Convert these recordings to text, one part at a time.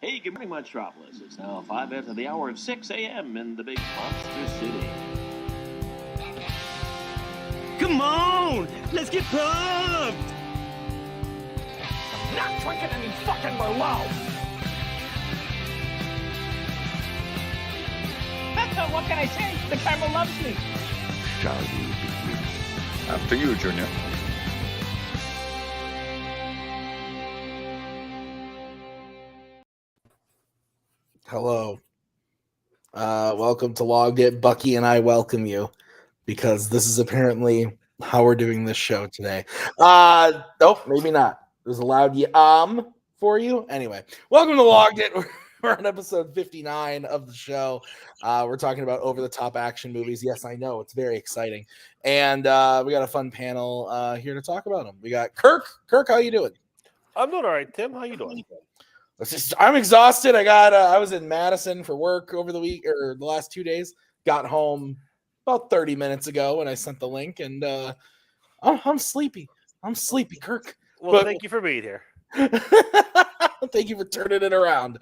Hey, good morning, Metropolis. It's now 5 after the hour of 6 a.m. in the big monster city. Come on! Let's get pumped! Not drinking any fucking Merlot! What can I say? The camera loves me. Shall we begin? After you, Junior. Hello. Welcome to Logged It. Bucky and I welcome you because this is apparently how we're doing this show today. Nope, maybe not. There's a loud for you. Anyway, welcome to Logged It. We're on episode 59 of the show. We're talking about over-the-top action movies. Yes, I know. It's very exciting. And we got a fun panel here to talk about them. We got Kirk. Kirk, how you doing? I'm doing all right, Tim. How you doing? I'm exhausted. I was in Madison for work over the week or the last 2 days. Got home about 30 minutes ago when I sent the link, and I'm sleepy. I'm sleepy, Kirk. Well, thank you for being here. Thank you for turning it around.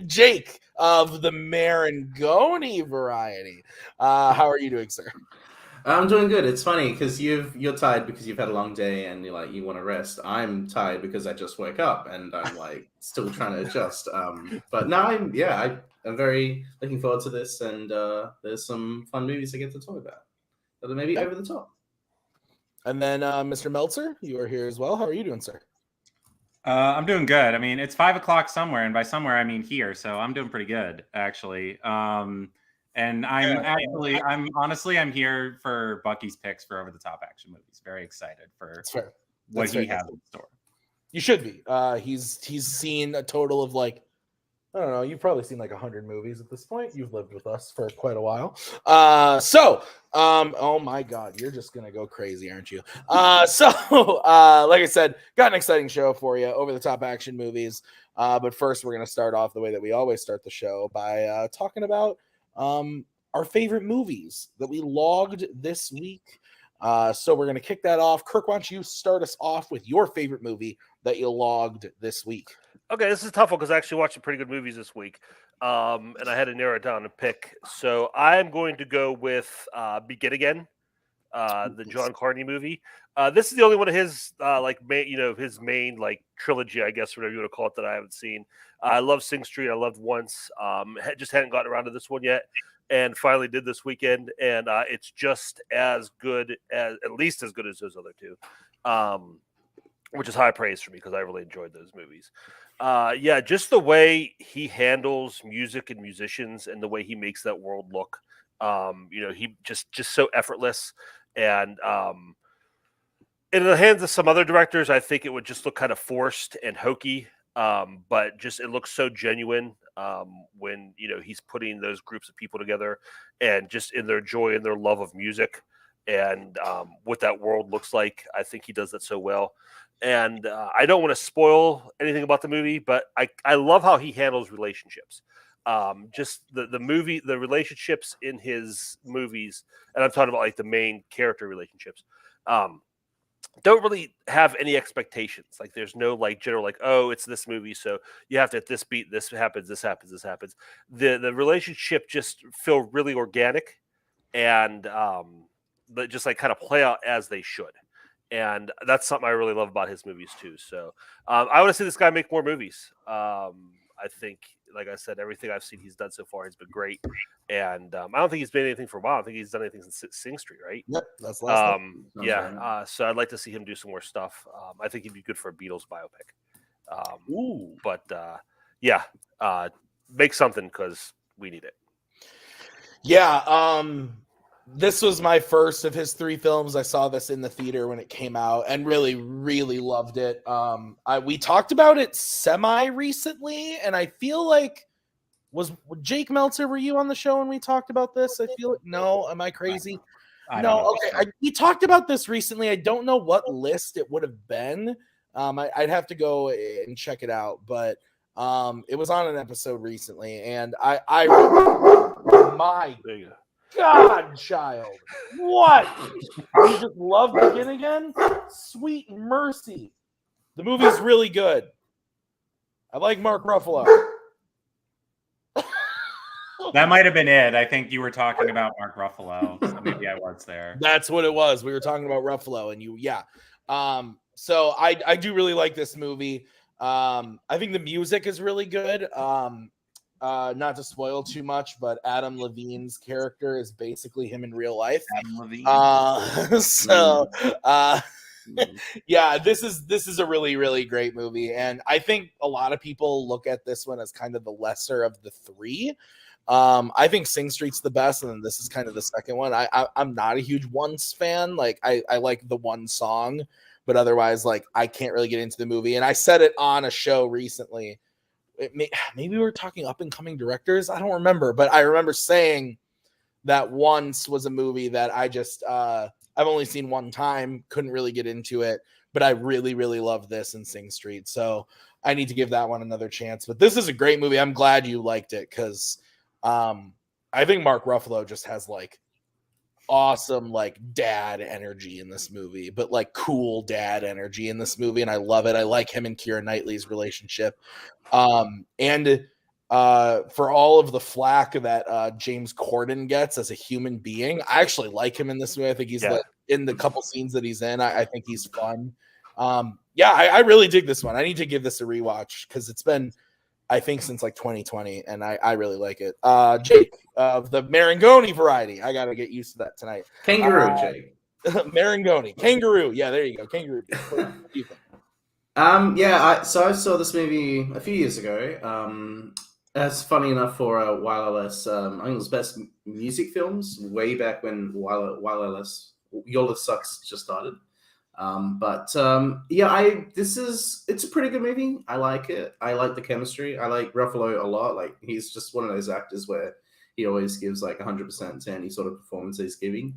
Jake of the Marangoni variety. How are you doing, sir? I'm doing good. It's funny because you're tired because you've had a long day and you want to rest. I'm tired because I just woke up and I'm still trying to adjust. But now I'm very looking forward to this, and there's some fun movies to get to talk about that are maybe over the top. And then Mr. Meltzer, you are here as well. How are you doing, sir? I'm doing good. I mean, it's 5 o'clock somewhere, and by somewhere I mean here, so I'm doing pretty good actually. And I'm here for Bucky's picks for over-the-top action movies. Very excited for what he has in store. You should be. He's seen a total of I don't know. You've probably seen 100 movies at this point. You've lived with us for quite a while. Oh my God, you're just gonna go crazy, aren't you? Like I said, got an exciting show for you. Over-the-top action movies. But first, we're gonna start off the way that we always start the show by talking about our favorite movies that we logged this week. So we're going to kick that off. Kirk, why don't you start us off with your favorite movie that you logged this week? Okay, this is a tough one because I actually watched some pretty good movies this week. And I had to narrow it down and pick. So I'm going to go with Begin Again, the John Carney movie. This is the only one of his his main trilogy, I guess, whatever you want to call it, that I haven't seen. I love Sing Street. I loved Once. Just hadn't gotten around to this one yet, and finally did this weekend. And it's just as good as, at least as good as those other two, which is high praise for me because I really enjoyed those movies. Just the way he handles music and musicians and the way he makes that world look. He just so effortless. And in the hands of some other directors, I think it would just look kind of forced and hokey. But just it looks so genuine when he's putting those groups of people together and just in their joy and their love of music and what that world looks like. I think he does that so well. And I don't want to spoil anything about the movie, but I love how he handles relationships. Just the relationships in his movies, and I'm talking about the main character relationships. Don't really have any expectations. There's no general oh, it's this movie, so you have to at this beat, this happens, this happens, this happens. The relationship just feel really organic, and just kind of play out as they should. And that's something I really love about his movies too. So I want to see this guy make more movies. I think, like I said, everything I've seen he's done so far has been great. And I don't think he's been anything for a while. I don't think he's done anything since Sing Street, right? Yep, that's last time. So I'd like to see him do some more stuff. I think he'd be good for a Beatles biopic. Make something because we need it. Yeah, this was my first of his 3 films. I saw this in the theater when it came out and really, really loved it. We talked about it semi-recently, and I feel like was Jake Meltzer, were you on the show when we talked about this? I feel like, no, am I crazy? No, okay. We talked about this recently. I don't know what list it would have been. I'd have to go and check it out, but it was on an episode recently, and my God, child, what? You just love Begin Again? Sweet mercy. The movie's really good. I like Mark Ruffalo. That might have been it. I think you were talking about Mark Ruffalo. So maybe I was there. That's what it was. We were talking about Ruffalo, and yeah. So I do really like this movie. I think the music is really good. Not to spoil too much, but Adam Levine's character is basically him in real life. Adam Levine. Yeah, this is a really, really great movie, and I think a lot of people look at this one as kind of the lesser of the three. I think Sing Street's the best, and then this is kind of the second one. I'm not a huge Once fan. Like I like the one song, but otherwise, like I can't really get into the movie. And I said it on a show recently. Maybe we were talking up and coming directors. I don't remember, but I remember saying that Once was a movie that I just I've only seen one time, couldn't really get into it, but I really, really love this in Sing Street. So I need to give that one another chance. But this is a great movie. I'm glad you liked it because I think Mark Ruffalo just has like awesome like dad energy in this movie, but like cool dad energy in this movie, and I love it. I like him and Keira Knightley's relationship. And for all of the flack that James Corden gets as a human being, I actually like him in this movie. I think he's like in the couple scenes that he's in, I think he's fun. I really dig this one. I need to give this a rewatch because it's been, I think, since like 2020, and I really like it. Jake, of the Marangoni variety, I got to get used to that tonight. Kangaroo, Jake. Marangoni, kangaroo. Yeah, there you go, kangaroo. What do you think? I saw this movie a few years ago. That's funny enough for Wireless. I think it was Best Music Films way back when Wireless Yola Sucks just started. It's a pretty good movie. I like it. I like the chemistry. I like Ruffalo a lot. Like he's just one of those actors where he always gives like 100% to any sort of performance he's giving.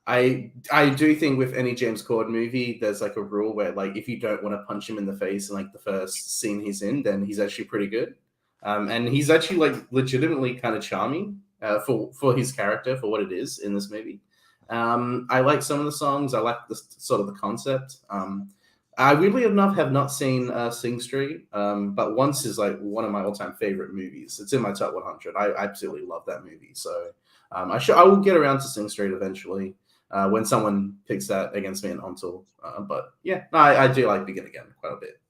I do think with any James Corden movie, there's like a rule where like if you don't want to punch him in the face in like the first scene he's in, then he's actually pretty good. And he's actually like legitimately kind of charming for his character, for what it is in this movie. I like some of the songs. I like the sort of the concept. I weirdly enough have not seen Sing Street, but Once is like one of my all-time favorite movies. It's in my top 100. I absolutely love that movie. So I will get around to Sing Street eventually when someone picks that against me in Ontal. I do like Begin Again quite a bit.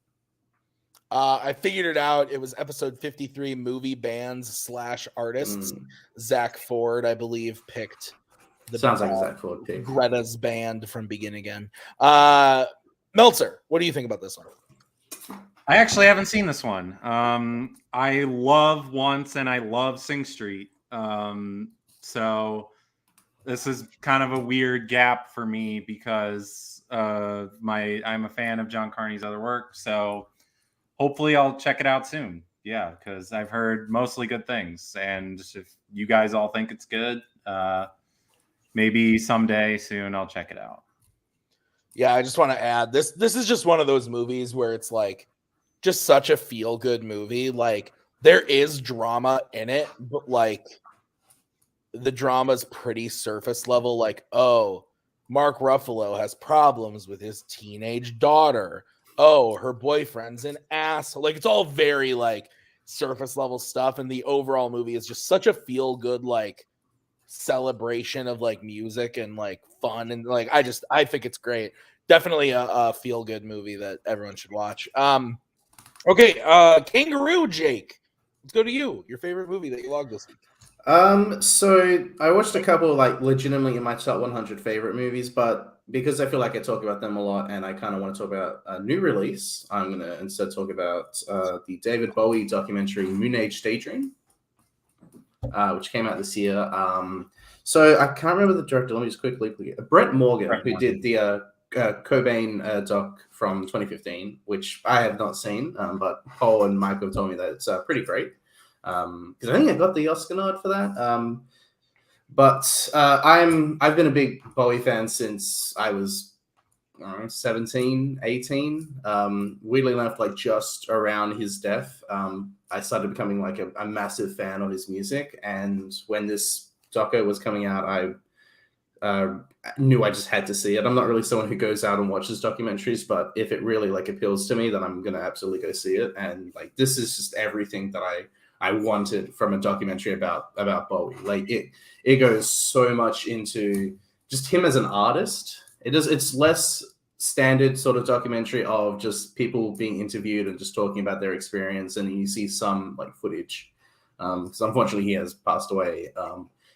I figured it out. It was episode 53, movie bands / artists. Zach Ford, I believe, picked. Sounds like Zach Ford pick. Greta's band from Begin Again. Meltzer, what do you think about this one? I actually haven't seen this one. I love Once and I love Sing Street. So this is kind of a weird gap for me because I'm a fan of John Carney's other work. So hopefully I'll check it out soon. Yeah, because I've heard mostly good things. And if you guys all think it's good, maybe someday soon I'll check it out. Yeah, I just want to add this is just one of those movies where it's like just such a feel-good movie. Like there is drama in it, but like the drama's pretty surface level. Like, oh, Mark Ruffalo has problems with his teenage daughter. Oh, her boyfriend's an asshole. Like it's all very like surface level stuff, and the overall movie is just such a feel-good like celebration of like music and like fun, and like I think it's great. Definitely a feel good movie that everyone should watch. Okay, Kangaroo, Jake, let's go to you. Your favorite movie that you logged this week? So I watched a couple like legitimately in my top 100 favorite movies, but because I feel like I talk about them a lot and I kind of want to talk about a new release, I'm gonna instead talk about the David Bowie documentary Moon Age Daydream, which came out this year. So I can't remember the director. Let me just quickly look at Brett Morgan, who did the Cobain doc from 2015, which I have not seen, but Paul and Mike have told me that it's pretty great. Because I think I got the Oscar nod for that. I've been a big Bowie fan since I was 17, 18. Weirdly enough, like just around his death, I started becoming like a massive fan of his music. And when this doco was coming out, knew I just had to see it. I'm not really someone who goes out and watches documentaries, but if it really like appeals to me, then I'm gonna absolutely go see it. And like this is just everything that I wanted from a documentary about Bowie. Like it goes so much into just him as an artist. It's less standard sort of documentary of just people being interviewed and just talking about their experience, and you see some like footage. Because unfortunately he has passed away.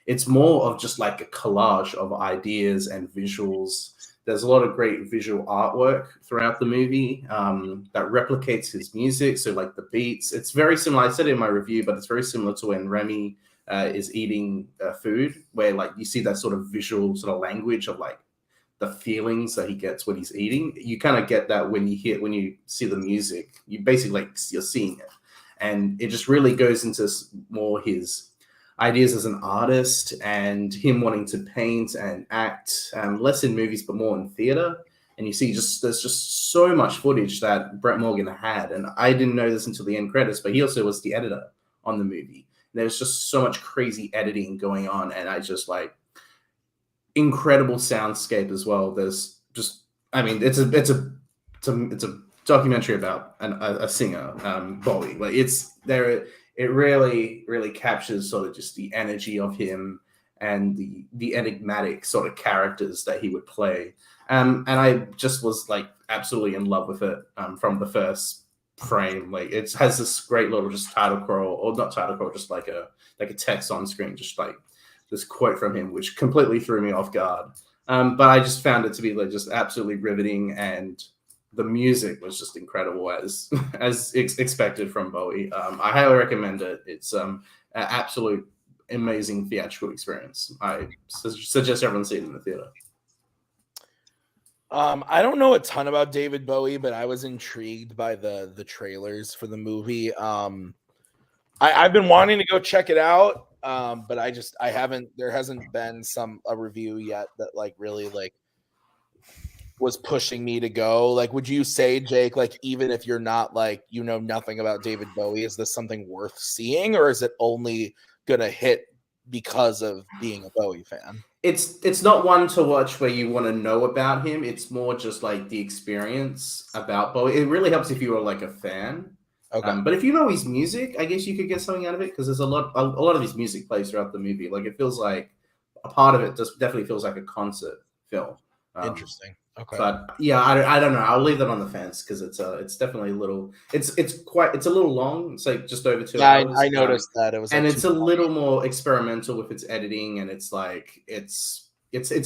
It's more of just like a collage of ideas and visuals. There's a lot of great visual artwork throughout the movie that replicates his music. So like the beats, it's very similar. I said it in my review, but it's very similar to when Remy is eating food, where like you see that sort of visual sort of language of like the feelings that he gets when he's eating. You kind of get that when you see the music. You basically like you're seeing it, and it just really goes into more his ideas as an artist and him wanting to paint and act, less in movies but more in theater. And you see there's just so much footage that Brett Morgan had, and I didn't know this until the end credits, but he also was the editor on the movie. There's just so much crazy editing going on, and I just like incredible soundscape as well. There's just, I mean, it's a documentary about a singer, Bowie. Like it's there. It really, really captures sort of just the energy of him and the enigmatic sort of characters that he would play. And I just was like absolutely in love with it from the first frame. Like it has this great little just title crawl, or not title crawl, just like a text on screen, just like this quote from him, which completely threw me off guard. But I just found it to be like just absolutely riveting, and the music was just incredible as expected from Bowie. I highly recommend it. It's an absolute amazing theatrical experience. I suggest everyone see it in the theater. I don't know a ton about David Bowie, but I was intrigued by the trailers for the movie. I've been wanting to go check it out, but I haven't. There hasn't been a review yet that like really like was pushing me to go. Like, would you say, Jake, like even if you're not like you know nothing about David Bowie, is this something worth seeing, or is it only gonna hit because of being a Bowie fan? It's not one to watch where you want to know about him. It's more just like the experience about Bowie. It really helps if you are like a fan. Okay. But if you know his music, I guess you could get something out of it, because there's a lot of his music plays throughout the movie. Like it feels like a part of it just definitely feels like a concert film. Interesting. Okay. But yeah, I don't know. I'll leave that on the fence because it's definitely a little it's a little long. It's like just over 2 hours. I noticed that it was, and like it's a little more experimental with its editing, and it's like it's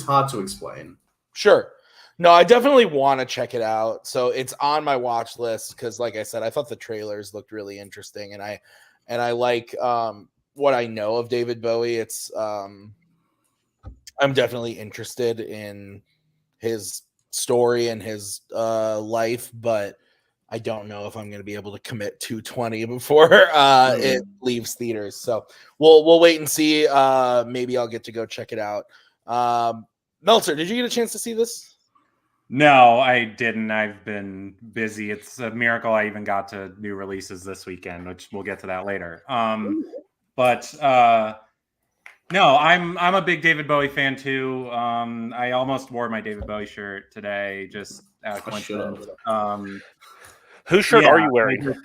hard to explain. Sure. No, I definitely want to check it out. So it's on my watch list because, like I said, I thought the trailers looked really interesting, and I like what I know of David Bowie. It's I'm definitely interested in his story and his life, but I don't know if I'm going to be able to commit 220 before it leaves theaters. So we'll wait and see. Maybe I'll get to go check it out. Meltzer, did you get a chance to see this? No, I didn't. I've been busy. It's a miracle I even got to new releases this weekend, which we'll get to that later. But no, I'm a big David Bowie fan too. I almost wore my David Bowie shirt today, just out of coincidence. Whose shirt are you wearing?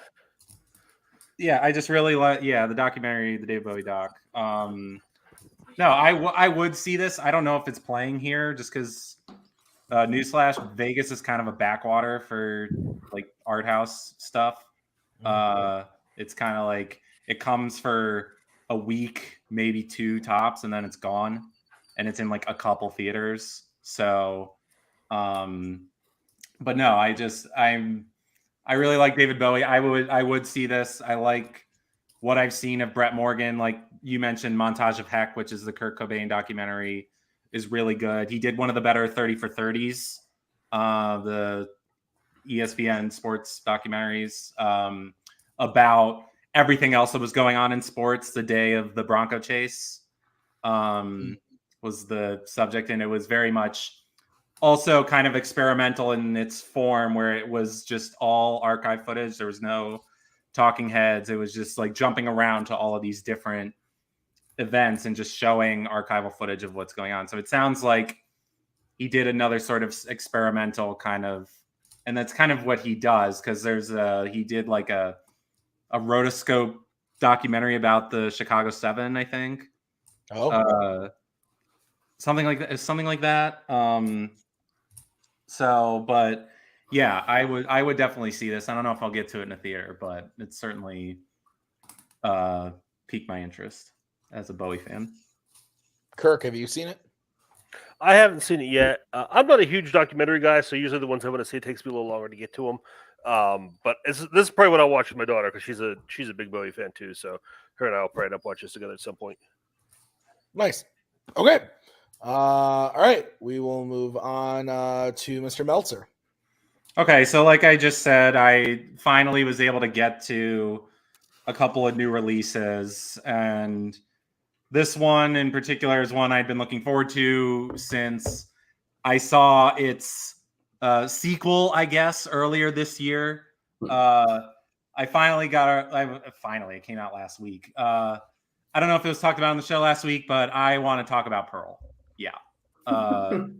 I just really like the documentary, the David Bowie doc. No, I would see this. I don't know if it's playing here, just because newsflash, Vegas is kind of a backwater for like art house stuff. It's kind of like it comes for a week, maybe 2 tops, and then it's gone, and it's in like a couple theaters. So, but no, I really like David Bowie. I would see this. I like what I've seen of Brett Morgan. Like you mentioned, Montage of Heck, which is the Kurt Cobain documentary, is really good. He did one of the better 30 for 30s, the ESPN sports documentaries about everything else that was going on in sports. The day of the Bronco chase was the subject, and it was very much also kind of experimental in its form, where it was just all archive footage. There was no talking heads. It was just like jumping around to all of these different events and just showing archival footage of what's going on. So it sounds like he did another sort of experimental kind of, and that's kind of what he does, because he did like a rotoscope documentary about the Chicago 7, I think. Oh, something like that. But yeah, I would definitely see this. I don't know if I'll get to it in a theater, but it's certainly piqued my interest as a Bowie fan. Kirk, have you seen it? I haven't seen it yet. I'm not a huge documentary guy, so usually the ones I want to see, it takes me a little longer to get to them. But this is probably what I'll watch with my daughter, because she's a big Bowie fan too. So her and I will probably end up watching this together at some point. Nice. Okay. All right. We will move on to Mr. Meltzer. Okay, so like I just said, I finally was able to get to a couple of new releases, and this one in particular is one I'd been looking forward to since I saw its sequel, I guess, earlier this year. I finally it came out last week. I don't know if it was talked about on the show last week, but I want to talk about Pearl. Yeah.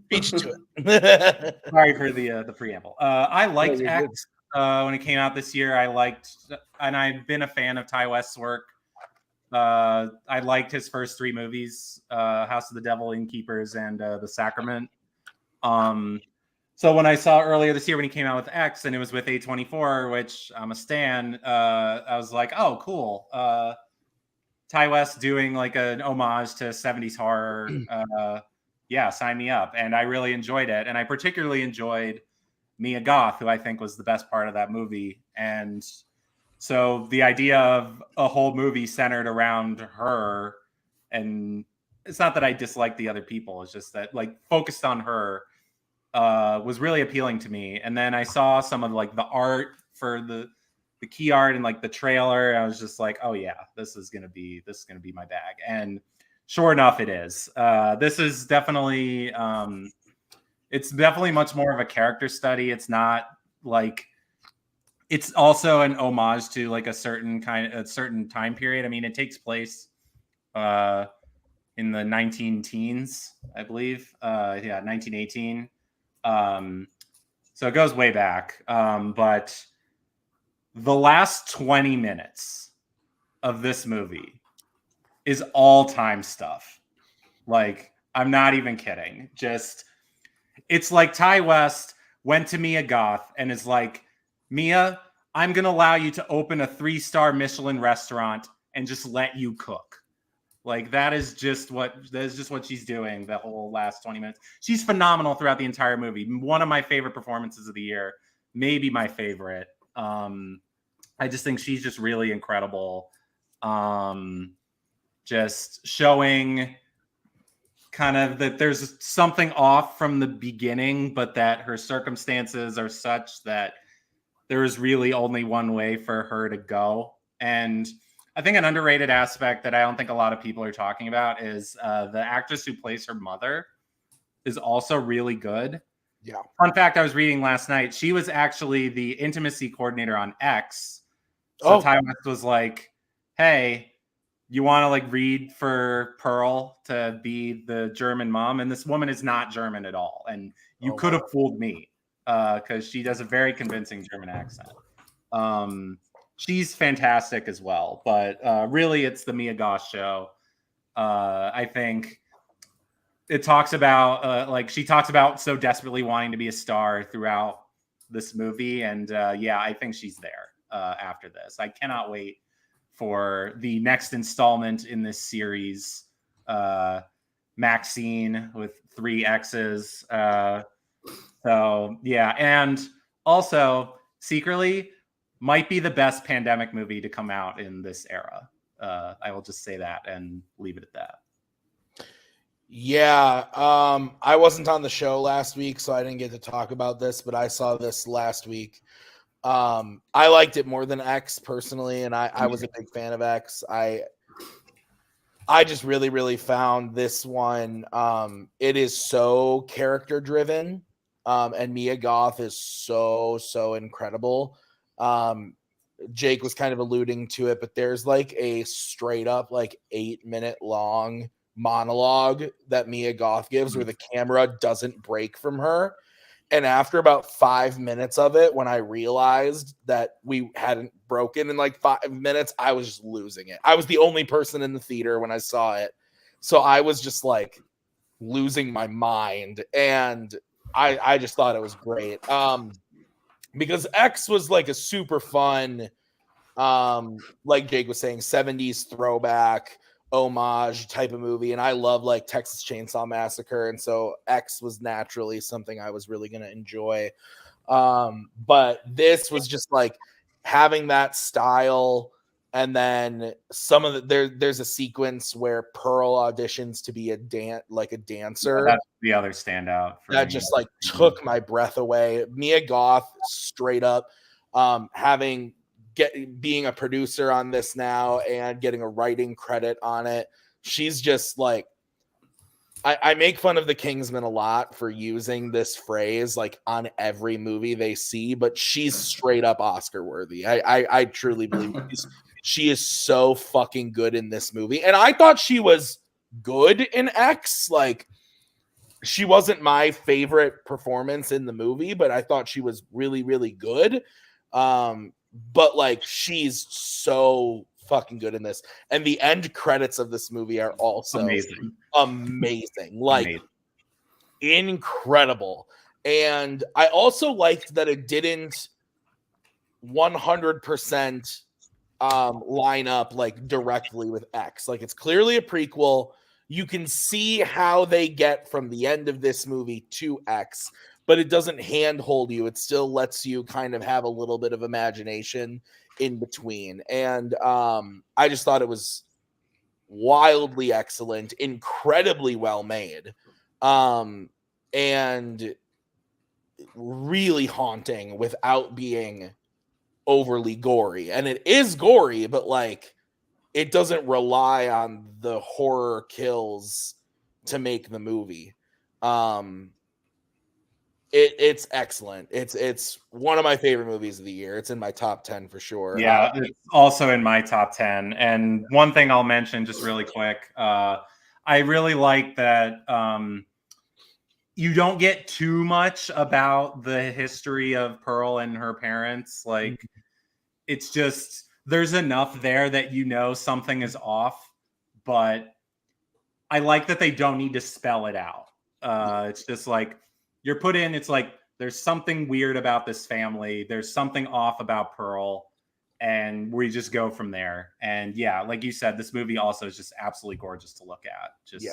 Beat you to it. Sorry for the preamble. I liked you're X when it came out this year. And I've been a fan of Ty West's work. I liked his first 3 movies, House of the Devil, Innkeepers, and The Sacrament. So when I saw earlier this year when he came out with X, and it was with A24, which I'm a stan, I was like, oh, cool. Ty West doing like an homage to 70s horror. Yeah, sign me up. And I really enjoyed it. And I particularly enjoyed Mia Goth, who I think was the best part of that movie. And so the idea of a whole movie centered around her, and it's not that I dislike the other people, it's just that like focused on her was really appealing to me. And then I saw some of like the art for the key art and like the trailer. I was just like, oh yeah, this is gonna be my bag. And sure enough, it is. This is definitely it's definitely much more of a character study. It's not like, it's also an homage to like a certain time period. I mean, it takes place in the 19-teens, I believe. 1918. So it goes way back. But the last 20 minutes of this movie is all-time stuff. Like, I'm not even kidding. Just, it's like Ty West went to Mia Goth and is like, Mia, I'm going to allow you to open a 3-star Michelin restaurant and just let you cook. Like, that is just what she's doing the whole last 20 minutes. She's phenomenal throughout the entire movie. One of my favorite performances of the year, maybe my favorite. I just think she's just really incredible. Just showing kind of that there's something off from the beginning, but that her circumstances are such that there is really only one way for her to go. And I think an underrated aspect that I don't think a lot of people are talking about is the actress who plays her mother is also really good. Yeah. Fun fact I was reading last night, she was actually the intimacy coordinator on X. So Ty West was like, hey, you want to like read for Pearl to be the German mom? And this woman is not German at all. And you could have fooled me because she does a very convincing German accent. She's fantastic as well. But really, it's the Mia Goth show. I think it talks about like she talks about so desperately wanting to be a star throughout this movie. And yeah, I think she's there after this. I cannot wait for the next installment in this series, Maxine with 3 X's. So yeah, and also secretly might be the best pandemic movie to come out in this era. I will just say that and leave it at that. Yeah, I wasn't on the show last week, so I didn't get to talk about this, but I saw this last week. I liked it more than X personally, and I was a big fan of X. I just really, really found this one. It is so character driven, and Mia Goth is so incredible. Jake was kind of alluding to it, but there's like a straight up like 8-minute long monologue that Mia Goth gives where the camera doesn't break from her. And after about 5 minutes of it, when I realized that we hadn't broken in like 5 minutes, I was just losing it. I was the only person in the theater when I saw it. So I was just like losing my mind. And I just thought it was great. Because X was like a super fun, like Jake was saying, 70s throwback homage type of movie. And I love like Texas Chainsaw Massacre. And so X was naturally something I was really going to enjoy. But this was just like having that style. And then some of there's a sequence where Pearl auditions to be a dancer. That's the other standout. That just like took my breath away. Mia Goth straight up being a producer on this now and getting a writing credit on it. She's just like, I make fun of the Kingsman a lot for using this phrase like on every movie they see, but she's straight up Oscar worthy. I truly believe she is so fucking good in this movie. And I thought she was good in X. Like, she wasn't my favorite performance in the movie, but I thought she was really, really good. But like, she's so fucking good in this. And the end credits of this movie are also amazing. Like, amazing. Incredible. And I also liked that it didn't 100% line up like directly with X. Like, it's clearly a prequel. You can see how they get from the end of this movie to X, but it doesn't handhold you. It still lets you kind of have a little bit of imagination in between. And I just thought it was wildly excellent, incredibly well made, and really haunting without being overly gory. And it is gory, but like, it doesn't rely on the horror kills to make the movie. It's excellent. It's one of my favorite movies of the year. It's in my top 10 for sure. Yeah, it's also in my top 10. And one thing I'll mention just really quick, I really like that you don't get too much about the history of Pearl and her parents. Like, it's just, there's enough there that you know something is off, but I like that they don't need to spell it out. It's just like, you're put in, it's like, there's something weird about this family. There's something off about Pearl, and we just go from there. And yeah, like you said, this movie also is just absolutely gorgeous to look at. Just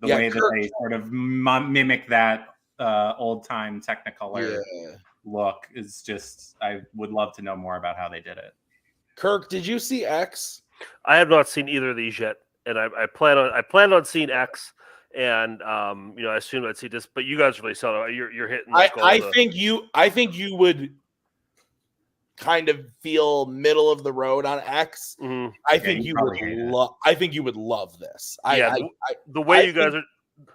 the way that they sort of mimic that old-time Technicolor look is just, I would love to know more about how they did it. Kirk, did you see X? I have not seen either of these yet, and I plan on seeing X. And I assume I'd see this, but you guys really saw it. You're hitting. Like I think you would kind of feel middle of the road on X. Mm-hmm. I think you would love this. The way you guys are.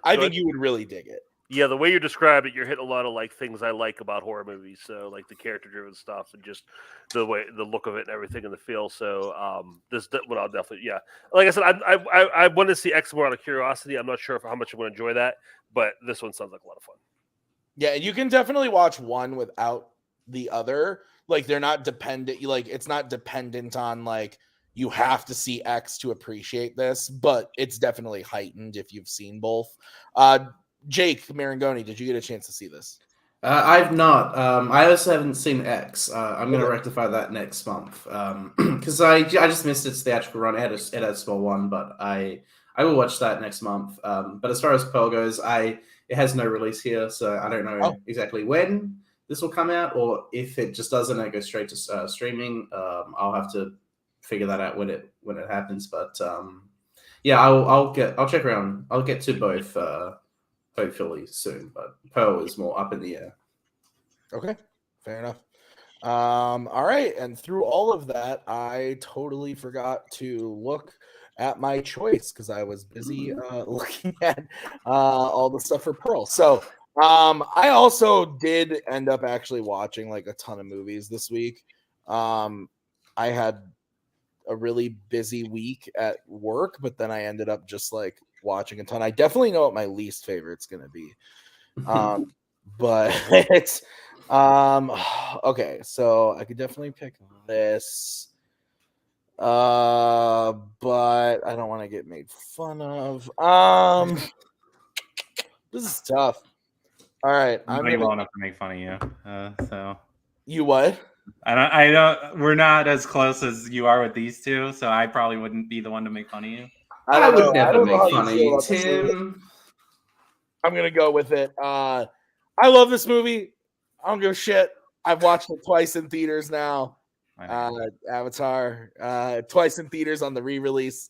I think you would really dig it. Yeah, the way you describe it, you're hitting a lot of like things I like about horror movies. So like the character-driven stuff and just the look of it and everything and the feel. So this one I'll definitely, like I said, I want to see X more out of curiosity. I'm not sure how much I'm going to enjoy that, but this one sounds like a lot of fun. Yeah, you can definitely watch one without the other. Like, they're not dependent. Like, it's not dependent on like you have to see X to appreciate this, but it's definitely heightened if you've seen both. Jake Marangoni, did you get a chance to see this? I've not. I also haven't seen X. I'm going to rectify that next month because I just missed its theatrical run. It had a small one, but I will watch that next month. But as far as Pearl goes, it has no release here, so I don't know exactly when this will come out, or if it just doesn't, it goes straight to streaming. I'll have to figure that out when it happens. But I'll check around. I'll get to both. Hopefully soon, but Pearl is more up in the air. Okay, fair enough. All right, and through all of that, I totally forgot to look at my choice because I was busy looking at all the stuff for Pearl. So I also did end up actually watching like a ton of movies this week. I had a really busy week at work, but then I ended up just like watching a ton. I definitely know what my least favorite's gonna be. But it's okay, so I could definitely pick this. But I don't want to get made fun of. This is tough. All right, I'm not well enough to make fun of you. So you what? I don't. We're not as close as you are with these two, so I probably wouldn't be the one to make fun of you. I would never make fun of you, Tim. I'm gonna go with it. I love this movie. I don't give a shit. I've watched it twice in theaters now. Avatar, twice in theaters on the re-release.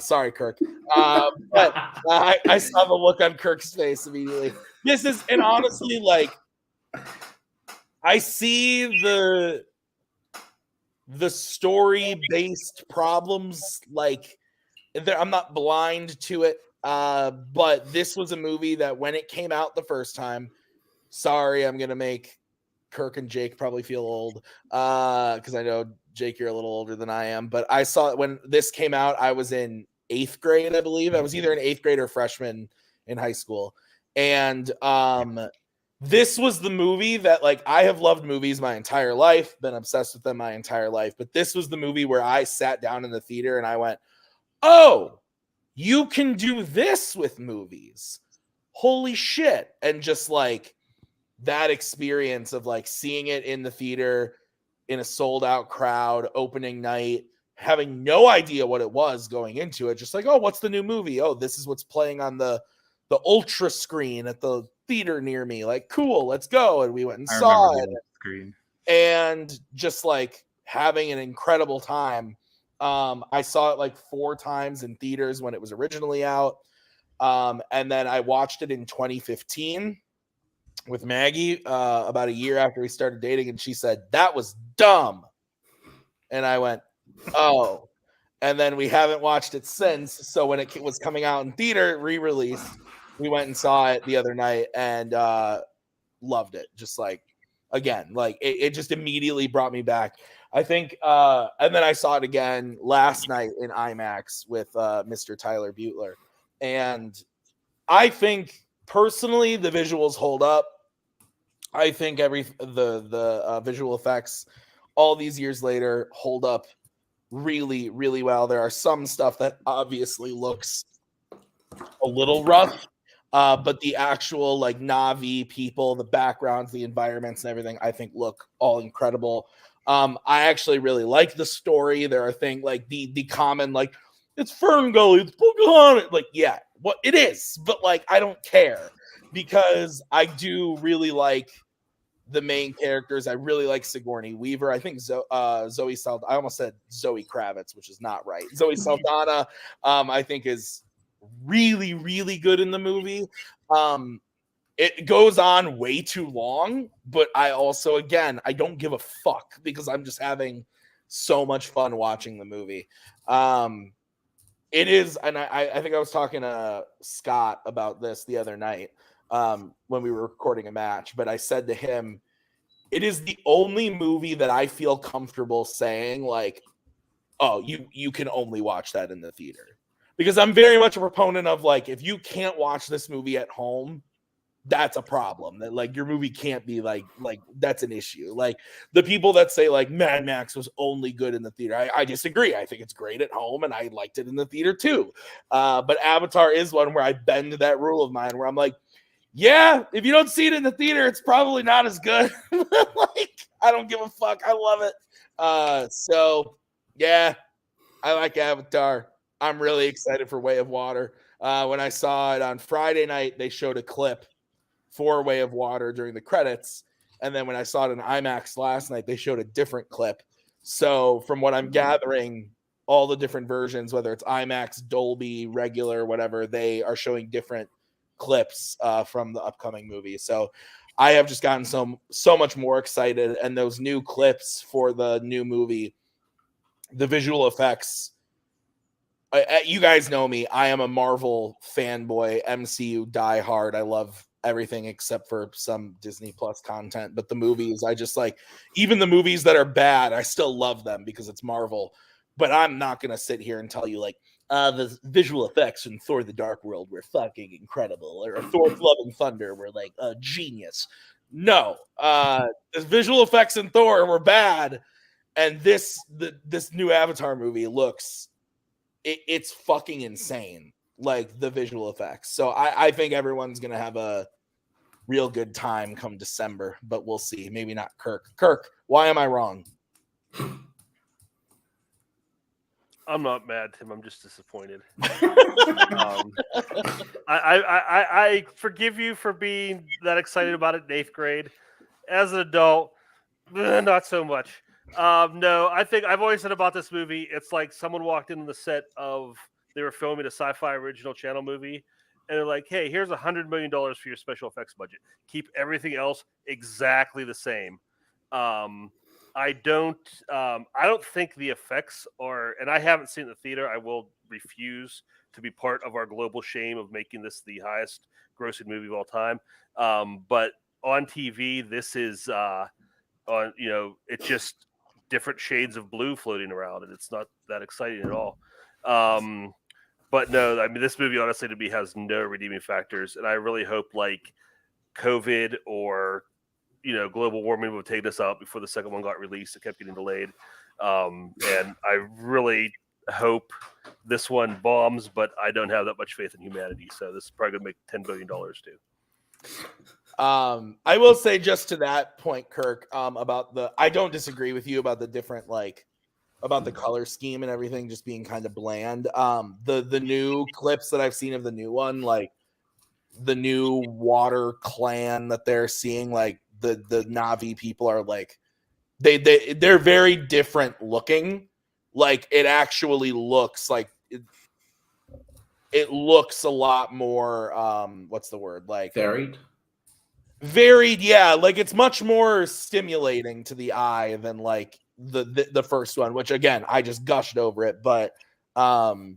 Sorry, Kirk. But I saw the look on Kirk's face immediately. This is, and honestly, like, I see the story-based problems. Like, I'm not blind to it. But this was a movie that when it came out the first time, sorry, I'm gonna make Kirk and Jake probably feel old, because I know Jake, you're a little older than I am. But I saw it when this came out. I was in 8th grade, I believe. I was either an 8th grade or freshman in high school, and this was the movie that, like, I have loved movies my entire life, been obsessed with them my entire life. But this was the movie where I sat down in the theater and I went, "Oh, you can do this with movies. Holy shit." And just like that experience of like seeing it in the theater in a sold out crowd, opening night, having no idea what it was going into it. Just like, oh, what's the new movie? Oh, this is what's playing on the ultra screen at the theater near me. Like, cool, let's go. And we went and saw it. And just like having an incredible time. I saw it like 4 times in theaters when it was originally out. And then I watched it in 2015 with Maggie about a year after we started dating. And she said, "That was dumb." And I went, "Oh." And then we haven't watched it since. So when it was coming out in theater, re-released, we went and saw it the other night and loved it. Just like, again, like it just immediately brought me back. I think, and then I saw it again last night in IMAX with Mr. Tyler Butler. And I think personally the visuals hold up. I think the visual effects all these years later hold up really, really well. There are some stuff that obviously looks a little rough, but the actual like Na'vi people, the backgrounds, the environments and everything, I think look all incredible. I actually really like the story. There are things like the common, like, it's Fern Gully, it's Pocahontas. Like, yeah, what it is, but like, I don't care because I do really like the main characters. I really like Sigourney Weaver. I think Zoe Saldana, I almost said Zoe Kravitz, which is not right. Zoe Saldana, I think is really, really good in the movie. It goes on way too long, but I also, again, I don't give a fuck because I'm just having so much fun watching the movie. It is, and I think I was talking to Scott about this the other night when we were recording a match, but I said to him, it is the only movie that I feel comfortable saying, like, oh, you can only watch that in the theater. Because I'm very much a proponent of, like, if you can't watch this movie at home, that's a problem. That, like, your movie can't be like that's an issue. Like, the people that say like Mad Max was only good in the theater, I disagree. I think it's great at home and I liked it in the theater too. But Avatar is one where I bend that rule of mine where I'm like, yeah, if you don't see it in the theater, it's probably not as good. Like, I don't give a fuck. I love it. So yeah, I like Avatar. I'm really excited for Way of Water. When I saw it on Friday night, they showed a clip for Way of Water during the credits. And then when I saw it in IMAX last night, they showed a different clip. So from what I'm gathering, all the different versions, whether it's IMAX, Dolby, regular, whatever, they are showing different clips from the upcoming movie. So I have just gotten so much more excited. And those new clips for the new movie, the visual effects, you guys know me. I am a Marvel fanboy, MCU diehard. I love everything except for some Disney Plus content. But the movies, I just like, even the movies that are bad, I still love them because it's Marvel. But I'm not gonna sit here and tell you like the visual effects in Thor: The Dark World were fucking incredible, or Thor: Love and Thunder were like a genius. No, the visual effects in Thor were bad, and this new Avatar movie looks it's fucking insane, like the visual effects. So I think everyone's gonna have a real good time come December, but we'll see. Maybe not Kirk. Kirk, why am I wrong? I'm not mad, Tim. I'm just disappointed. I forgive you for being that excited about it in 8th grade. As an adult, not so much. No, I think I've always said about this movie, it's like someone walked into the set of, they were filming a sci-fi original channel movie, and they're like, hey, here's $100 million for your special effects budget. Keep everything else exactly the same. I don't think the effects are, and I haven't seen it in the theater. I will refuse to be part of our global shame of making this the highest grossing movie of all time. But on TV, this is it's just different shades of blue floating around, and it's not that exciting at all. But no, I mean, this movie honestly to me has no redeeming factors, and I really hope like COVID or global warming would take this out before the second one got released. It kept getting delayed. And I really hope this one bombs, but I don't have that much faith in humanity. So this is probably going to make $10 billion too. I will say just to that point, Kirk, about I don't disagree with you about the different, like, about the color scheme and everything just being kind of bland. The new clips that I've seen of the new one, like the new water clan that they're seeing, like, the Na'vi people are like they're very different looking. Like it actually looks like it looks a lot more what's the word, like varied, yeah, like it's much more stimulating to the eye than like the first one, which again I just gushed over it, but I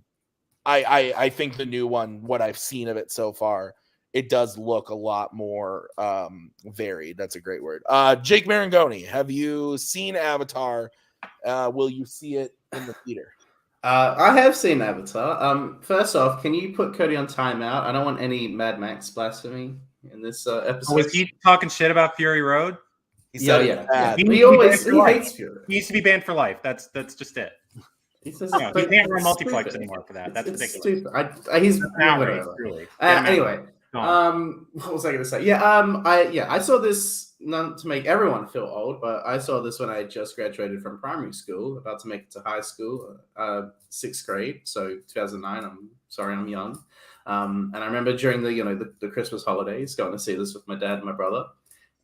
think the new one, what I've seen of it so far, it does look a lot more varied. That's a great word. Jake Marangoni, have you seen Avatar? Will you see it in the theater? I have seen Avatar. First off, can you put Cody on timeout? I don't want any Mad Max blasphemy in this episode. Was he talking shit about Fury Road? Yeah. He hates Fury. He needs to be banned for life. That's just it. He says he can't run Multiplex anymore for that. That's ridiculous. Stupid. He's outrage, really. Anyway. What was I going to say? I saw this, not to make everyone feel old, but I saw this when I just graduated from primary school, about to make it to high school, 6th grade, so 2009. I'm sorry, I'm young. And I remember during the Christmas holidays going to see this with my dad and my brother,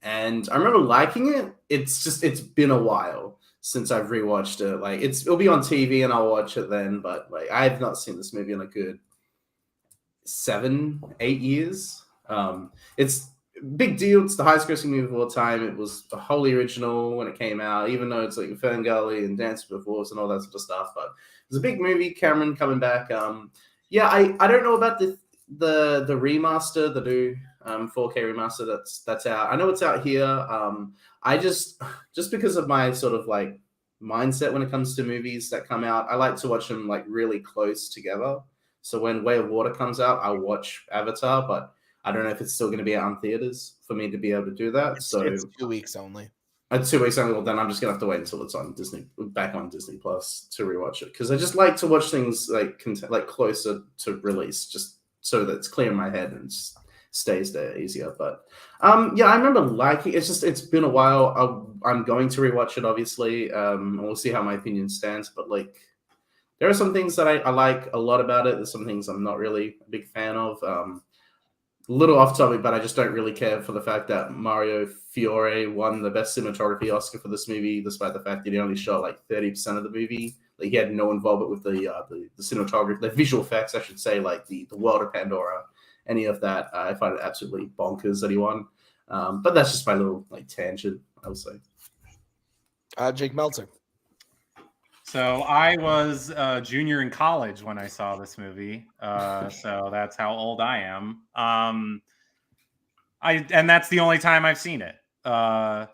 and I remember liking it. It's been a while since I've rewatched it. Like it'll be on TV and I'll watch it then, but like I have not seen this movie in a good 7-8 years. It's a big deal. It's the highest grossing movie of all time. It was the wholly original when it came out, even though it's like Ferngully and Dance with Wolves and all that sort of stuff. But it's a big movie. Cameron coming back. I don't know about the remaster, the new 4K remaster that's out. I know it's out here. I just because of my sort of like mindset when it comes to movies that come out, I like to watch them like really close together. So when Way of Water comes out, I'll watch Avatar, but I don't know if it's still going to be out in theaters for me to be able to do that. It's 2 weeks only. 2 weeks only. Well, then I'm just going to have to wait until it's on back on Disney Plus to rewatch it, because I just like to watch things like closer to release, just so that it's clear in my head and just stays there easier. But I remember liking it. It's been a while. I'm going to rewatch it, obviously. And we'll see how my opinion stands. But like, there are some things that I like a lot about it. There's some things I'm not really a big fan of. A little off topic, but I just don't really care for the fact that Mario Fiore won the best cinematography Oscar for this movie, despite the fact that he only shot like 30% of the movie. Like he had no involvement with the cinematography, the visual effects, I should say, like the world of Pandora, any of that. I find it absolutely bonkers that he won. But that's just my little like tangent, I would say. Jake Meltzer. So I was a junior in college when I saw this movie. So that's how old I am. And that's the only time I've seen it. I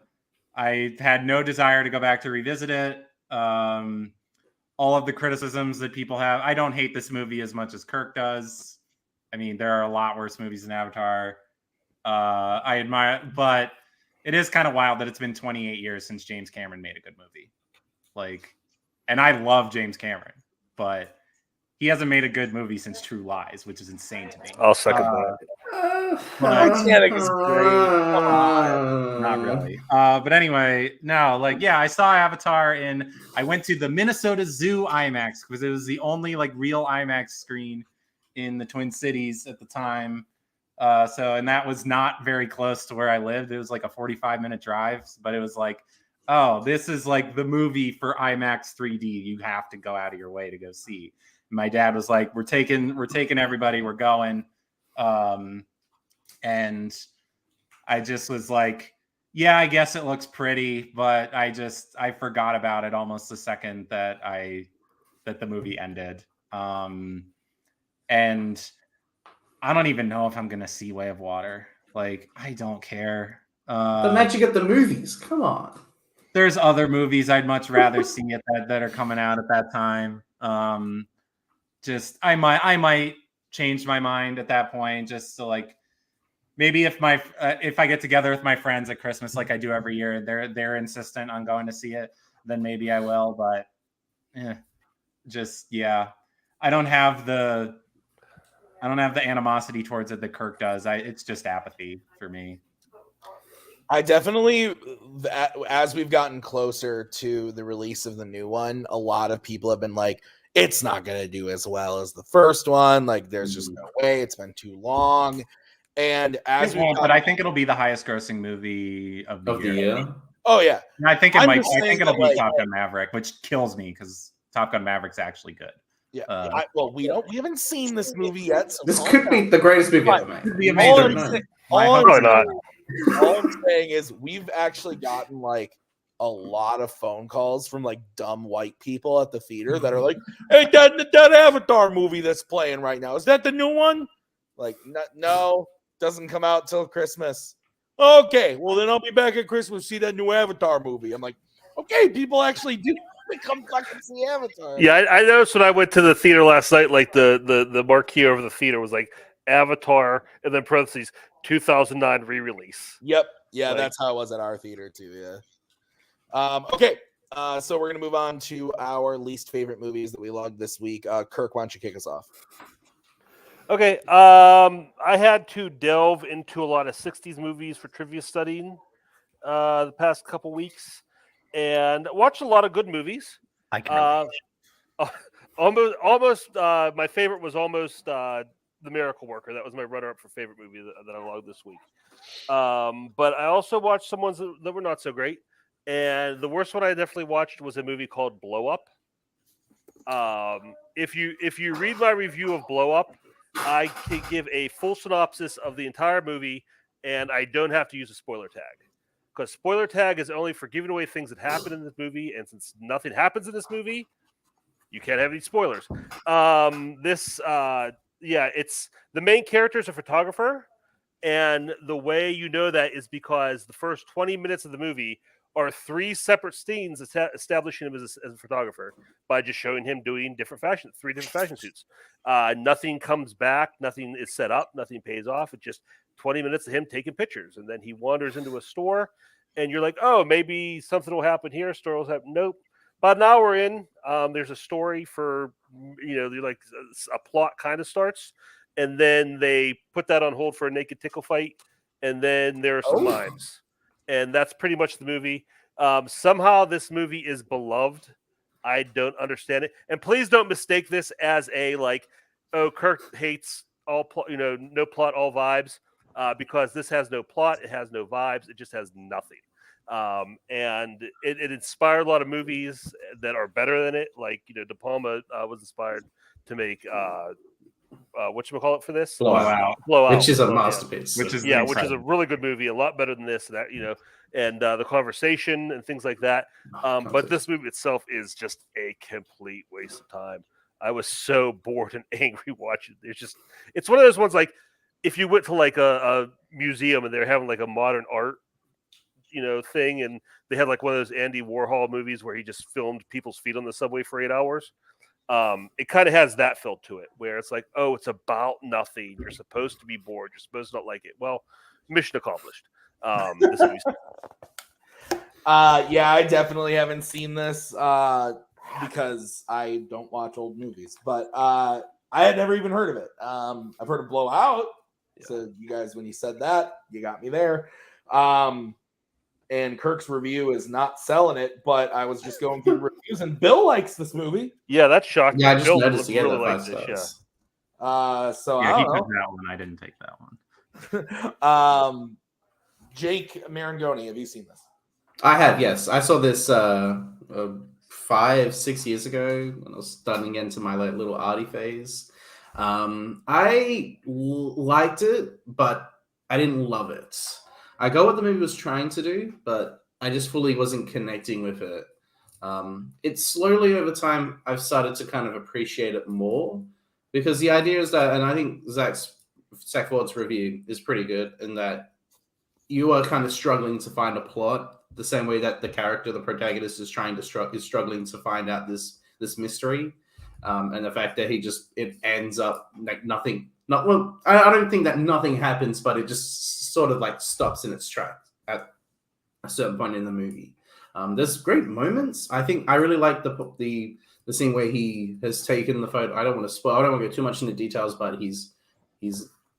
had no desire to go back to revisit it. All of the criticisms that people have, I don't hate this movie as much as Kirk does. I mean, there are a lot worse movies than Avatar. I admire, but it is kind of wild that it's been 28 years since James Cameron made a good movie. Like, and I love James Cameron, but he hasn't made a good movie since True Lies, which is insane to me. I'll second that. Titanic is great. Come on. Not really. But anyway, no, like, yeah, I saw Avatar and I went to the Minnesota Zoo IMAX because it was the only like real IMAX screen in the Twin Cities at the time. And that was not very close to where I lived. It was like a 45-minute drive, but it was like, oh, this is like the movie for IMAX 3D. You have to go out of your way to go see. My dad was like, we're taking everybody, we're going. And I just was like, yeah, I guess it looks pretty, but I forgot about it almost the second that the movie ended. And I don't even know if I'm going to see Way of Water. Like, I don't care. The magic of the movies. Come on. There's other movies I'd much rather see that are coming out at that time. I might change my mind at that point, just to like, maybe if I get together with my friends at Christmas like I do every year, they're insistent on going to see it, then maybe I will. But I don't have the animosity towards it that Kirk does. It's just apathy for me. I definitely, as we've gotten closer to the release of the new one, a lot of people have been like, it's not going to do as well as the first one. Like, there's just no way. It's been too long. And but I think it'll be the highest grossing movie of the year. Oh yeah. And I think it'll be Top Gun Maverick, which kills me because Top Gun Maverick's actually good. Yeah. We haven't seen this movie yet. So this could be the greatest movie ever made. Could be amazing. All I'm saying is we've actually gotten like a lot of phone calls from like dumb white people at the theater that are like, hey, that Avatar movie that's playing right now, is that the new one? Like, no, doesn't come out till Christmas. Okay, well then I'll be back at Christmas to see that new Avatar movie. I'm like, okay, people actually do come fucking see Avatar. Yeah, I noticed when I went to the theater last night, like the marquee over the theater was like Avatar and then parentheses 2009 re-release. Yep. Yeah, that's how it was at our theater too. Yeah. Okay. So we're gonna move on to our least favorite movies that we logged this week. Kirk, why don't you kick us off? Okay. I had to delve into a lot of 60s movies for trivia studying the past couple weeks, and watched a lot of good movies. I can almost. My favorite was almost The Miracle Worker. That was my runner-up for favorite movie that I logged this week. But I also watched some ones that were not so great. And the worst one I definitely watched was a movie called Blow Up. If you read my review of Blow Up, I can give a full synopsis of the entire movie, and I don't have to use a spoiler tag. Because spoiler tag is only for giving away things that happen in this movie, and since nothing happens in this movie, you can't have any spoilers. It's the main character is a photographer, and the way you know that is because the first 20 minutes of the movie are three separate scenes establishing him as a photographer by just showing him doing three different fashion suits. Nothing comes back, nothing is set up, nothing pays off. It's just 20 minutes of him taking pictures, and then he wanders into a store, and you're like, oh, maybe something will happen here. Story will happen. Nope. About an hour in, there's a story for, like a plot kind of starts, and then they put that on hold for a naked tickle fight, and then there are some mimes. And that's pretty much the movie. Somehow this movie is beloved. I don't understand it. And please don't mistake this as a Kirk hates all no plot, all vibes, because this has no plot, it has no vibes, it just has nothing. And it inspired a lot of movies that are better than it. Like, De Palma was inspired to make whatchamacallit for this? Blowout. Which is a masterpiece. Which is a really good movie, a lot better than this, and The Conversation and things like that. But this movie itself is just a complete waste of time. I was so bored and angry watching it. It's one of those ones like, if you went to like a museum and they're having like a modern art, thing, and they had like one of those Andy Warhol movies where he just filmed people's feet on the subway for 8 hours. It kind of has that feel to it, where it's like, oh, it's about nothing. You're supposed to be bored. You're supposed to not like it. Well, mission accomplished. This movie's yeah, I definitely haven't seen this because I don't watch old movies, but I had never even heard of it. I've heard of Blowout. So you guys, when you said that, you got me there. And Kirk's review is not selling it, but I was just going through reviews, and Bill likes this movie. Yeah, that's shocking. Yeah, I just Bill noticed really the likes 5 this. Yeah. stars. So Yeah, I he don't took that one. I didn't take that one. Jake Marangoni, have you seen this? I have, yes. I saw this 5-6 years ago when I was starting into my little arty phase. I liked it, but I didn't love it. I got what the movie was trying to do, but I just fully wasn't connecting with it. It's slowly over time I've started to kind of appreciate it more, because the idea is that, and I think Zach Ford's review is pretty good in that you are kind of struggling to find a plot the same way that the protagonist is struggling to find out this mystery, and the fact that it ends up like nothing. I don't think that nothing happens, but it just sort of like stops in its tracks at a certain point in the movie. There's great moments. I think I really like the scene where he has taken the photo. I don't want to spoil. I don't want to go too much into details, but he's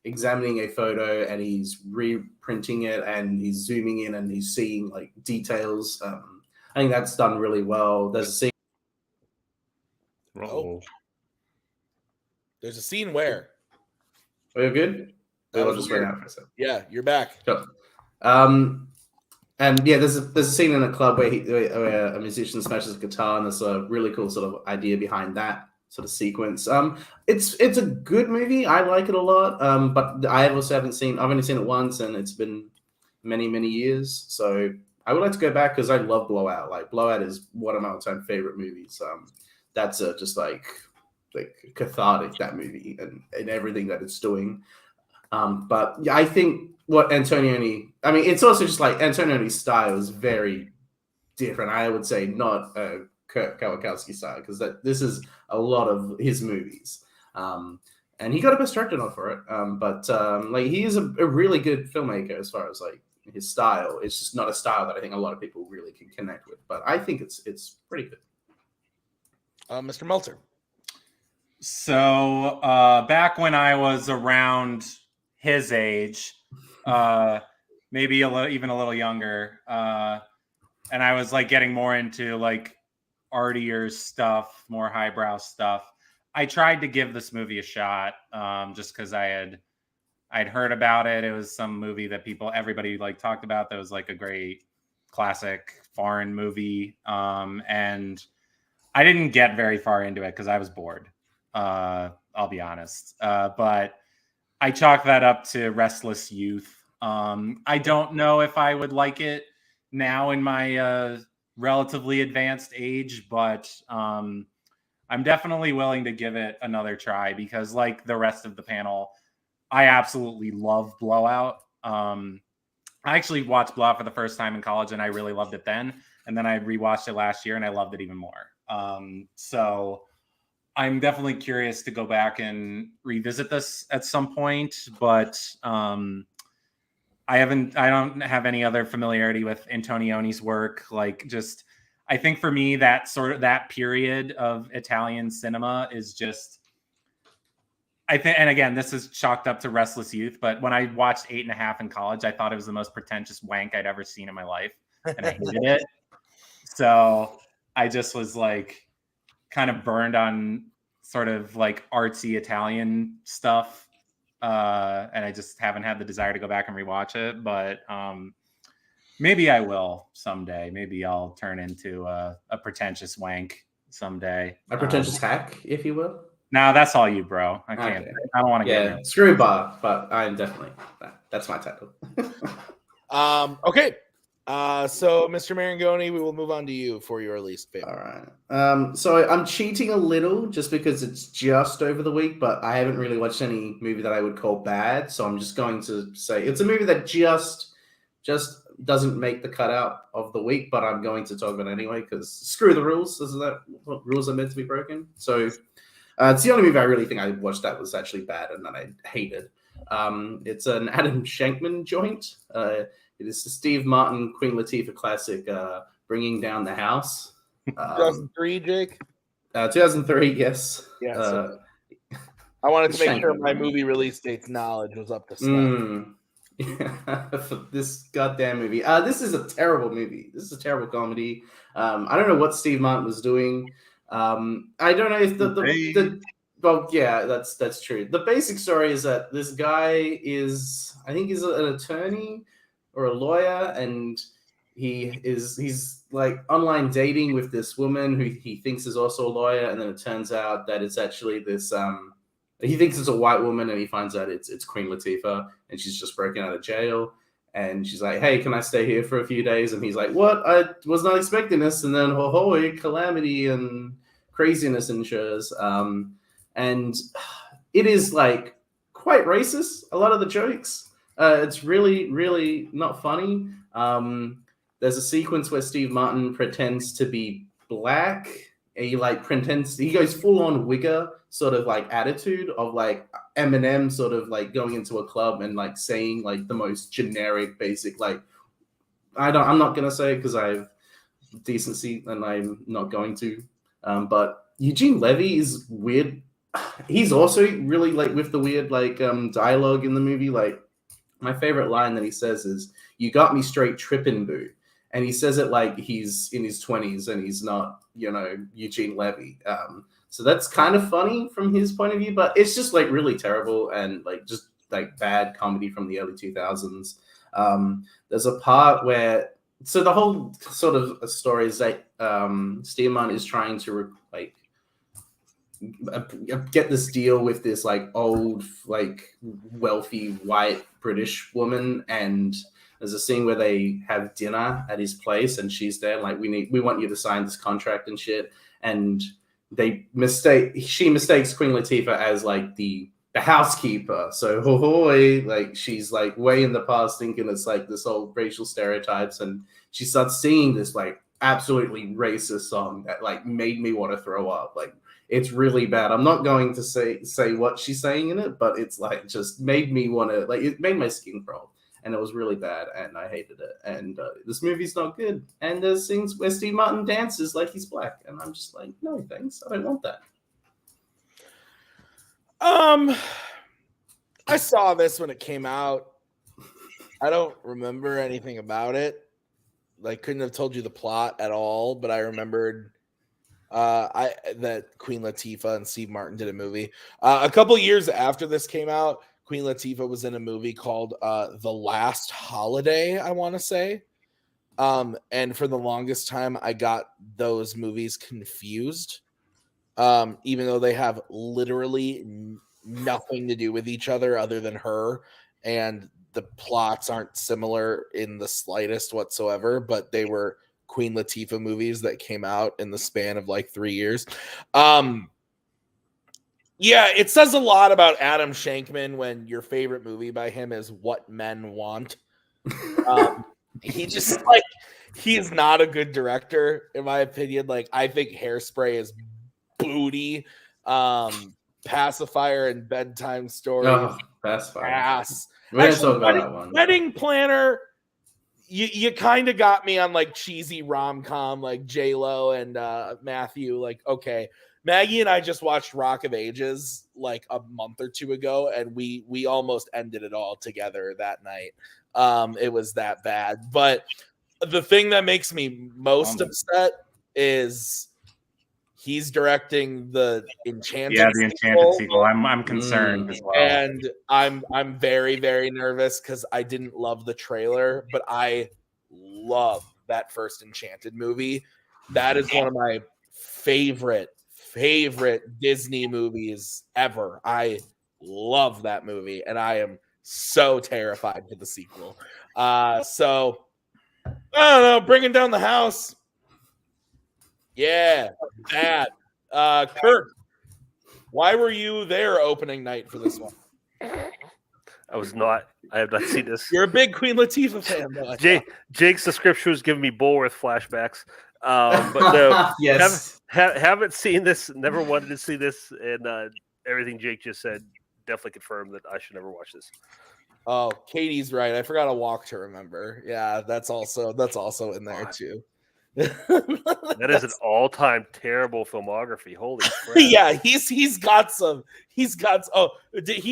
examining a photo and he's reprinting it and he's zooming in and he's seeing like details. I think that's done really well. There's a scene. Oh. There's a scene where. Are you good? That I'll just wait out for a second. Yeah, you're back. Sure. And yeah, there's a scene in a club where a musician smashes a guitar, and there's a really cool sort of idea behind that sort of sequence. It's a good movie. I like it a lot. But I also I've only seen it once, and it's been many, many years. So I would like to go back because I love Blowout. Like Blowout is one of my all-time favorite movies. That's just like cathartic, that movie and everything that it's doing. But yeah, I think what Antonioni, I mean, it's also just like Antonioni's style is very different. I would say not Kurt Kawakowski style, because this is a lot of his movies. And he got a Best Director nod for it. But like he is a really good filmmaker as far as like his style. It's just not a style that I think a lot of people really can connect with. But I think it's pretty good. Mr. Meltzer. So back when I was around his age, maybe even a little younger, and I was like getting more into like artier stuff, more highbrow stuff, I tried to give this movie a shot, just because I'd heard about it. It was some movie that everybody like talked about that was like a great classic foreign movie, and I didn't get very far into it because I was bored. I'll be honest. But I chalk that up to Restless Youth. I don't know if I would like it now in my relatively advanced age, but I'm definitely willing to give it another try because, like the rest of the panel, I absolutely love Blowout. I actually watched Blowout for the first time in college, and I really loved it then. And then I rewatched it last year, and I loved it even more. So I'm definitely curious to go back and revisit this at some point, but I don't have any other familiarity with Antonioni's work. Like, just, I think for me, that period of Italian cinema is just, I think, and again, this is chalked up to Restless Youth, but when I watched 8.5 in college, I thought it was the most pretentious wank I'd ever seen in my life, and I hated it. So I just was like kind of burned on sort of like artsy Italian stuff. And I just haven't had the desire to go back and rewatch it, but maybe I will someday. Maybe I'll turn into a pretentious wank someday. A pretentious hack, if you will. No, that's all you, bro. I can't. Okay. I don't want to get Yeah, Screwbar, but I'm definitely that's my title. Okay. So Mr. Marangoni, we will move on to you for your least favorite. All right. So I'm cheating a little just because it's just over the week, but I haven't really watched any movie that I would call bad. So I'm just going to say it's a movie that just doesn't make the cutout of the week, but I'm going to talk about it anyway because screw the rules. Isn't that what rules are meant to be broken? So it's the only movie I really think I watched that was actually bad and that I hated. It's an Adam Shankman joint. It is the Steve Martin, Queen Latifah classic, Bringing Down the House. 2003, Jake? 2003, yes. Yeah. I wanted to make sure my movie release date's knowledge was up to snuff. Yeah, for this goddamn movie. This is a terrible movie. This is a terrible comedy. I don't know what Steve Martin was doing. I don't know if well, yeah, that's true. The basic story is that this guy is, I think he's an attorney or a lawyer, and he's like online dating with this woman who he thinks is also a lawyer, and then it turns out that it's actually this he thinks it's a white woman, and he finds out it's Queen Latifah, and she's just broken out of jail. And she's like, "Hey, can I stay here for a few days?" And he's like, "What? I was not expecting this." And then, holy calamity and craziness ensues. And it is like quite racist. A lot of the jokes. It's really, really not funny. There's a sequence where Steve Martin pretends to be black. He like pretends, he goes full on wigger sort of like attitude of like Eminem sort of like going into a club and like saying like the most generic basic like I'm not gonna say it because I have decency and I'm not going to. But Eugene Levy is weird. He's also really like with the weird like dialogue in the movie. Like my favorite line that he says is, "You got me straight tripping, boo." And he says it like he's in his 20s and he's not, Eugene Levy. So that's kind of funny from his point of view, but it's just like really terrible and like just like bad comedy from the early 2000s. There's a part where, so the whole sort of story is that Steve Martin is trying to get this deal with this like old, like wealthy white British woman, and there's a scene where they have dinner at his place, and she's there like, we want you to sign this contract and shit. And she mistakes Queen Latifah as like the housekeeper. So like she's like way in the past thinking it's like this old racial stereotypes, and she starts singing this like absolutely racist song that like made me want to throw up. Like it's really bad. I'm not going to say what she's saying in it, but it's like just made me want to, like, it made my skin crawl. And it was really bad, and I hated it. And this movie's not good. And there's things where Steve Martin dances like he's black, and I'm just like, no thanks, I don't want that. I saw this when it came out. I don't remember anything about it. Like, couldn't have told you the plot at all, but I remembered that Queen Latifah and Steve Martin did a movie. A couple years after this came out, Queen Latifah was in a movie called The Last Holiday, I want to say. And for the longest time, I got those movies confused, even though they have literally nothing to do with each other than her. And the plots aren't similar in the slightest whatsoever, but they were Queen Latifah movies that came out in the span of like 3 years. Yeah, it says a lot about Adam Shankman when your favorite movie by him is What Men Want. He just like, he's not a good director, in my opinion. Like, I think Hairspray is booty. Pacifier and Bedtime Story. Oh, Pacifier. Ass. We didn't talk about that one. Wedding Planner, you kind of got me on like cheesy rom-com like J-Lo and Matthew. Like, okay. Maggie and I just watched Rock of Ages like a month or two ago, and we almost ended it all together that night. It was that bad. But the thing that makes me most upset is he's directing the Enchanted. Yeah, the Enchanted sequel. I'm concerned as well, and I'm very, very nervous because I didn't love the trailer, but I love that first Enchanted movie. That is one of my favorite Disney movies ever. I love that movie, and I am so terrified for the sequel. So I don't know, bringing down the house. Yeah, bad. Kirk, why were you there opening night for this one? I was not. I have not seen this. You're a big Queen Latifah fan, though. Jake's description was giving me Bulworth flashbacks. But no, yes, haven't seen this. Never wanted to see this, and everything Jake just said definitely confirmed that I should never watch this. Oh, Katie's right. I forgot A Walk to Remember. Yeah, that's also in there too. That is an all-time terrible filmography. Holy crap! Yeah, he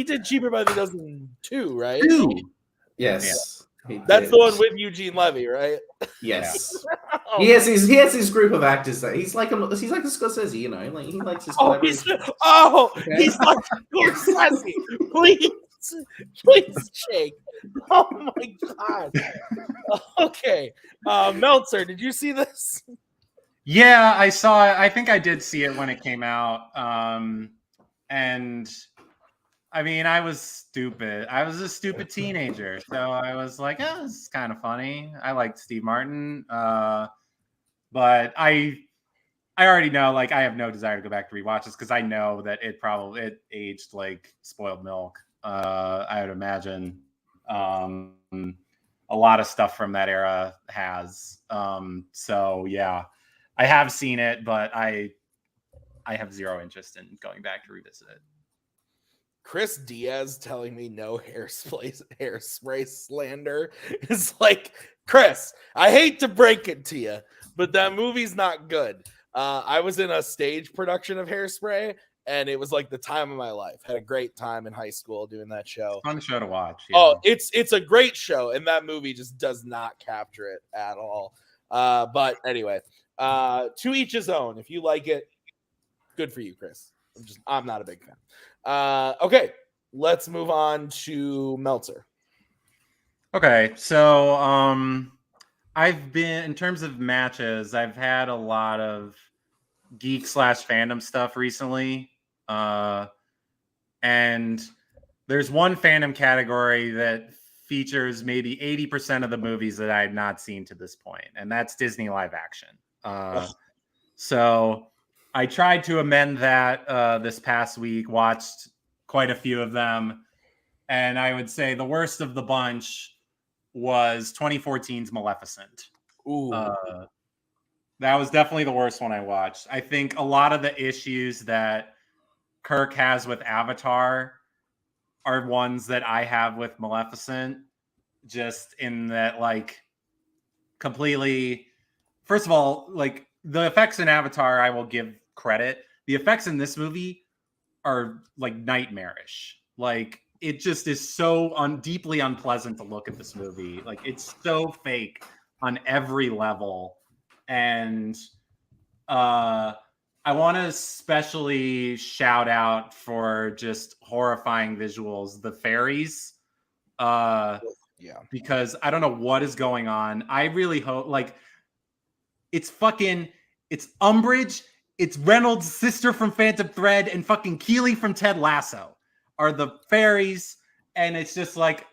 did Cheaper by the Dozen 2, right? 2. Yes. Yeah. That's the one with Eugene Levy, right? Yes. Oh, he has his group of actors that he's like a Scorsese, he likes his collaboration. He's like Scorsese. Please, Jake. Oh my god. Okay. Meltzer, did you see this? Yeah, I saw it. I think I did see it when it came out. And I mean, I was stupid. I was a stupid teenager. So I was like, oh, this is kind of funny. I liked Steve Martin. But I already know, like, I have no desire to go back to rewatch this because I know that it aged like spoiled milk. I would imagine a lot of stuff from that era has. So yeah, I have seen it, but I have zero interest in going back to revisit it. Chris Diaz telling me no hairspray slander is like, Chris, I hate to break it to you, but that movie's not good. I was in a stage production of Hairspray, and it was like the time of my life. Had a great time in high school doing that show. Fun show to watch. Yeah. Oh, it's a great show, and that movie just does not capture it at all. But anyway, to each his own. If you like it, good for you, Chris. I'm not a big fan. Okay, let's move on to Meltzer. Okay, so I've been, in terms of matches, I've had a lot of geek/fandom stuff recently. And there's one fandom category that features maybe 80% of the movies that I had not seen to this point, and that's Disney live action. So I tried to amend that this past week, watched quite a few of them, and I would say the worst of the bunch was 2014's Maleficent. Ooh. That was definitely the worst one I watched. I think a lot of the issues that Kirk has with Avatar are ones that I have with Maleficent, just in that, like, completely, first of all, like, the effects in Avatar, I will give credit. The effects in this movie are, like, nightmarish. Like, it just is so deeply unpleasant to look at this movie. Like, it's so fake on every level. And I want to especially shout out for just horrifying visuals, the fairies. Yeah, because I don't know what is going on. I really hope, like, it's Umbridge, it's Reynolds' sister from Phantom Thread, and fucking Keeley from Ted Lasso are the fairies. And it's just like,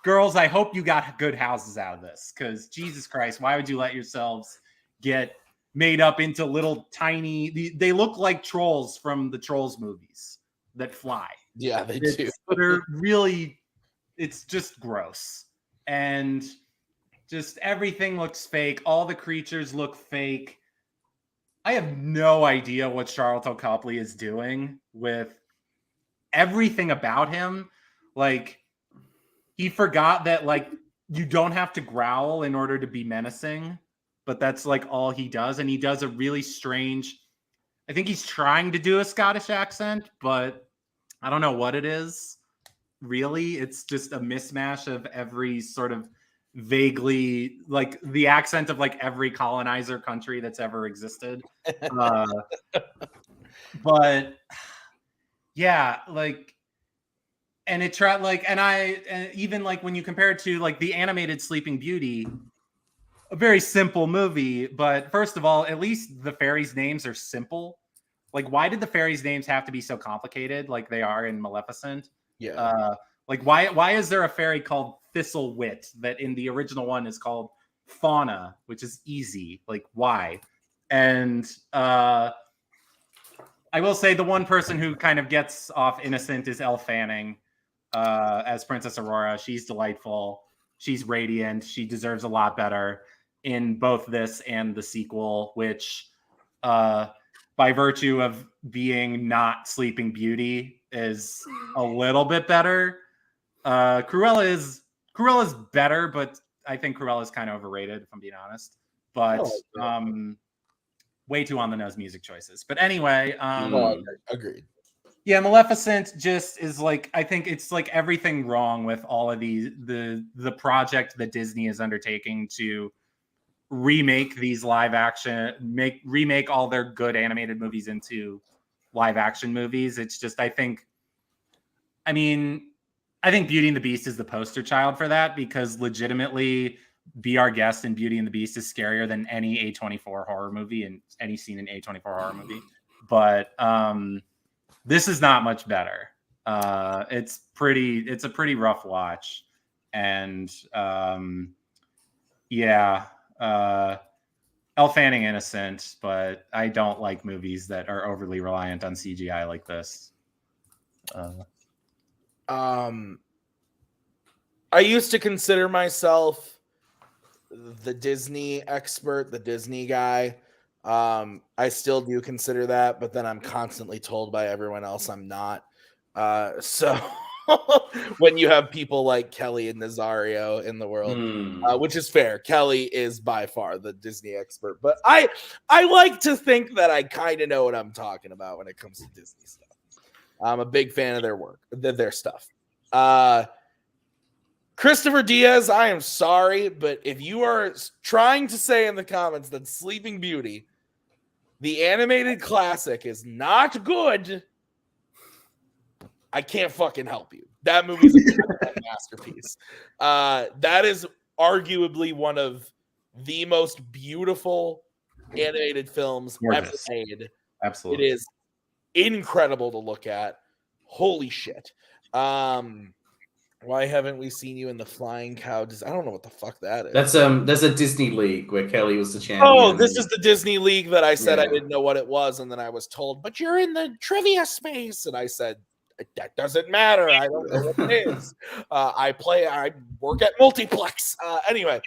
girls, I hope you got good houses out of this, because Jesus Christ, why would you let yourselves get made up into little tiny, they look like trolls from the Trolls movies that fly. Yeah, they do. They're really, it's just gross. And just everything looks fake. All the creatures look fake. I have no idea what Charlton Copley is doing with everything about him. Like, he forgot that, like, you don't have to growl in order to be menacing. But that's, like, all he does. And he does a really strange, I think he's trying to do a Scottish accent, but I don't know what it is. Really, it's just a mismatch of every sort of vaguely, like, the accent of, like, every colonizer country that's ever existed. But yeah, like, and it tried, like, and even, like, when you compare it to, like, the animated Sleeping Beauty, a very simple movie, but first of all, at least the fairies' names are simple. Like, why did the fairies' names have to be so complicated like they are in Maleficent? Yeah. Like, why is there a fairy called Thistlewit that in the original one is called fauna, which is easy. Like, why? And I will say the one person who kind of gets off innocent is Elle Fanning as Princess Aurora. She's delightful. She's radiant. She deserves a lot better in both this and the sequel, which by virtue of being not Sleeping Beauty is a little bit better. Cruella is better, but I think Cruella is kind of overrated, if I'm being honest. But way too on the nose music choices. But anyway, agreed. Yeah, Maleficent just is like, I think it's like everything wrong with all of these the project that Disney is undertaking to remake these live action, remake all their good animated movies into live action movies. It's just, I think Beauty and the Beast is the poster child for that, because legitimately Be Our Guest and Beauty and the Beast is scarier than any A24 horror movie and any scene in A24 horror movie. But this is not much better. It's a pretty rough watch. And Elle Fanning innocent, but I don't like movies that are overly reliant on CGI like this. I used to consider myself the Disney expert, the Disney guy. I still do consider that, but then I'm constantly told by everyone else I'm not. So when you have people like Kelly and Nazario in the world, which is fair. Kelly is by far the Disney expert, but I like to think that I kind of know what I'm talking about when it comes to Disney stuff. I'm a big fan of their work, their stuff. Christopher Diaz, I am sorry, but if you are trying to say in the comments that Sleeping Beauty, the animated classic, is not good, I can't fucking help you. That movie's a masterpiece. That is arguably one of the most beautiful animated films ever made. Absolutely. It is incredible to look at. Holy shit. Why haven't we seen you in the Flying Cow? I don't know what the fuck that is. That's there's a Disney League where Kelly was the champion. Oh, this is the Disney League that I said I didn't know what it was, and then I was told, but you're in the trivia space, and I said, that doesn't matter. I don't know what it is. I work at Multiplex. Anyway,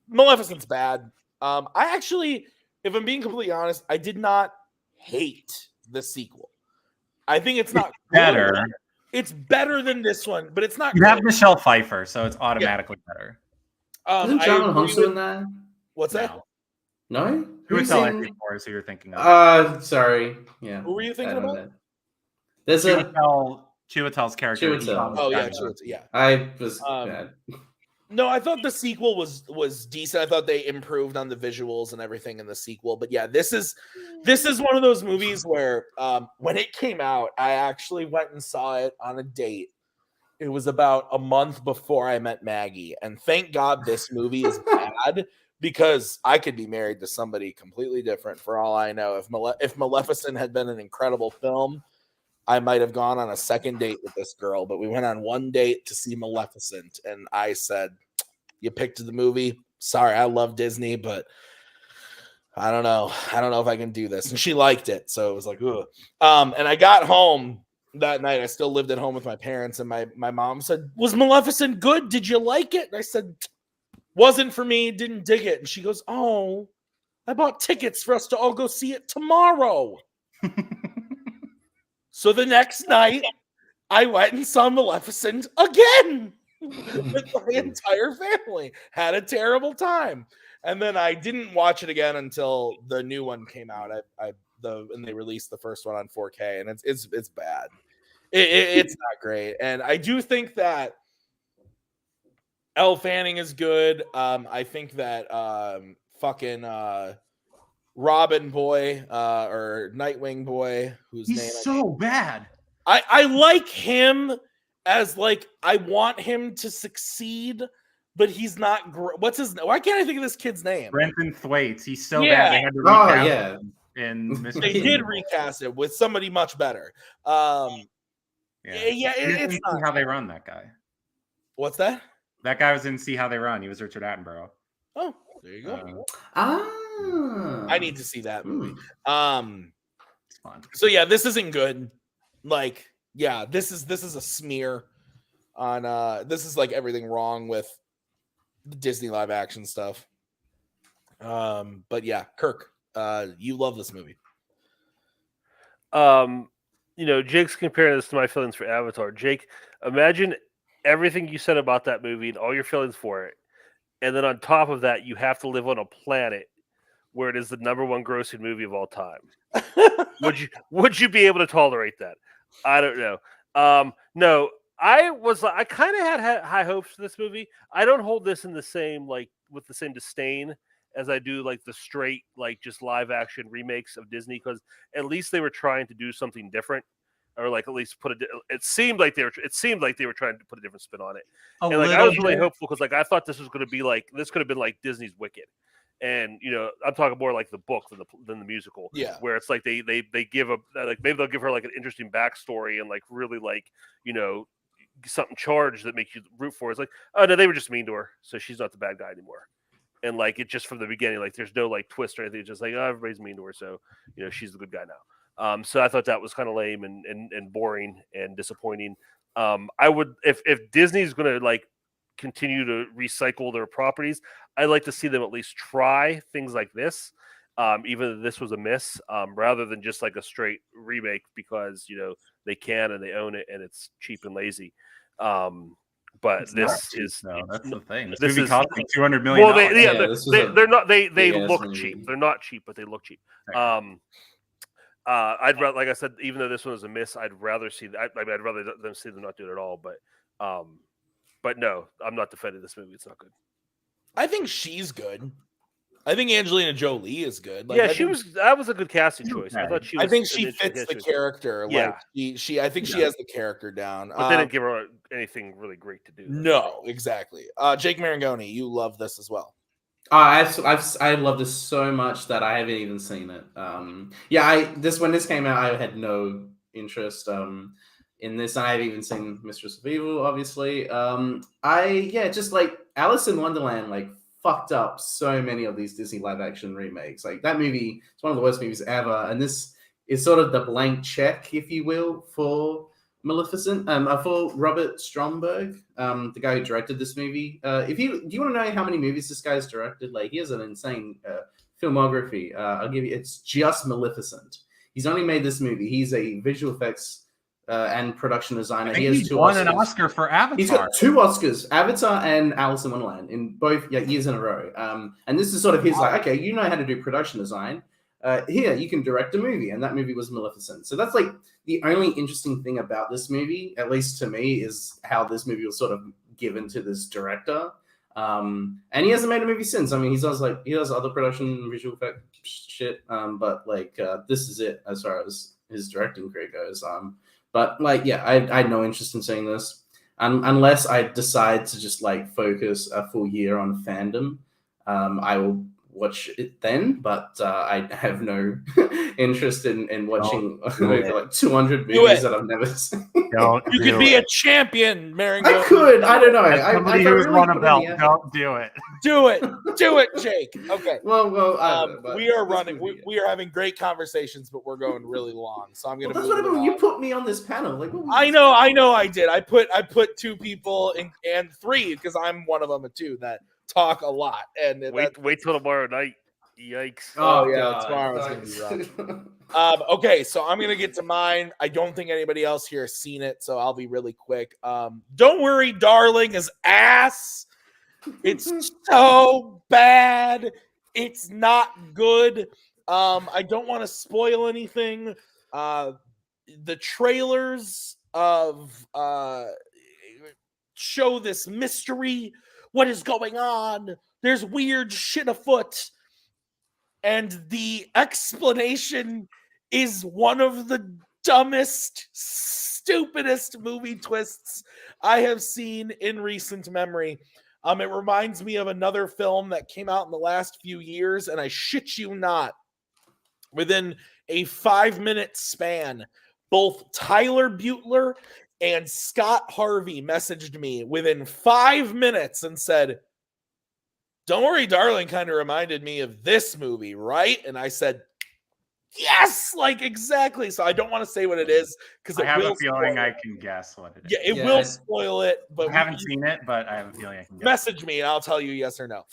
Maleficent's bad. I actually, if I'm being completely honest, I did not hate the sequel. I think it's not better. Good. It's better than this one, but it's not. You have Michelle Pfeiffer, so it's automatically better. Isn't John Hunsu in that? What's that? No? Who's who you're thinking of? Sorry. Yeah. Who were you thinking about? There's Chiwetel's character. Chiwetel. Oh yeah, Chiwetel. Yeah. I was bad. No, I thought the sequel was decent. I thought they improved on the visuals and everything in the sequel. But yeah, this is one of those movies where when it came out, I actually went and saw it on a date. It was about a month before I met Maggie. And thank God this movie is bad, because I could be married to somebody completely different for all I know. If Maleficent had been an incredible film, I might have gone on a second date with this girl, but we went on one date to see Maleficent, and I said, you picked the movie. Sorry, I love Disney, but I don't know. I don't know if I can do this. And she liked it, so it was like, ugh. And I got home that night. I still lived at home with my parents, and my mom said, was Maleficent good? Did you like it? And I said, wasn't for me, didn't dig it. And she goes, oh, I bought tickets for us to all go see it tomorrow. So the next night, I went and saw Maleficent again with my entire family. Had a terrible time. And then I didn't watch it again until the new one came out. And they released the first one on 4K, and it's bad. It's not great. And I do think that Elle Fanning is good. I think that Robin boy or Nightwing boy, he's so bad. I like him as I want him to succeed, but he's not. Why can't I think of this kid's name? Brenton Thwaites. He's so bad. They had to recast him. They did recast it with somebody much better. It's not how they run that guy. What's that? That guy was in See How They Run. He was Richard Attenborough. Oh, there you go. I need to see that movie. It's fun. So yeah, this isn't good. Like, yeah, this is a smear on this is like everything wrong with the Disney live action stuff. But yeah, Kirk, you love this movie. Jake's comparing this to my feelings for Avatar. Jake, imagine everything you said about that movie and all your feelings for it, and then on top of that, you have to live on a planet where it is the #1 grossing movie of all time. Would you be able to tolerate that? I don't know. No, I kind of had high hopes for this movie. I don't hold this in the same with the same disdain as I do like the straight just live action remakes of Disney, because at least they were trying to do something different, or at least it seemed like they were trying to put a different spin on it. I was really hopeful because I thought this was going to be this could have been Disney's Wicked. And I'm talking more like the book than the musical. Yeah, where it's they give maybe they'll give her an interesting backstory and really something charged that makes you root for. It's oh no, they were just mean to her, so she's not the bad guy anymore. And it just from the beginning, there's no twist or anything. It's just oh, everybody's mean to her, so she's the good guy now. So I thought that was kind of lame and boring and disappointing. I would if Disney's going to continue to recycle their properties, I'd like to see them at least try things like this, even if this was a miss, rather than just a straight remake because they can and they own it and it's cheap and lazy. But It's this cheap, is no, that's the thing. This this movie is cost me $200 million. well, they're not they big-ass look movie. cheap. They're not cheap, but they look cheap. Right. I'd rather, like I said, even though this one was a miss, I'd rather see that. I'd rather them see them not do it at all. But no, I'm not defending this movie. It's not good. I think she's good. I think Angelina Jolie is good. That was a good casting choice. I thought she was. I think she fits the character. Yeah. I think she has the character down. But they didn't give her anything really great to do. No, exactly. Jake Marangoni, you love this as well. I love this so much that I haven't even seen it. When this came out, I had no interest in this. I haven't even seen Mistress of Evil, obviously. Just Alice in Wonderland fucked up so many of these Disney live action remakes. That movie, it's one of the worst movies ever, and this is sort of the blank check, if you will, for Maleficent, for Robert Stromberg, the guy who directed this movie. Do you want to know how many movies this guy's directed? He has an insane filmography. I'll give you. It's just Maleficent. He's only made this movie. He's a visual effects and production designer. He has won an Oscar for Avatar. He's got 2 Oscars, Avatar and Alice in Wonderland, in both years in a row. And this is sort of his okay, you know how to do production design. Here, you can direct a movie, and that movie was Maleficent. So that's the only interesting thing about this movie, at least to me, is how this movie was sort of given to this director. And he hasn't made a movie since. I mean, he does other production visual effect shit, but this is it as far as his directing career goes. But I had no interest in seeing this, unless I decide to just focus a full year on fandom. I will watch it then, but I have no interest in watching 200 movies that I've never seen. You could be a champion, Maringo. I could. I don't know. Somebody who's won a belt. Don't do it. Do it, Jake. Okay. Well, we are running. We are having great conversations, but we're going really long. So I'm gonna. That's what I mean. You put me on this panel. I know. I did. I put 2 people and 3 because I'm one of them too that talk a lot. And wait till tomorrow night. Yikes! Oh yeah, tomorrow's gonna be rough. Okay, so I'm gonna get to mine. I don't think anybody else here has seen it, so I'll be really quick. Don't Worry, Darling is ass. It's so bad. It's not good. I don't want to spoil anything. The trailers of show this mystery. What is going on? There's weird shit afoot. And the explanation is one of the dumbest, stupidest movie twists I have seen in recent memory. It reminds me of another film that came out in the last few years, and I shit you not, within a 5-minute span, both Tyler Buechler And Scott Harvey messaged me within 5 minutes and said, "Don't worry, darling," kind of reminded me of this movie, right? And I said, yes, like exactly. So I don't want to say what it is because I have a feeling I can guess what it is. Yeah, it will spoil it. But I haven't seen it, but I have a feeling I can guess. Message me and I'll tell you yes or no.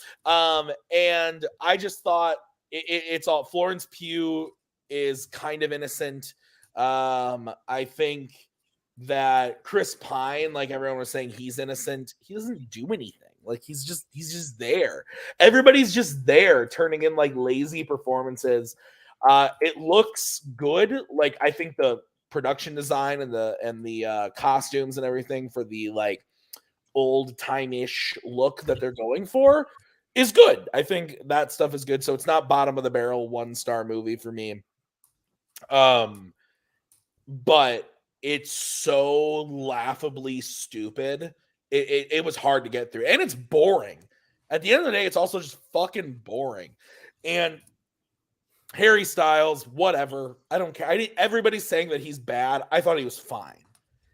And I just thought it's all Florence Pugh is kind of innocent. I think that Chris Pine, like everyone was saying, he's innocent. He doesn't do anything. Like he's just there. Everybody's just there, turning in like lazy performances. It looks good. Like I think the production design and the costumes and everything for the like old time-ish look that they're going for is good. I think that stuff is good. So it's not bottom of the barrel 1-star movie for me. But it's so laughably stupid. It was hard to get through, and it's boring. At the end of the day, it's also just fucking boring. And Harry Styles, whatever. I don't care. Everybody's saying that he's bad. I thought he was fine.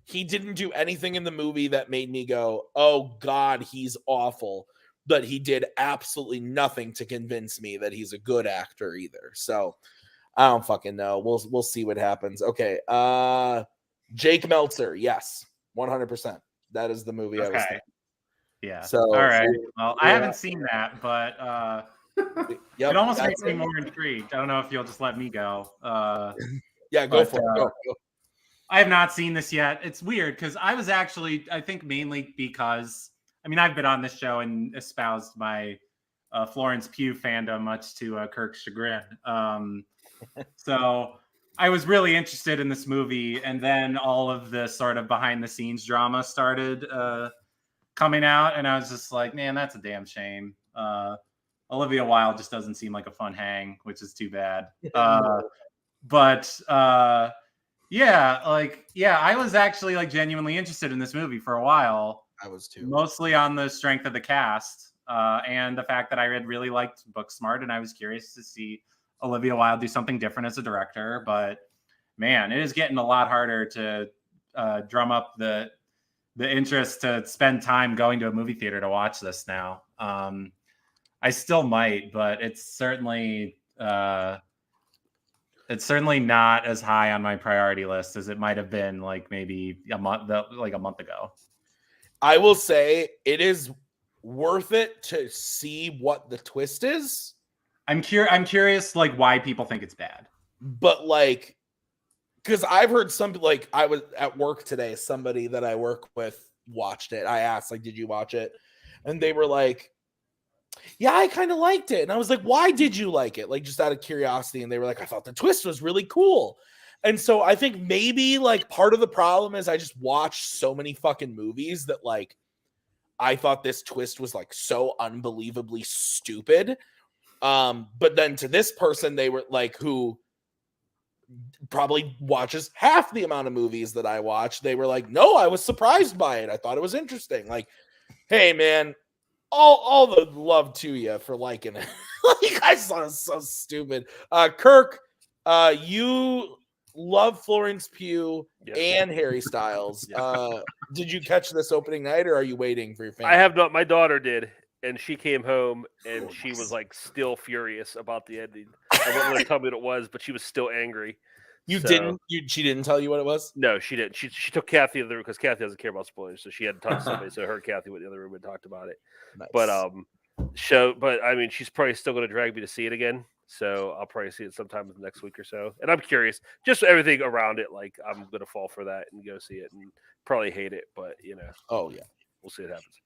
He didn't do anything in the movie that made me go, "Oh God, he's awful." But he did absolutely nothing to convince me that he's a good actor either. So I don't fucking know. We'll see what happens. Okay. Jake Meltzer. Yes. 100%. That is the movie I was thinking. Yeah. So all right. Well, I haven't seen that, but it almost makes me more intrigued. I don't know if you'll just let me go. Yeah, go for it. Go. I have not seen this yet. It's weird because I was actually, I think mainly because, I mean, I've been on this show and espoused my Florence Pugh fandom, much to Kirk's chagrin. So I was really interested in this movie, and then all of the sort of behind the scenes drama started coming out, and I was just like, man, that's a damn shame. Olivia Wilde just doesn't seem like a fun hang, which is too bad. But I was actually like genuinely interested in this movie for a while. I was too. Mostly on the strength of the cast and the fact that I had really liked Booksmart, and I was curious to see Olivia Wilde do something different as a director. But man, it is getting a lot harder to drum up the interest to spend time going to a movie theater to watch this now. I still might, but it's certainly not as high on my priority list as it might have been like maybe a month ago. I will say it is worth it to see what the twist is. I'm curious like why people think it's bad. But like, because I've heard some, like I was at work today, somebody that I work with watched it. I asked, like, did you watch it? And they were like, yeah, I kind of liked it. And I was like, why did you like it? Like, just out of curiosity. And they were like, I thought the twist was really cool. And so I think maybe like part of the problem is I just watched so many fucking movies that like I thought this twist was like so unbelievably stupid. But then to this person, they were like, who probably watches half the amount of movies that I watch, they were like, no, I was surprised by it. I thought it was interesting. Like, hey man, all the love to you for liking it. Like, I thought it was so stupid. Kirk, you love Florence Pugh and Harry Styles. Did you catch this opening night, or are you waiting for your family? I have not. My daughter did, and she came home and she was like still furious about the ending. I wasn't going to tell me what it was, but she was still angry. She didn't tell you what it was? No, she didn't. She took Kathy in the room because Kathy doesn't care about spoilers, so she had to talk to somebody. So her Kathy went in the other room and talked about it. Nice. But I mean, she's probably still going to drag me to see it again. So I'll probably see it sometime next week or so. And I'm curious, just everything around it. Like, I'm going to fall for that and go see it and probably hate it. But, you know. Oh, yeah. We'll see what happens.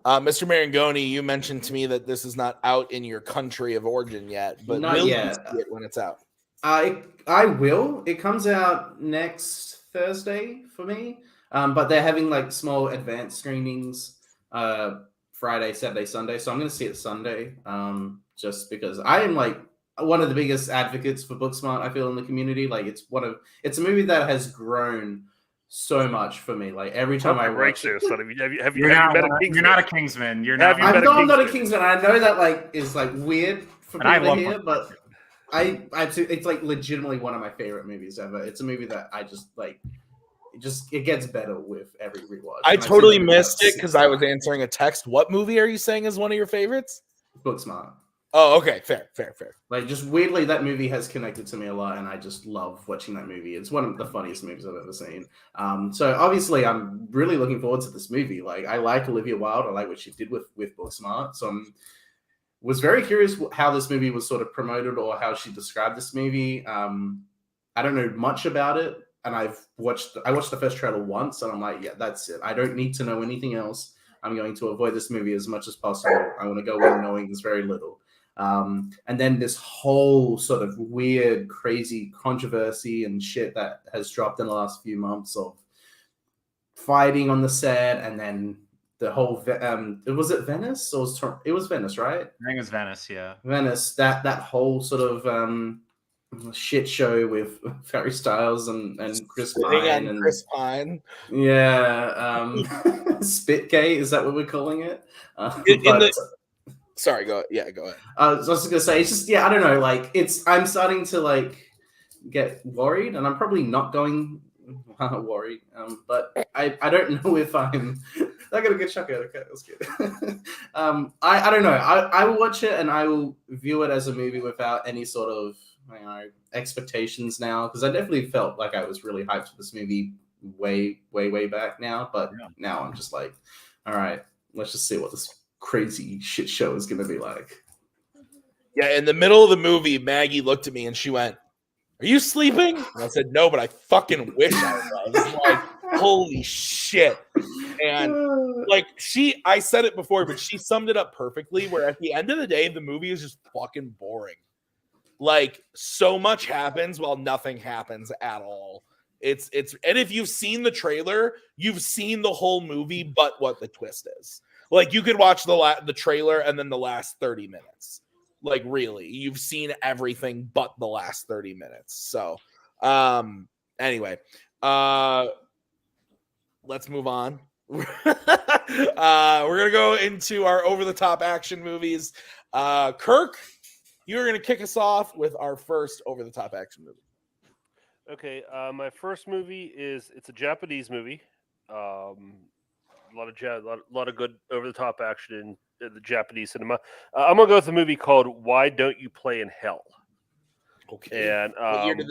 Mr. Marangoni, you mentioned to me that this is not out in your country of origin yet. But not will yet. you see it when it's out? I will. It comes out next Thursday for me. But they're having like small advanced screenings Friday, Saturday, Sunday. So I'm going to see it Sunday just because I am like one of the biggest advocates for Booksmart, I feel, in the community. Like it's a movie that has grown so much for me. Like every time I watch it. Have you met a Kingsman? You're not a Kingsman. I'm not a Kingsman. I know that like is like weird for people to hear, but it's like legitimately one of my favorite movies ever. It's a movie that I just like. it gets better with every rewatch. I And I've seen totally the movie about missed it 6 because I was times. answering a text. What movie are you saying is one of your favorites? Booksmart. Oh, okay, fair. Like, just weirdly, that movie has connected to me a lot, and I just love watching that movie. It's one of the funniest movies I've ever seen. So obviously, I'm really looking forward to this movie. Like, I like Olivia Wilde. I like what she did with Booksmart. So was very curious how this movie was sort of promoted or how she described this movie. I don't know much about it, and I watched the first trailer once, and I'm like, yeah, that's it. I don't need to know anything else. I'm going to avoid this movie as much as possible. I want to go in knowing there's very little. And then this whole sort of weird, crazy controversy and shit that has dropped in the last few months of fighting on the set, and then the whole was it Venice or it was Venice, right? I think it was Venice, yeah. Venice. That whole sort of shit show with Harry Styles and Chris Pine and Chris Pine. Yeah, Spitgate, is that what we're calling it? Sorry, go ahead. I was also gonna say, it's just, yeah, I don't know, like, I'm starting to like get worried, and I'm probably not going worried, but I don't know if I'm. I got a good chuck out. Okay, that's good. I don't know. I will watch it, and I will view it as a movie without any sort of expectations now, because I definitely felt like I was really hyped for this movie way back now, but now I'm just like, all right, let's just see what this crazy shit show is going to be like. Yeah, in the middle of the movie, Maggie looked at me and she went, "Are you sleeping?" And I said, "No, but I fucking wish I was." Like, holy shit. And like, I said it before, but she summed it up perfectly, where at the end of the day, the movie is just fucking boring. Like, so much happens while nothing happens at all. It's and if you've seen the trailer, you've seen the whole movie, but what the twist is. Like, you could watch the trailer and then the last 30 minutes. Like, really, you've seen everything but the last 30 minutes. So, anyway, let's move on. We're gonna go into our over-the-top action movies. Kirk, you're gonna kick us off with our first over-the-top action movie. Okay, my first movie it's a Japanese movie. A lot of good over-the-top action in the Japanese cinema. I'm gonna go with a movie called "Why Don't You Play in Hell?" Okay. And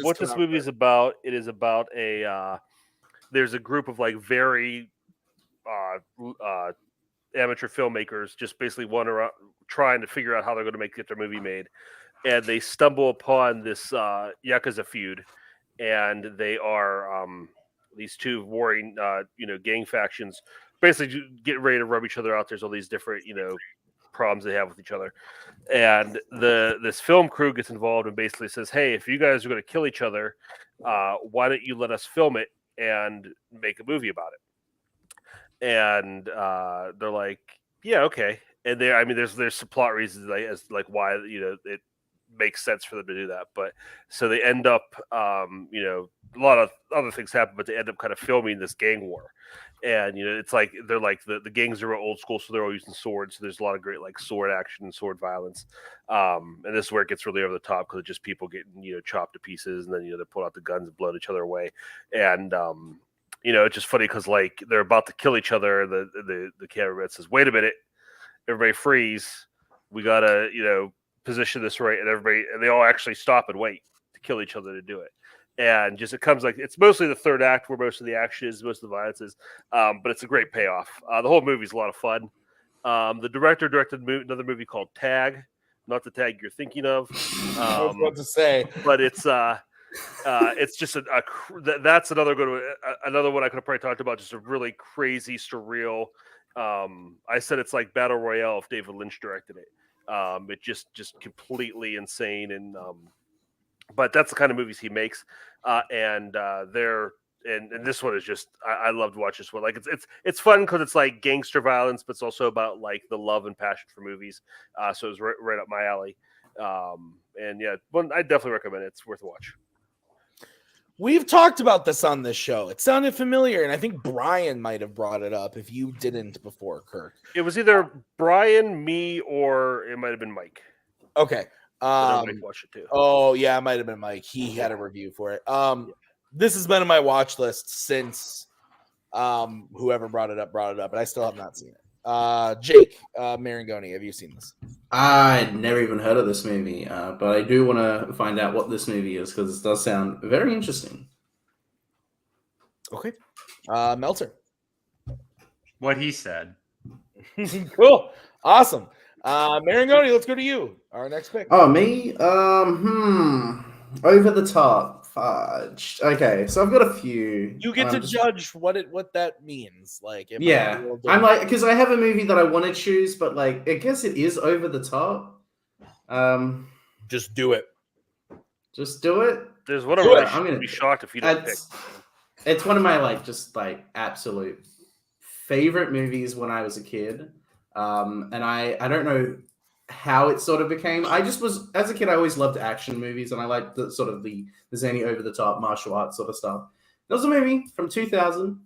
what this movie is about? It is about there's a group of like very amateur filmmakers just basically trying to figure out how they're going to get their movie made, and they stumble upon this Yakuza feud, and they are these two warring gang factions basically getting ready to rub each other out. There's all these different problems they have with each other, and this film crew gets involved and basically says, "Hey, if you guys are going to kill each other, why don't you let us film it and make a movie about it?" And they're like, "Yeah, okay." And there's some plot reasons as like why it makes sense for them to do that. But so they end up, a lot of other things happen, but they end up kind of filming this gang war. And it's like they're like the gangs are old school, so they're all using swords. So there's a lot of great like sword action and sword violence. And this is where it gets really over the top because it's just people getting chopped to pieces, and then they pull out the guns and blow each other away. And it's just funny because like they're about to kill each other. The cameraman says, "Wait a minute, everybody freeze. We gotta position this right," and they all actually stop and wait to kill each other to do it. And just it comes like it's mostly the third act where most of the action is, most of the violence is, but it's a great payoff. The whole movie is a lot of fun. The director directed another movie called Tag, not the Tag you're thinking of. I was about to say, but it's just that's another good one. Another one I could have probably talked about. Just a really crazy, surreal. I said it's like Battle Royale if David Lynch directed it. It just completely insane, and but that's the kind of movies he makes. And this one is just I love to watch this one. Like it's fun because it's like gangster violence, but it's also about like the love and passion for movies. So it's right up my alley. And yeah, I definitely recommend it. It's worth a watch. We've talked about this on this show. It sounded familiar, and I think Brian might have brought it up if you didn't before, Kirk. It was either Brian, me, or it might have been Mike. Okay. Mike watched it too. Oh, yeah, it might have been Mike. He had a review for it. this has been on my watch list since whoever brought it up, but I still have not seen it. Jake Marangoni, have you seen this? I'd never even heard of this movie, but I do want to find out what this movie is because it does sound very interesting. Okay. Meltzer. What he said. Cool. Awesome. Marangoni, let's go to you. Our next pick. Oh, me? Over the top. Fudge. Okay, so I've got a few. You get to judge what that means. Like, yeah, I'm like, because I have a movie that I want to choose, but like, I guess it is over the top. Just do it. Just do it. There's one of them. I'm gonna be shocked if you don't pick. It's one of my like absolute favorite movies when I was a kid. And I don't know how it sort of became. I just was, as a kid, I always loved action movies, and I liked the sort of the zany over-the-top martial arts sort of stuff. There was a movie from 2000,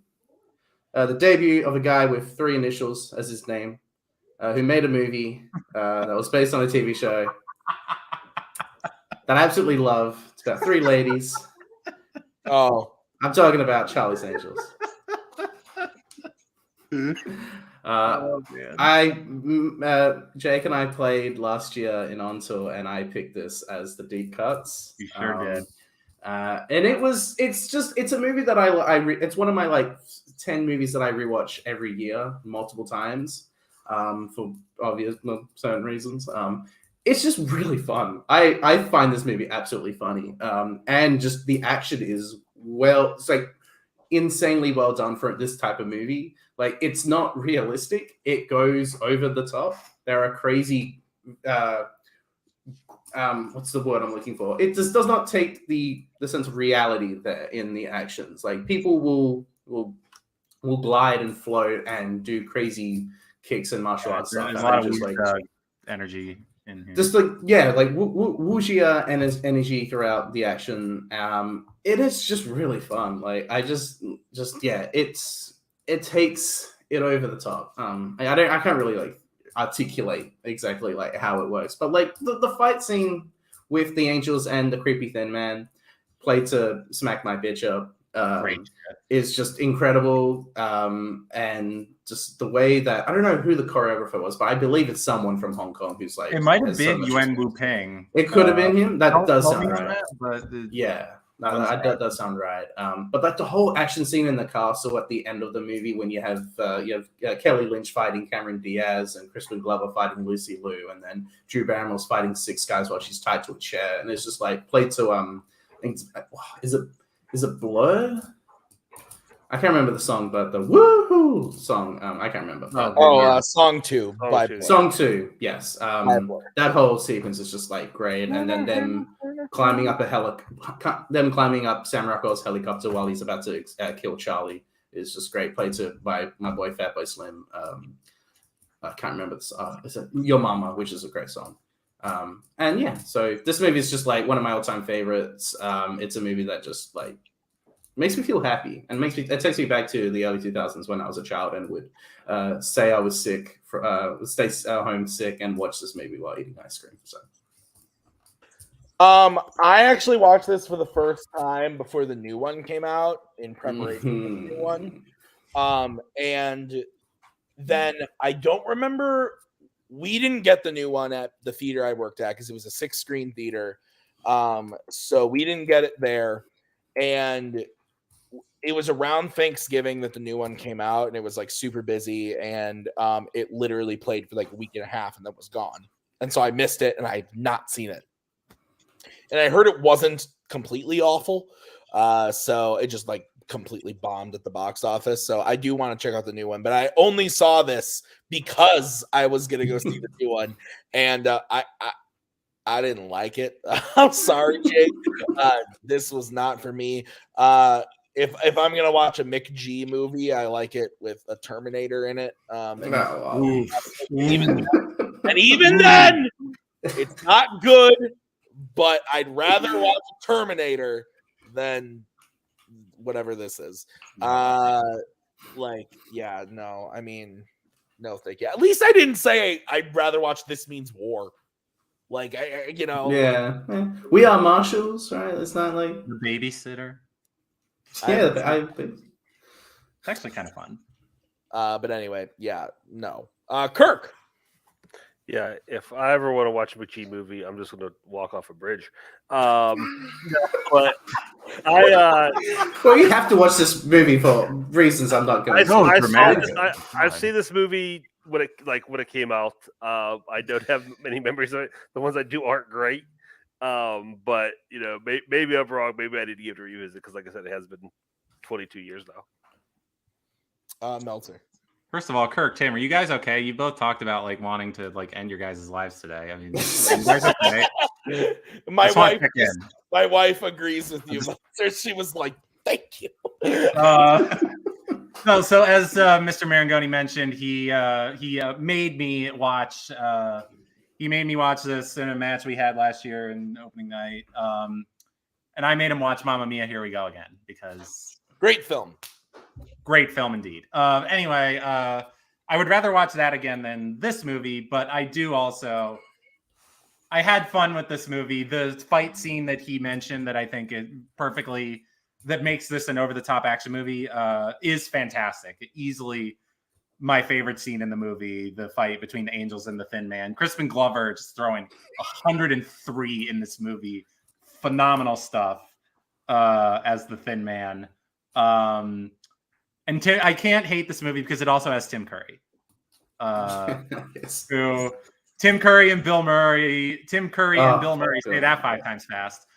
the debut of a guy with 3 initials as his name, who made a movie that was based on a TV show that I absolutely love. It's about 3 ladies. Oh. I'm talking about Charlie's Angels. Jake and I played last year in On Tour, and I picked this as the deep cuts. You sure did. And it's a movie that it's one of my like 10 movies that I rewatch every year multiple times, for obvious certain reasons. It's just really fun. I find this movie absolutely funny. And just the action is it's like insanely well done for this type of movie. Like, it's not realistic. It goes over the top. There are crazy, what's the word I'm looking for? It just does not take the sense of reality there in the actions. Like, people will glide and float and do crazy kicks and martial arts stuff. There's a lot of just, energy in here. Just like, yeah, like wuxia and his energy throughout the action. It is just really fun. Like, I just yeah, it takes it over the top. I can't really like articulate exactly like how it works, but like the fight scene with the angels and the creepy thin man played to Smack My Bitch Up is just incredible. And just the way that, I don't know who the choreographer was, but I believe it's someone from Hong Kong who's like, it might have been Yuan Wu Peng. It could have been him. That does sound right. But yeah. No, that does sound right. But like the whole action scene in the castle at the end of the movie, when you have Kelly Lynch fighting Cameron Diaz and Crispin Glover fighting Lucy Liu, and then Drew Barrymore's fighting 6 guys while she's tied to a chair, and it's just like played to is it Blur? I can't remember the song, but the woohoo song, I can't remember. Song 2 by Blur. Song 2, yes. That whole sequence is just like great, and then them climbing up Sam Rockwell's helicopter while he's about to kill Charlie is just great. Played to by my boy Fatboy Slim. I can't remember the song. Is it Your Mama, which is a great song. And yeah, so this movie is just like one of my all-time favorites. It's a movie that just like makes me feel happy, and it takes me back to the early 2000s when I was a child and would say I was sick, stay home sick, and watch this movie while eating ice cream. So, I actually watched this for the first time before the new one came out in preparation for the new one. And then I don't remember. We didn't get the new one at the theater I worked at because it was a 6-screen theater. So we didn't get it there, and it was around Thanksgiving that the new one came out, and it was like super busy, and it literally played for like a week and a half and then was gone. And so I missed it, and I've not seen it. And I heard it wasn't completely awful. So it just like completely bombed at the box office. So I do want to check out the new one, but I only saw this because I was going to go see the new one. And I didn't like it. I'm sorry, Jake. This was not for me. If I'm gonna watch a Mick G movie, I like it with a Terminator in it. Even then, it's not good. But I'd rather watch a Terminator than whatever this is. No, I mean, no, thank you. At least I didn't say I'd rather watch This Means War. Like, yeah, we are marshals, right? It's not like The Babysitter. It's actually kind of fun. But anyway, yeah, no. Kirk. Yeah, if I ever want to watch a McGee movie, I'm just going to walk off a bridge. But I well, you have to watch this movie for reasons I'm not going to. I've seen this movie when it came out. I don't have many memories of it. The ones I do aren't great. But maybe I'm wrong. Maybe I need to give it a revisit because, like I said, it has been 22 years now. Meltzer. First of all, Kirk, Tim, are you guys okay? You both talked about wanting to end your guys' lives today. I mean, you guys okay? My wife agrees with you. She was like, "Thank you." No, so as Mr. Marangoni mentioned, he made me watch. He made me watch this in a match we had last year in opening night, and I made him watch Mamma Mia! Here We Go Again because great film. Great film indeed. Anyway, I would rather watch that again than this movie, but I had fun with this movie. The fight scene that he mentioned that I think that makes this an over-the-top action movie is fantastic. Easily my favorite scene in the movie, the fight between the Angels and the Thin Man. Crispin Glover just throwing 103 in this movie. Phenomenal stuff as the Thin Man. And I can't hate this movie because it also has Tim Curry. Yes. Who Tim Curry and Bill Murray. Tim Curry and Bill Murray. Say that 5 times fast.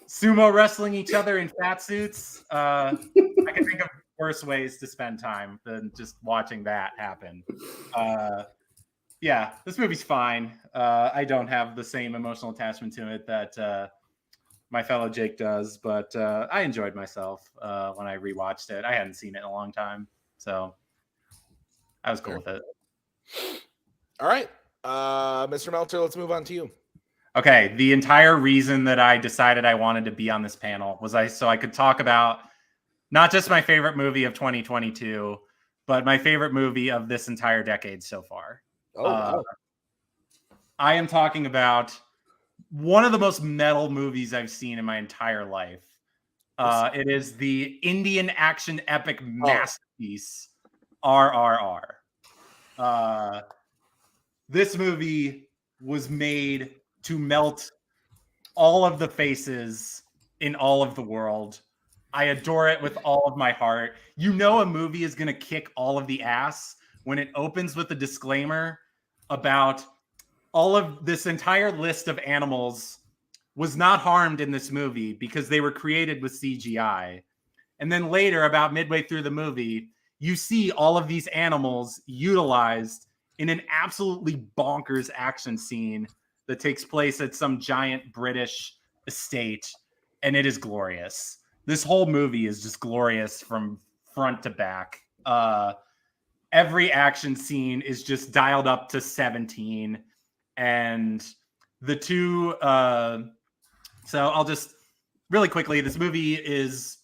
Sumo wrestling each other in fat suits. I can think of worse ways to spend time than just watching that happen. Yeah, this movie's fine. I don't have the same emotional attachment to it that my fellow Jake does, but I enjoyed myself when I rewatched it. I hadn't seen it in a long time, so I was cool with it. All right, Mr. Meltzer, let's move on to you. Okay, the entire reason that I decided I wanted to be on this panel was so I could talk about not just my favorite movie of 2022, but my favorite movie of this entire decade so far. Wow. I am talking about one of the most metal movies I've seen in my entire life. It is the Indian action epic masterpiece, RRR. This movie was made to melt all of the faces in all of the world. I adore it with all of my heart. A movie is going to kick all of the ass when it opens with a disclaimer about all of this entire list of animals was not harmed in this movie because they were created with CGI. And then later, about midway through the movie, you see all of these animals utilized in an absolutely bonkers action scene that takes place at some giant British estate. And it is glorious. This whole movie is just glorious from front to back. Every action scene is just dialed up to 17. And the two, so I'll just really quickly, this movie is,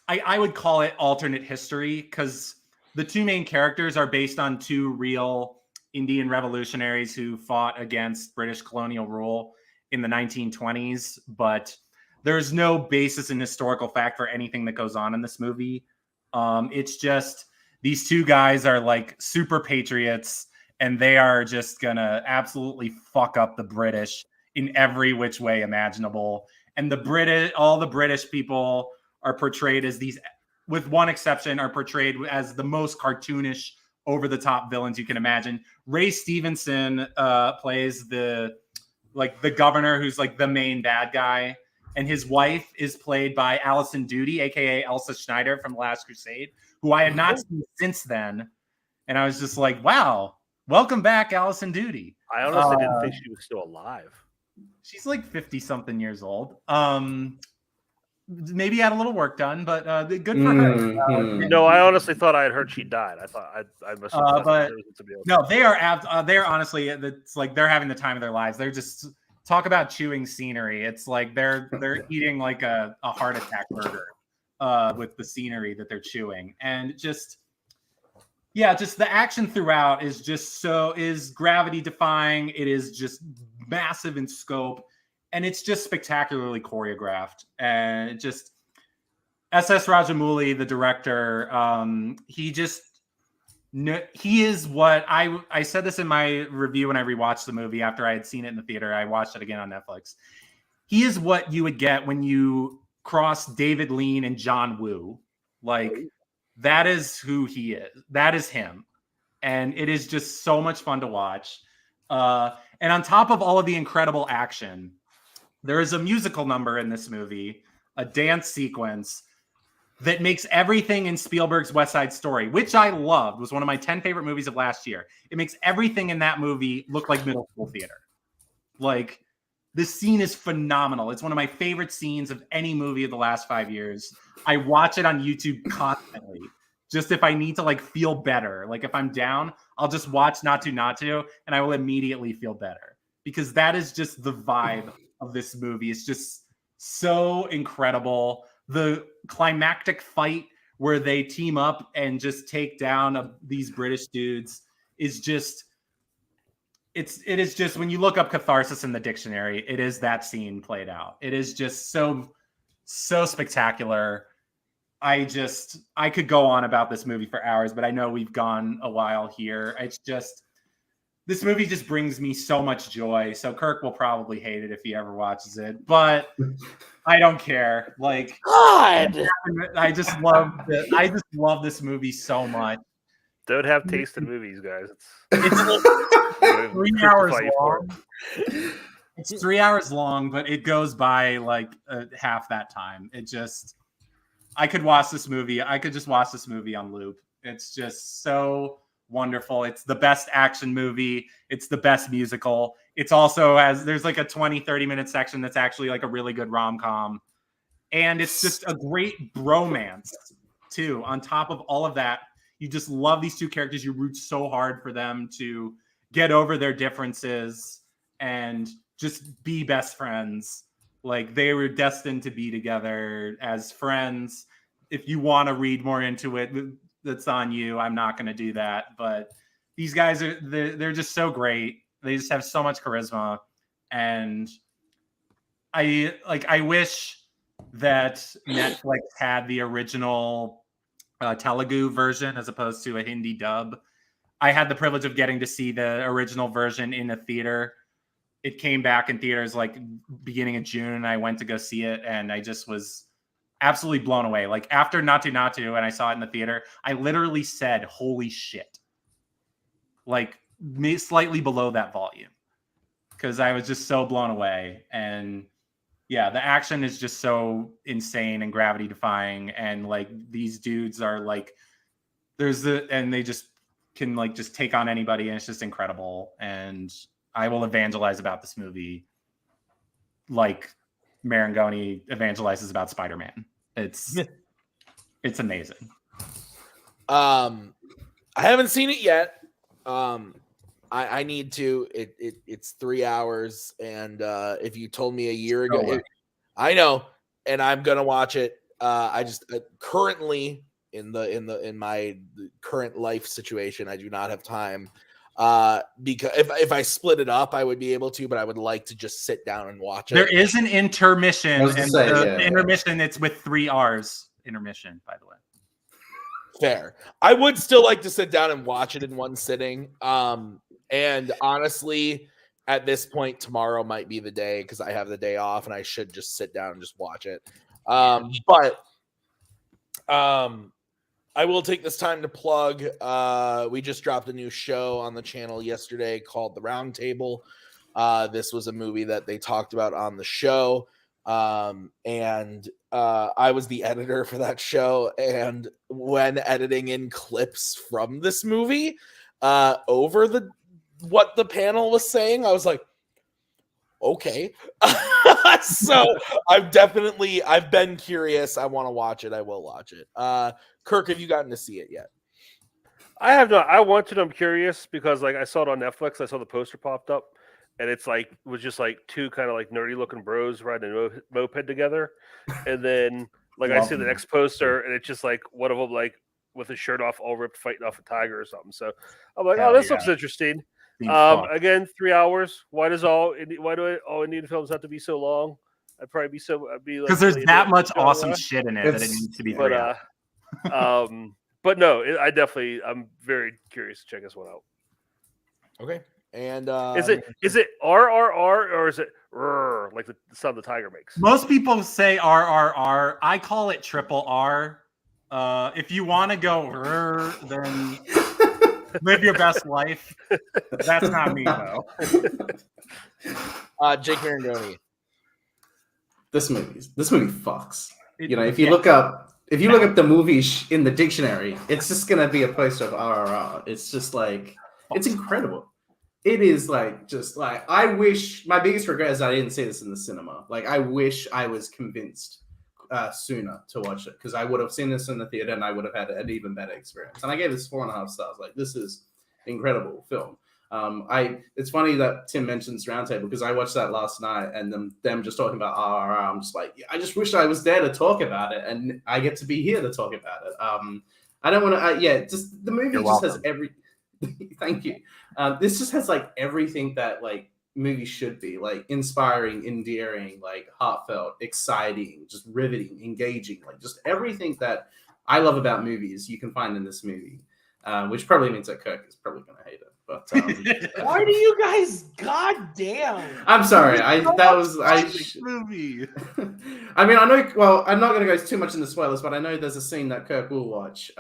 I would call it alternate history because the two main characters are based on two real Indian revolutionaries who fought against British colonial rule in the 1920s, but there's no basis in historical fact for anything that goes on in this movie. It's just these two guys are like super patriots and they are just gonna absolutely fuck up the British in every which way imaginable. And all the British people are portrayed as these, with one exception, are portrayed as the most cartoonish, over-the-top villains you can imagine. Ray Stevenson plays the governor who's like the main bad guy. And his wife is played by Alison Doody, aka Elsa Schneider from Last Crusade, who I had not seen since then. And I was just like, wow, welcome back, Alison Doody. I honestly didn't think she was still alive. She's like 50-something years old. Maybe had a little work done, but good for her. No, I honestly thought I had heard she died. I thought I must have but no, they are honestly, it's like they're having the time of their lives. They're just talk about chewing scenery. It's like they're eating like a heart attack burger with the scenery that they're chewing. And just the action throughout is gravity defying. It is just massive in scope. And it's just spectacularly choreographed. And S.S. Rajamouli, the director, he is what I said this in my review when I rewatched the movie after I had seen it in the theater. I watched it again on Netflix. He is what you would get when you cross David Lean and John Woo. Like, that is who he is. That is him. And it is just so much fun to watch. And on top of all of the incredible action, there is a musical number in this movie, a dance sequence that makes everything in Spielberg's West Side Story, which I loved, was one of my 10 favorite movies of last year. It makes everything in that movie look like middle school theater. Like, this scene is phenomenal. It's one of my favorite scenes of any movie of the last 5 years. I watch it on YouTube constantly, just if I need to like feel better. Like if I'm down, I'll just watch Naatu, and I will immediately feel better, because that is just the vibe of this movie. It's just so incredible. The climactic fight where they team up and just take down these British dudes is just, it is just, when you look up catharsis in the dictionary, it is that scene played out. It is just so spectacular. I could go on about this movie for hours, but I know we've gone a while here. It's just, this movie just brings me so much joy. So Kirk will probably hate it if he ever watches it, but I don't care. Like, God, I just love this movie so much. Don't have taste in movies, guys. It's 3 hours long. It's 3 hours long, but it goes by like half that time. It just, I could watch this movie. I could just watch this movie on loop. It's just so wonderful. It's the best action movie. It's the best musical. It's also there's like a 20-30 minute section that's actually like a really good rom-com. And it's just a great bromance too. On top of all of that, you just love these two characters. You root so hard for them to get over their differences and just be best friends. Like, they were destined to be together as friends. If you want to read more into it, that's on you. I'm not going to do that. But these guys they're just so great. They just have so much charisma. And I wish that Netflix had the original Telugu version as opposed to a Hindi dub. I had the privilege of getting to see the original version in a theater. It came back in theaters like beginning of June, and I went to go see it, and I just was absolutely blown away. Like, after Naatu and I saw it in the theater, I literally said, holy shit. Like, slightly below that volume, because I was just so blown away. And yeah, the action is just so insane and gravity defying. And like, these dudes are like, and they just can like just take on anybody, and it's just incredible. And I will evangelize about this movie like Marangoni evangelizes about Spider-Man. It's amazing. I haven't seen it yet. I need to. It's 3 hours, and if you told me a year ago, I know, and I'm gonna watch it. I just currently in my current life situation, I do not have time. Because if I split it up, I would be able to, but I would like to just sit down and watch it. There is an intermission, and the intermission, it's with 3 R's intermission, by the way. Fair. I would still like to sit down and watch it in one sitting. And honestly, at this point, tomorrow might be the day, because I have the day off and I should just sit down and just watch it. But I will take this time to plug. We just dropped a new show on the channel yesterday called The Roundtable. This was a movie that they talked about on the show. And I was the editor for that show. And when editing in clips from this movie over what the panel was saying, I was like, okay. So I've been curious. I want to watch it. I will watch it. Kirk, have you gotten to see it yet? I have not. I want to. I'm curious because like I saw it on Netflix. I saw the poster popped up, and it was just like two kind of like nerdy looking bros riding a moped together, and then like I see the next poster, and it's just like one of them like with his shirt off, all ripped, fighting off a tiger or something. So I'm like, this looks interesting. Again, 3 hours. Why do all Indian films have to be so long? I'd probably be like because there's really that into much genre. awesome shit in it that it needs to be 3 hours. But no, I'm very curious to check this one out. Okay. And is it RRR or is it like the sound the tiger makes? Most people say RRR. I call it triple R. If you want to go then live your best life. That's not me though. Jake Marangoni. This movie fucks. If you look up the movie in the dictionary, it's just gonna be a poster of RRR. It's just like it's incredible. It is I wish my biggest regret is I didn't see this in the cinema. Like I wish I was convinced sooner to watch it because I would have seen this in the theater and I would have had an even better experience. And I gave this 4.5 stars. Like this is incredible film. It's funny that Tim mentions Roundtable because I watched that last night and them just talking about RRR. I'm just like, I just wish I was there to talk about it and I get to be here to talk about it. I don't want to. Just the movie just has every. Thank you. This just has like everything that like movies should be, like inspiring, endearing, like heartfelt, exciting, just riveting, engaging, like just everything that I love about movies you can find in this movie. Which probably means that Kirk is probably going to hate it. But why do you guys? Goddamn! I'm sorry. Movie. I mean, I know. Well, I'm not going to go too much into spoilers, but I know there's a scene that Kirk will watch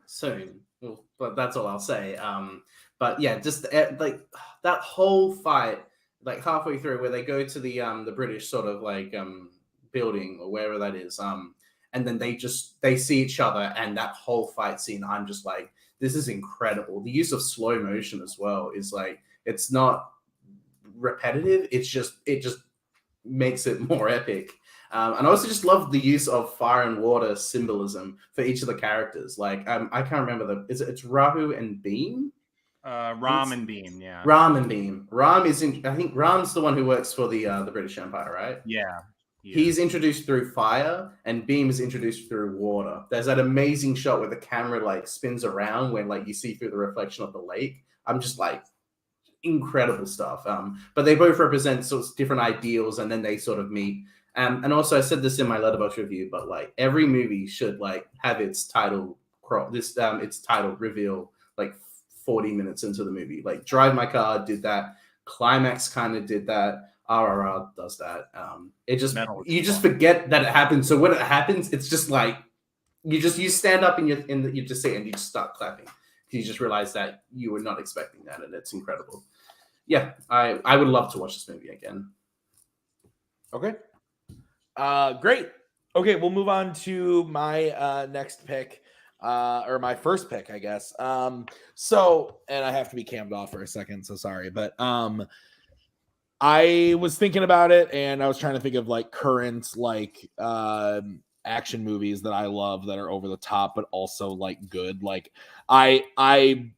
soon. Well, but that's all I'll say. But yeah, just like that whole fight, like halfway through, where they go to the British sort of like building or wherever that is, and then they see each other, and that whole fight scene, I'm just like, this is incredible. The use of slow motion as well is like, it's not repetitive. It just makes it more epic. And I also just love the use of fire and water symbolism for each of the characters. Like, I can't remember it's Rahu and Beam? Ram and Beam, yeah. Ram and Beam. I think Ram's the one who works for the British Empire, right? Yeah. He's introduced through fire, and Beam is introduced through water. There's that amazing shot where the camera like spins around when like you see through the reflection of the lake. I'm just like, incredible stuff. But they both represent sort of different ideals, and then they sort of meet. And also, I said this in my Letterboxd review, but like every movie should like have its title reveal like 40 minutes into the movie. Like Drive My Car did that. Climax kind of did that. RRR does that. You just forget that it happens. So when it happens, it's just like you stand up and you just say and you just start clapping. You just realize that you were not expecting that, and it's incredible. Yeah, I would love to watch this movie again. Okay. Great. Okay, we'll move on to my next pick, or my first pick, I guess. So, and I have to be cammed off for a second, so sorry, but I was thinking about it, and I was trying to think of like current like action movies that I love that are over the top, but also like good. Like I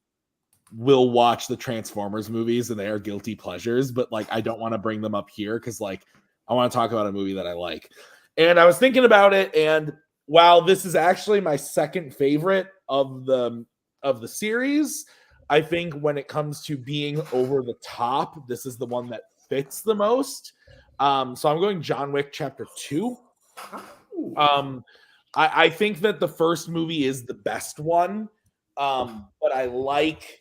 will watch the Transformers movies, and they are guilty pleasures, but like I don't want to bring them up here because like I want to talk about a movie that I like. And I was thinking about it, and while this is actually my second favorite of the series, I think when it comes to being over the top, this is the one that fits the most. So I'm going John Wick Chapter 2. I think that the first movie is the best one, but I like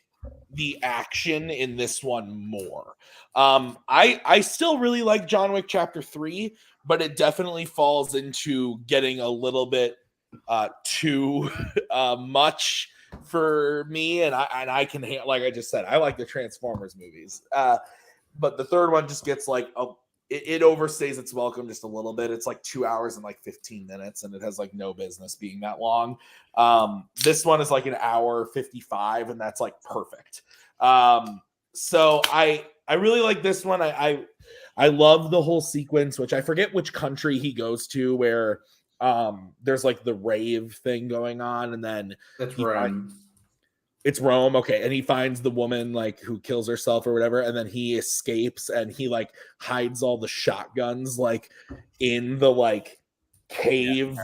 the action in this one more. I still really like John Wick Chapter 3, but it definitely falls into getting a little bit too much for me, and I can, like I just said, I like the Transformers movies, but the third one just gets like it overstays its welcome just a little bit. It's like 2 hours and like 15 minutes, and it has like no business being that long. This one is like an hour 55, and that's like perfect. So I really like this one. I love the whole sequence, which I forget which country he goes to, where there's like the rave thing going on, and then that's Rome. It's Rome, okay, and he finds the woman like who kills herself or whatever, and then he escapes, and he like hides all the shotguns like in the like cave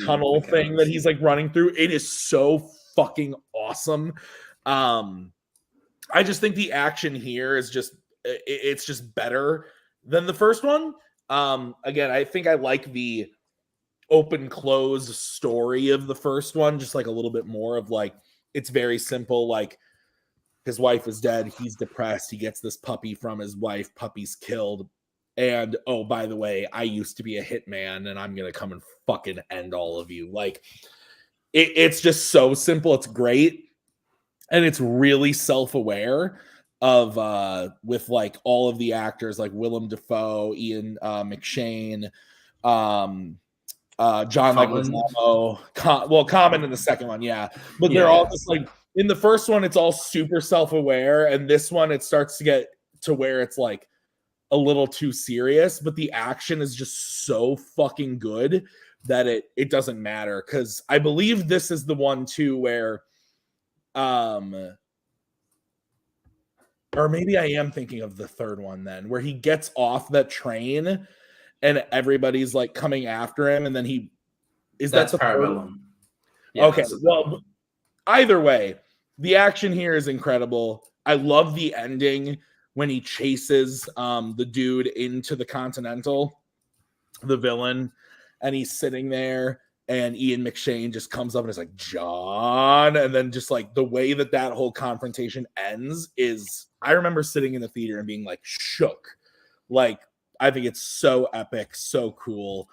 tunnel thing that he's like running through. It is so fucking awesome. I just think the action here is just it's just better than the first one. Again, I think I like the open close story of the first one, just like a little bit more of like, it's very simple. Like, his wife is dead. He's depressed. He gets this puppy from his wife. Puppy's killed. And, oh, by the way, I used to be a hitman and I'm going to come and fucking end all of you. Like, it's just so simple. It's great. And it's really self-aware of, with like all of the actors, like Willem Dafoe, Ian McShane, John Leguizamo, Common in the second one. Yeah. But they're all just like, in the first one, it's all super self-aware, and this one, it starts to get to where it's like a little too serious, but the action is just so fucking good that it doesn't matter. Because I believe this is the one too where, or maybe I am thinking of the third one then, where he gets off that train and everybody's like coming after him, and then that's the Parabellum. Yeah, okay, well, either way. The action here is incredible. I love the ending when he chases the dude into the Continental, the villain, and he's sitting there, and Ian McShane just comes up and is like, John, and then just like the way that whole confrontation ends is, I remember sitting in the theater and being like shook. Like, I think it's so epic, so cool.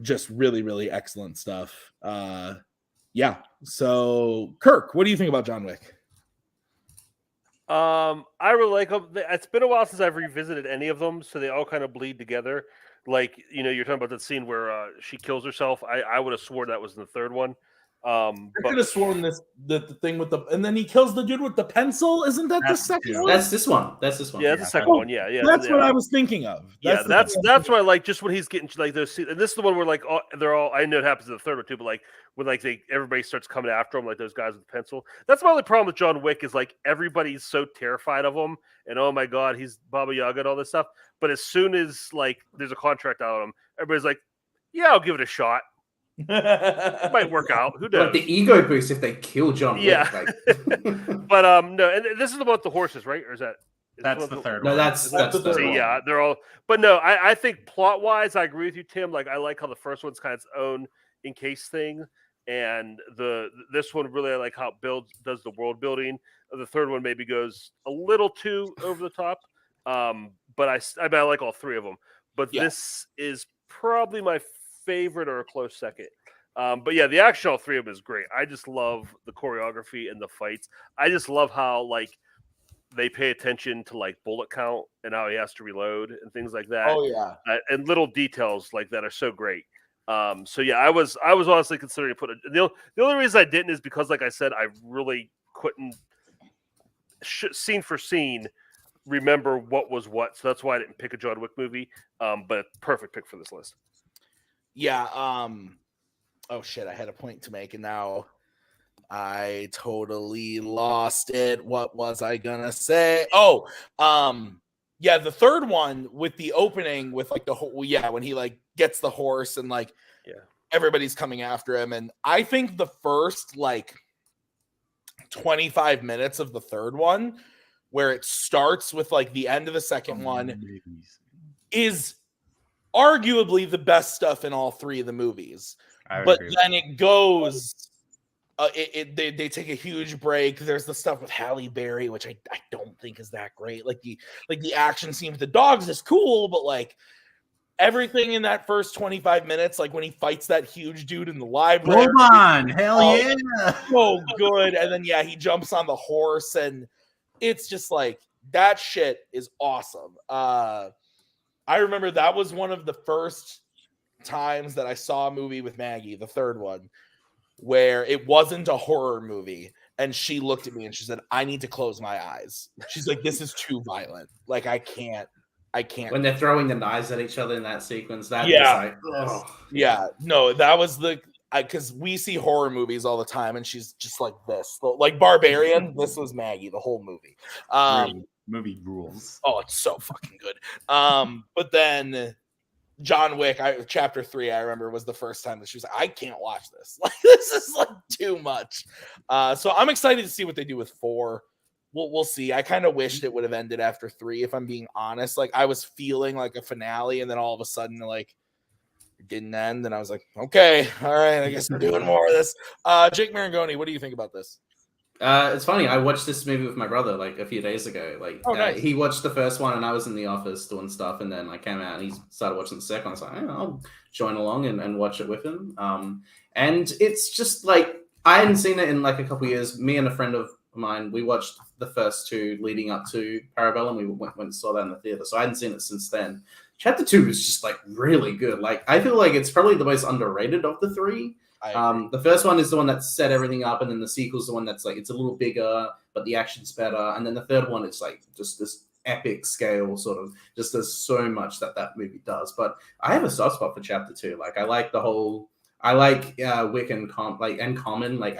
Just really, really excellent stuff. Yeah. So, Kirk, what do you think about John Wick? I really like them. It's been a while since I've revisited any of them, so they all kind of bleed together. Like, you're talking about that scene where she kills herself. I would have sworn that was in the third one. I could have sworn the thing with and then he kills the dude with the pencil. Isn't that the second one? That's this one. Yeah, that's the second one. Yeah. That's what I was thinking of. That's what I like. Just when he's getting like those, and this is the one where like they're all. I know it happens in the third one too, but like when like everybody starts coming after him, like those guys with the pencil. That's my only problem with John Wick is like everybody's so terrified of him, and oh my god, he's Baba Yaga and all this stuff. But as soon as like there's a contract out on him, everybody's like, yeah, I'll give it a shot. It might work out. Who knows? Like the ego boost if they kill John Wick. Yeah. Like... But no, and this is about the horses, right? Or is that? That's the third one. No, that's the third one. Yeah, they're all. But no, I think plot wise, I agree with you, Tim. Like I like how the first one's kind of its own in case thing, and this one really I like how it does the world building. The third one maybe goes a little too over the top. But I like all three of them. But this is probably my favorite or a close second. But yeah, the action all three of them is great. I just love the choreography and the fights. I just love how like they pay attention to like bullet count and how he has to reload and things like that. Oh yeah, and little details like that are so great. So yeah, I was honestly considering to put the only reason I didn't is because like I said, I really couldn't scene for scene remember what was what. So that's why I didn't pick a John Wick movie. But perfect pick for this list. Yeah. Oh shit! I had a point to make, and now I totally lost it. What was I gonna say? Oh, yeah, the third one with the opening with like the whole when he like gets the horse and like everybody's coming after him, and I think the first like 25 minutes of the third one, where it starts with like the end of the second one, is arguably the best stuff in all three of the movies. But then it goes, they take a huge break. There's the stuff with Halle Berry, which I don't think is that great. Like the action scene with the dogs is cool, but like everything in that first 25 minutes, like when he fights that huge dude in the library. Hold on, hell yeah. So good. And then he jumps on the horse, and it's just like that shit is awesome. I remember that was one of the first times that I saw a movie with Maggie, the third one, where it wasn't a horror movie, and she looked at me and she said, I need to close my eyes. She's like, this is too violent. Like I can't. When they're throwing the knives at each other in that sequence, that no, that was because we see horror movies all the time, and she's just like this, like Barbarian. This was Maggie the whole movie. Movie rules. Oh, it's so fucking good. But then John Wick, chapter 3, I remember was the first time that she was like, I can't watch this. Like this is like too much. So I'm excited to see what they do with 4. we'll see. I kind of wished it would have ended after 3, if I'm being honest. Like I was feeling like a finale, and then all of a sudden, like it didn't end, and I was like, okay, all right, I guess we're doing more of this. Jake Marangoni, what do you think about this? It's funny. I watched this movie with my brother like a few days ago. Like, nice. He watched the first one, and I was in the office doing stuff, and then I came out, and he started watching the second one. I was like, I'll join along and watch it with him. And it's just like I hadn't seen it in like a couple of years. Me and a friend of mine, we watched the first 2 leading up to Parabellum. We went and saw that in the theater, so I hadn't seen it since then. Chapter 2 is just like really good. Like I feel like it's probably the most underrated of the 3. The first one is the one that set everything up, and then the sequel's the one that's like it's a little bigger, but the action's better. And then the third one is like just this epic scale sort of. Just there's so much that movie does. But I have a soft spot for Chapter 2. Like I like the whole. I like Wick and Common. Like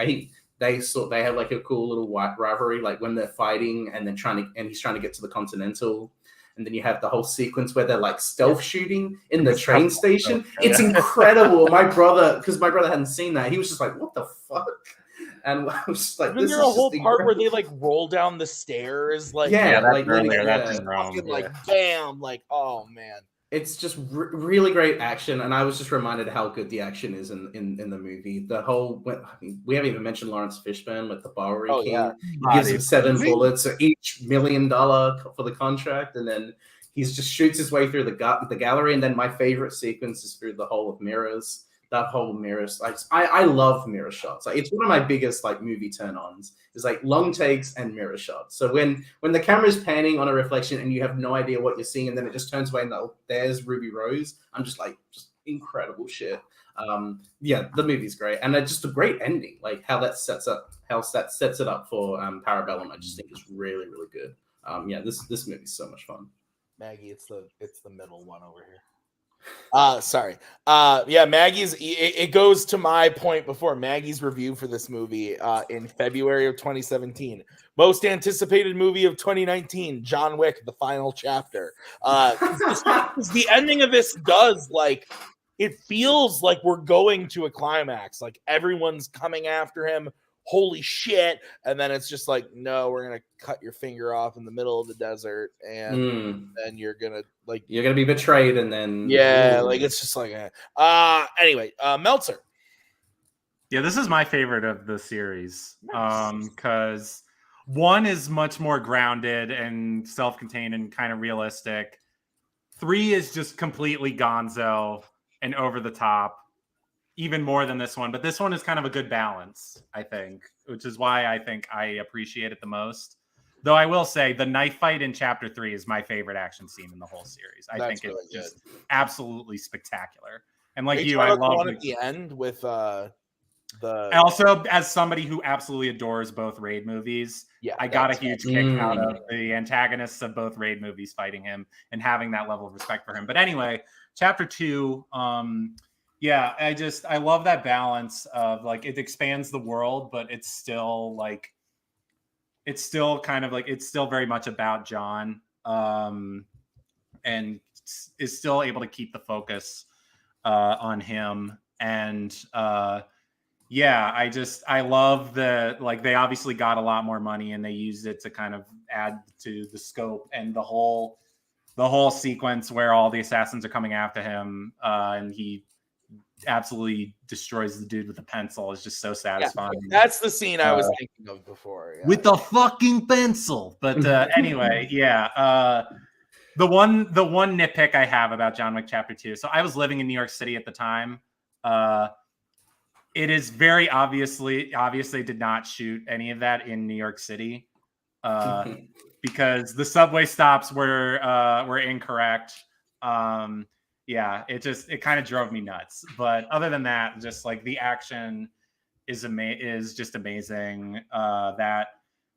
they have like a cool little rivalry. Like when they're fighting and then he's trying to get to the Continental. And then you have the whole sequence where they're like stealth shooting in the train station. It's incredible. My brother hadn't seen that. He was just like, "What the fuck?" And I was just like, "This is a whole part where they like roll down the stairs, like that's like earlier. That's in Rome. fucking, like bam, like oh man." It's just really great action, and I was just reminded how good the action is in the movie. The whole we haven't even mentioned Lawrence Fishburne with the Bowery King. Yeah. He gives him 7 bullets, so each $1 million for the contract, and then he just shoots his way through the gallery. And then my favorite sequence is through the hole of mirrors. That whole mirrors, I love mirror shots. Like it's one of my biggest like movie turn-ons. Is like long takes and mirror shots. So when the camera's panning on a reflection and you have no idea what you're seeing, and then it just turns away and there's Ruby Rose, I'm just like just incredible shit. The movie's great, and just a great ending. Like how that sets it up for Parabellum. I just think is really really good. This movie's so much fun. Maggie, it's the middle one over here. Sorry. Maggie's it goes to my point before. Maggie's review for this movie in February of 2017. Most anticipated movie of 2019, John Wick, the final chapter. The ending of this does like it feels like we're going to a climax. Like everyone's coming after him. Holy shit. And then it's just like, no, we're going to cut your finger off in the middle of the desert. And then you're going to be betrayed. And then, like, it's just like, anyway, Meltzer. Yeah, this is my favorite of the series. Because one is much more grounded and self-contained and kind of realistic. 3 is just completely gonzo and over the top. Even more than this one, but this one is kind of a good balance, I think, which is why I think I appreciate it the most. Though I will say the knife fight in Chapter 3 is my favorite action scene in the whole series. I think it's just absolutely spectacular. And like you, I love one at the end with the. Also, as somebody who absolutely adores both Raid movies, I got a huge kick out of the antagonists of both Raid movies fighting him and having that level of respect for him. But anyway, Chapter 2. I love that balance of like it expands the world, but it's still very much about John, and is still able to keep the focus on him. And I love they obviously got a lot more money and they used it to kind of add to the scope and the whole sequence where all the assassins are coming after him, and he absolutely destroys the dude with the pencil is just so satisfying. That's the scene I was thinking of before. With the fucking pencil. But anyway, the one nitpick I have about John Wick Chapter 2. So I was living in New York City at the time. It is very obvious they did not shoot any of that in New York City because the subway stops were incorrect. It kind of drove me nuts. But other than that, just like the action is just amazing. That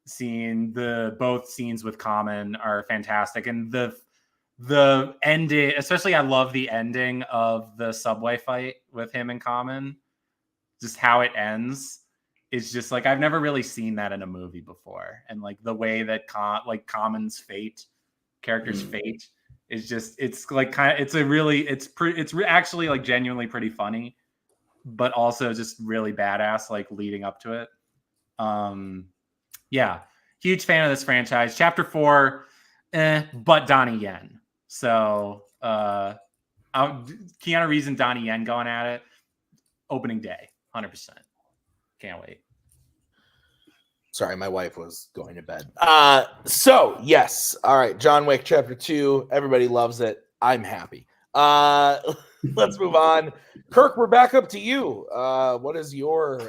scene, both scenes with Common are fantastic, and the ending, especially, I love the ending of the subway fight with him and Common. Just how it ends is just like I've never really seen that in a movie before, and like the way that Common's character's fate. It's just, it's like it's actually like genuinely pretty funny, but also just really badass, like leading up to it. Huge fan of this franchise. Chapter 4, but Donnie Yen. So Keanu Reeves and Donnie Yen going at it. Opening day, 100%. Can't wait. Sorry, my wife was going to bed. So yes, all right. John Wick Chapter 2. Everybody loves it. I'm happy. Let's move on. Kirk, we're back up to you. What is your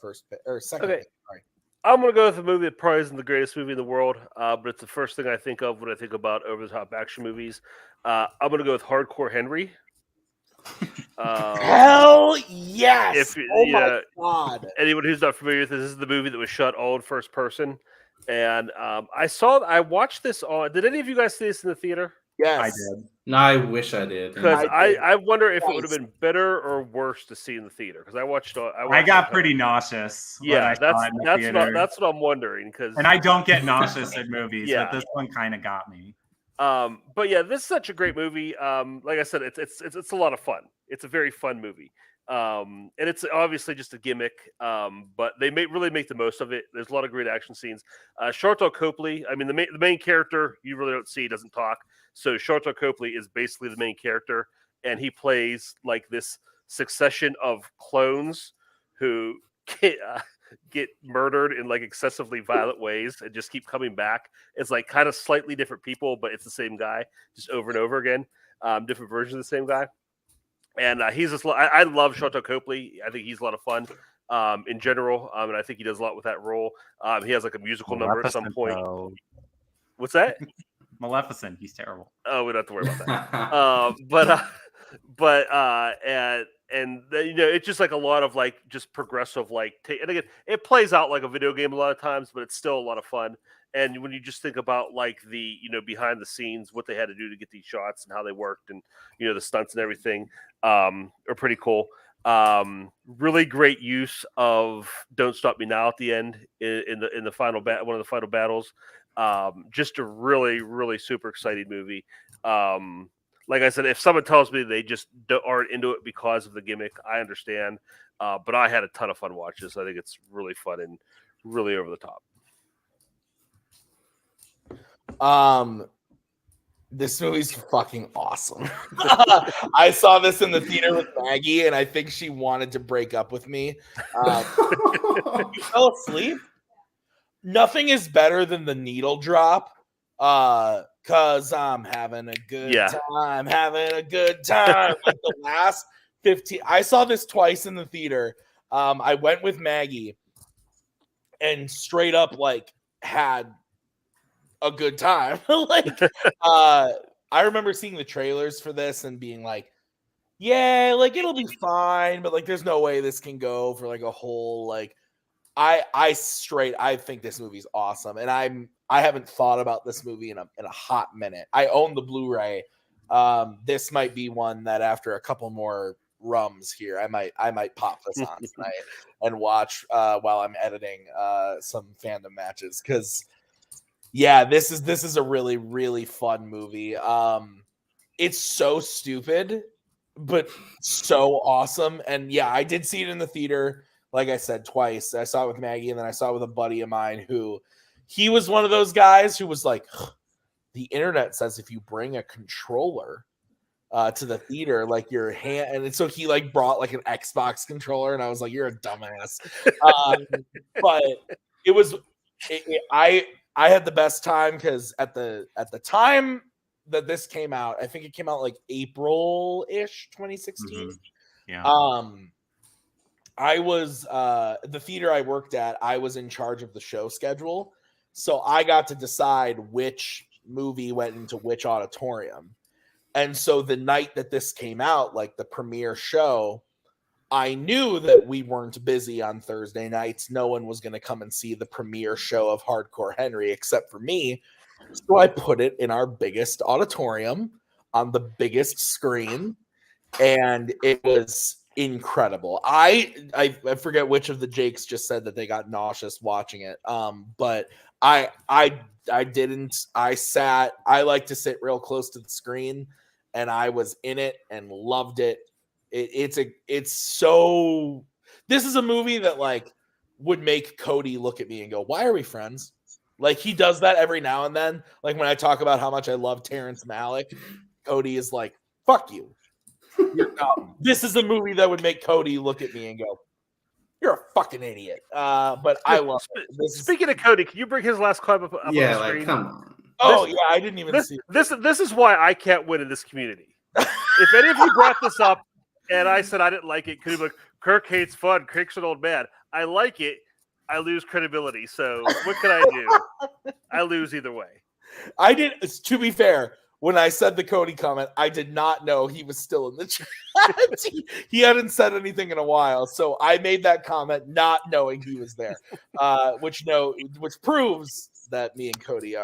first pick or second? Okay. Pick? Sorry. I'm going to go with a movie that probably isn't the greatest movie in the world, but it's the first thing I think of when I think about over-the-top action movies. I'm going to go with Hardcore Henry. Hell yes! My god! Anyone who's not familiar with this is the movie that was shot all in first person, and I watched this on. Did any of you guys see this in the theater? Yes, I did. No, I wish I did. Because I wonder if it would have been better or worse to see in the theater. Because I watched I got pretty nauseous. Yeah, that's what I'm wondering. And I don't get nauseous at movies, but this one kind of got me. But yeah, this is such a great movie. Like I said, it's a lot of fun. It's a very fun movie. And it's obviously just a gimmick. But they really make the most of it. There's a lot of great action scenes. Sharlto Copley, I mean, the main character you really don't see, doesn't talk. So Sharlto Copley is basically the main character, and he plays like this succession of clones who get murdered in like excessively violent ways and just keep coming back. It's like kind of slightly different people, but it's the same guy just over and over again. Different versions of the same guy. And he's just, I love Sharlto Copley. I think he's a lot of fun in general. And I think he does a lot with that role. He has like a musical number at some point. What's that? Maleficent. He's terrible. Oh, we don't have to worry about that. And you know, it's just like a lot of like just progressive and again, it plays out like a video game a lot of times, but it's still a lot of fun. And when you just think about like the behind the scenes, what they had to do to get these shots and how they worked, and the stunts and everything are pretty cool. Really great use of "Don't Stop Me Now" at the end in the final one of the final battles. Just a really, really super exciting movie. Like I said, if someone tells me they just aren't into it because of the gimmick, I understand. But I had a ton of fun watching this. I think it's really fun and really over the top. This movie's fucking awesome. I saw this in the theater with Maggie, and I think she wanted to break up with me. You fell asleep? Nothing is better than the needle drop. Cause I'm having a good time, having a good time. Like the last 15, I saw this twice in the theater. I went with Maggie and straight up like had a good time. I remember seeing the trailers for this and being like, yeah, like it'll be fine, but like there's no way this can go for like a whole like I think this movie's awesome, and I haven't thought about this movie in a hot minute. I own the Blu-ray. This might be one that after a couple more rums here, I might pop this on tonight and watch while I'm editing some fandom matches, because yeah, this is a really, really fun movie. It's so stupid, but so awesome. And yeah, I did see it in the theater. Like I said, twice. I saw it with Maggie, and then I saw it with a buddy of mine he was one of those guys who was like, the internet says if you bring a controller to the theater, like your hand, and so he like brought like an Xbox controller, and I was like, you're a dumbass. But it was, I had the best time because at the time that this came out, I think it came out like April-ish 2016. Mm-hmm. Yeah. I was the theater I worked at, I was in charge of the show schedule. So I got to decide which movie went into which auditorium. And so the night that this came out, like the premiere show, I knew that we weren't busy on Thursday nights. No one was going to come and see the premiere show of Hardcore Henry except for me. So I put it in our biggest auditorium on the biggest screen, and it was incredible. I forget which of the Jakes just said that they got nauseous watching it. But I didn't. I like to sit real close to the screen, and I was in it and loved it. This is a movie that like would make Cody look at me and go, "Why are we friends?" Like he does that every now and then. Like when I talk about how much I love Terrence Malick, Cody is like, "Fuck you." You're dumb. This is a movie that would make Cody look at me and go, "You're a fucking idiot." But I love it. Speaking of Cody, can you bring his last clip up on the screen? Come on. Oh yeah, I didn't even see this is why I can't win in this community. If any of you brought this up and I said I didn't like it, could be like, Kirk hates fun. Kirk's an old man. I like it. I lose credibility. So what can I do? I lose either way. I did. To be fair, when I said the Cody comment, I did not know he was still in the chat. He hadn't said anything in a while, so I made that comment not knowing he was there, which proves that me and Cody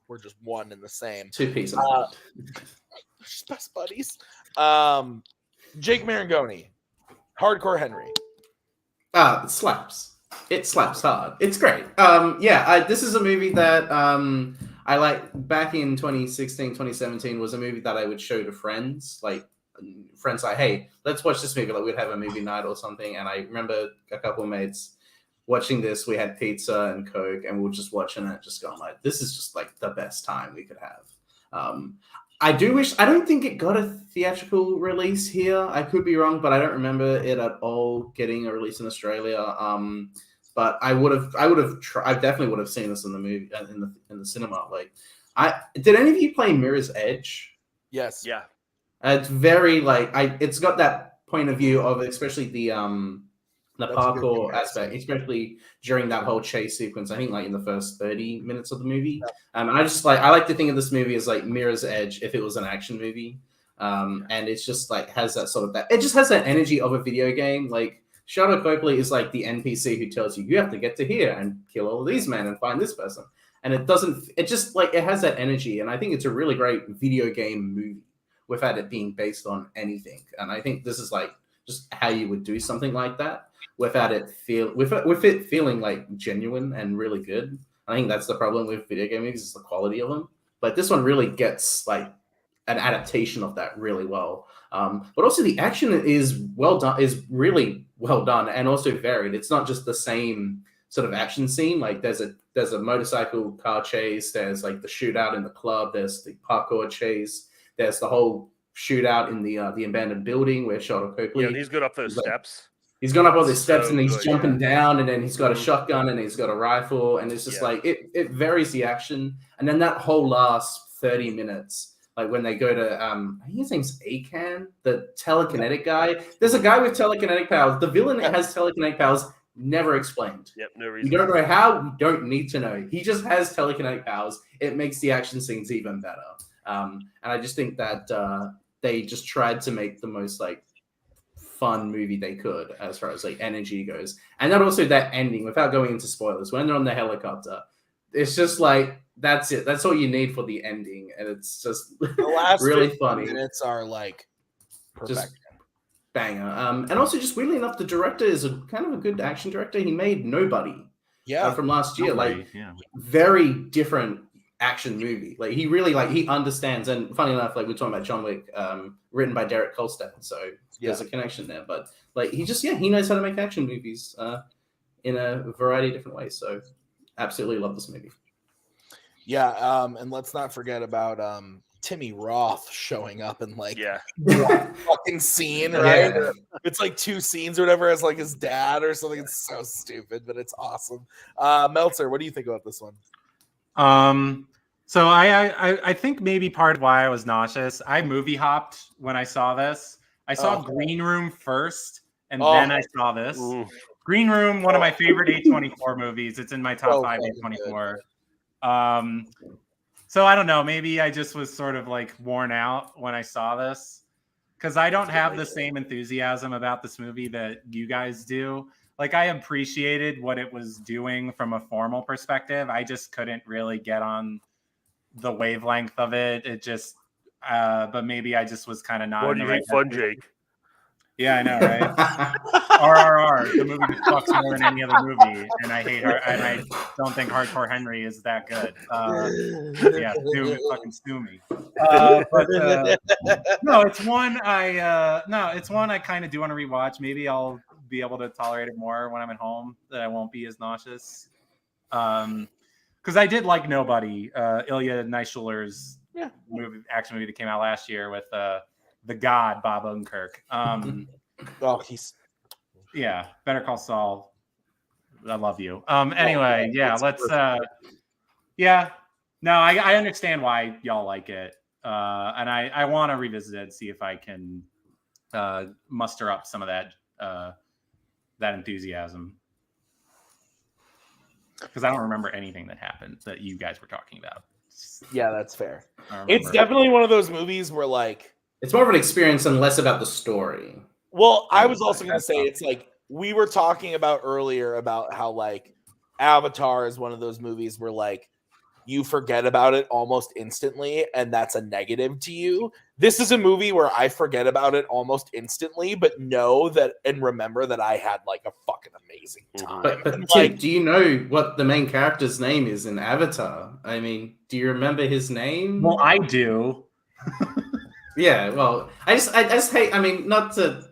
we're just one and the same. Two pieces. Just best buddies. Jake Marangoni, Hardcore Henry. It slaps. It slaps hard. It's great. This is a movie that I like. Back in 2016, 2017 was a movie that I would show to friends. Like friends like, hey, let's watch this movie. Like we'd have a movie night or something. And I remember a couple of mates watching this. We had pizza and Coke and we were just watching it, just going like, this is just like the best time we could have. I don't think it got a theatrical release here. I could be wrong, but I don't remember it at all getting a release in Australia. But I definitely would have seen this in the movie, in the cinema. Like, did any of you play Mirror's Edge? Yes. Yeah. It's very it's got that point of view of especially the parkour aspect, especially during that whole chase sequence. I think like in the first 30 minutes of the movie. And I just I like to think of this movie as like Mirror's Edge if it was an action movie. And it's just like has that sort of it just has that energy of a video game. Like Shadow Copley is like the NPC who tells you have to get to here and kill all of these men and find this person. And it has that energy. And I think it's a really great video game movie without it being based on anything. And I think this is like just how you would do something like that without it feeling like genuine and really good. I think that's the problem with video game movies is the quality of them. But this one really gets like an adaptation of that really well. But also the action is well done, is really well done and also varied. It's not just the same sort of action scene. Like there's a motorcycle car chase, there's like the shootout in the club, there's the parkour chase, there's the whole shootout in the abandoned building where Shadow Copley. Yeah, he's good up those steps. He's gone up all these steps and he's jumping down, and then he's got a shotgun and he's got a rifle, and it's just like it varies the action. And then that whole last 30 minutes, like when they go to I think his name's Akan, the telekinetic guy. There's a guy with telekinetic powers. The villain has telekinetic powers, never explained. Yep, no reason. You don't know how, you don't need to know. He just has telekinetic powers. It makes the action scenes even better. And I just think that they just tried to make the most like fun movie they could as far as like energy goes. And then also that ending, without going into spoilers, when they're on the helicopter, it's just like that's it. That's all you need for the ending, and it's just the last really funny. Minutes are like perfect. Just banger. And also, just weirdly enough, the director is a kind of a good action director. He made Nobody, from last year. Very different action movie. Like he really he understands. And funny enough, like we're talking about John Wick, written by Derek Kolstad, so there's a connection there. But like he just he knows how to make action movies in a variety of different ways. So absolutely love this movie. Yeah, and let's not forget about Timmy Roth showing up in one fucking scene, right? Yeah. It's like 2 scenes or whatever as like his dad or something. It's so stupid, but it's awesome. Meltzer, what do you think about this one? So I think maybe part of why I was nauseous, I movie hopped when I saw this. I saw Green Room first, and then I saw this. Ooh. Green Room, one of my favorite A24 movies. It's in my top 5 A24. So I don't know. Maybe I just was sort of like worn out when I saw this because I don't have the same enthusiasm about this movie that you guys do. Like I appreciated what it was doing from a formal perspective. I just couldn't really get on the wavelength of it. It just, but maybe I just was kind of not. What do you hate fun, Jake? Yeah, I know, right? RRR, the movie that fucks more than any other movie, and I hate her, and I don't think Hardcore Henry is that good. Yeah, sue me. No, it's one I kind of do want to rewatch. Maybe I'll be able to tolerate it more when I'm at home. That I won't be as nauseous. because I did like Nobody, Ilya Naishuler's action movie that came out last year with the God Bob Odenkirk. Yeah, Better Call Saul. I love you. Anyway, let's. No, I understand why y'all like it, and I want to revisit it, see if I can muster up some of that enthusiasm, because I don't remember anything that happened that you guys were talking about. Yeah, that's fair. It's definitely one of those movies where like it's more of an experience and less about the story. Well, I was also going to say it's like we were talking about earlier about how like Avatar is one of those movies where like you forget about it almost instantly and that's a negative to you. This is a movie where I forget about it almost instantly, but know that and remember that I had like a fucking amazing time. But Tim, like, do you know what the main character's name is in Avatar? I mean, do you remember his name? Well, I do. Yeah, well, I just hate. I mean, not to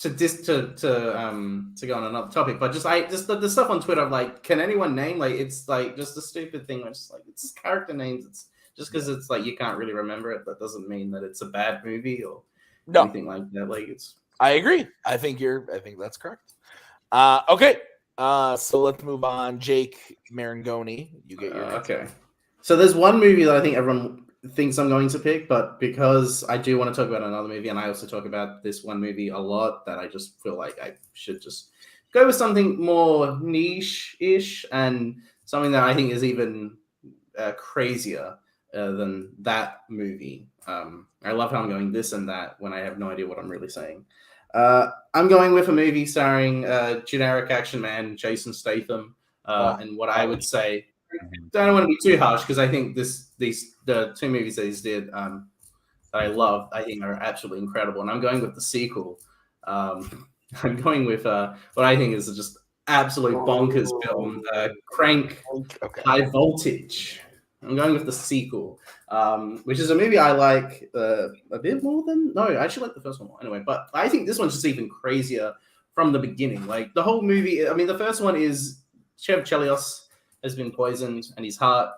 go on another topic, but just the stuff on Twitter of like, can anyone name, like, it's like just a stupid thing where it's like it's character names. It's just because it's like you can't really remember it, that doesn't mean that it's a bad movie or anything like that. Like it's. I agree. I think that's correct. Okay. So let's move on. Jake Marangoni, you get your okay. So there's one movie that I think everyone thinks I'm going to pick, but because I do want to talk about another movie, and I also talk about this one movie a lot, that I just feel like I should just go with something more niche-ish and something that I think is even crazier than that movie. I love how I'm going this and that when I have no idea what I'm really saying. I'm going with a movie starring generic action man Jason Statham, and what I would say, don't want to be too harsh because I think the two movies that he's did that I love, I think are absolutely incredible, and I'm going with the sequel. I'm going with what I think is just absolute bonkers film, Crank, High Voltage. I'm going with the sequel, which is a movie I like a bit more than... No, I actually like the first one more. Anyway, but I think this one's just even crazier from the beginning. Like, the whole movie... I mean, the first one is Chev Chelios has been poisoned, and his heart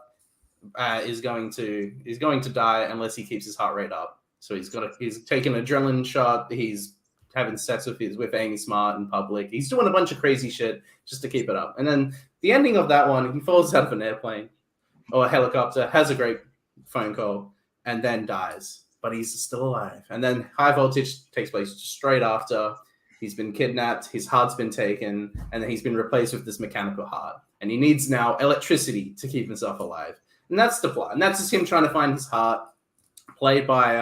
is going to die unless he keeps his heart rate up. So he's taking an adrenaline shot. He's having sex with Amy Smart in public. He's doing a bunch of crazy shit just to keep it up. And then the ending of that one, he falls out of an airplane or a helicopter, has a great phone call, and then dies. But he's still alive. And then High Voltage takes place straight after. He's been kidnapped, his heart's been taken, and then he's been replaced with this mechanical heart. And he needs now electricity to keep himself alive. And that's the plot. And that's just him trying to find his heart, played by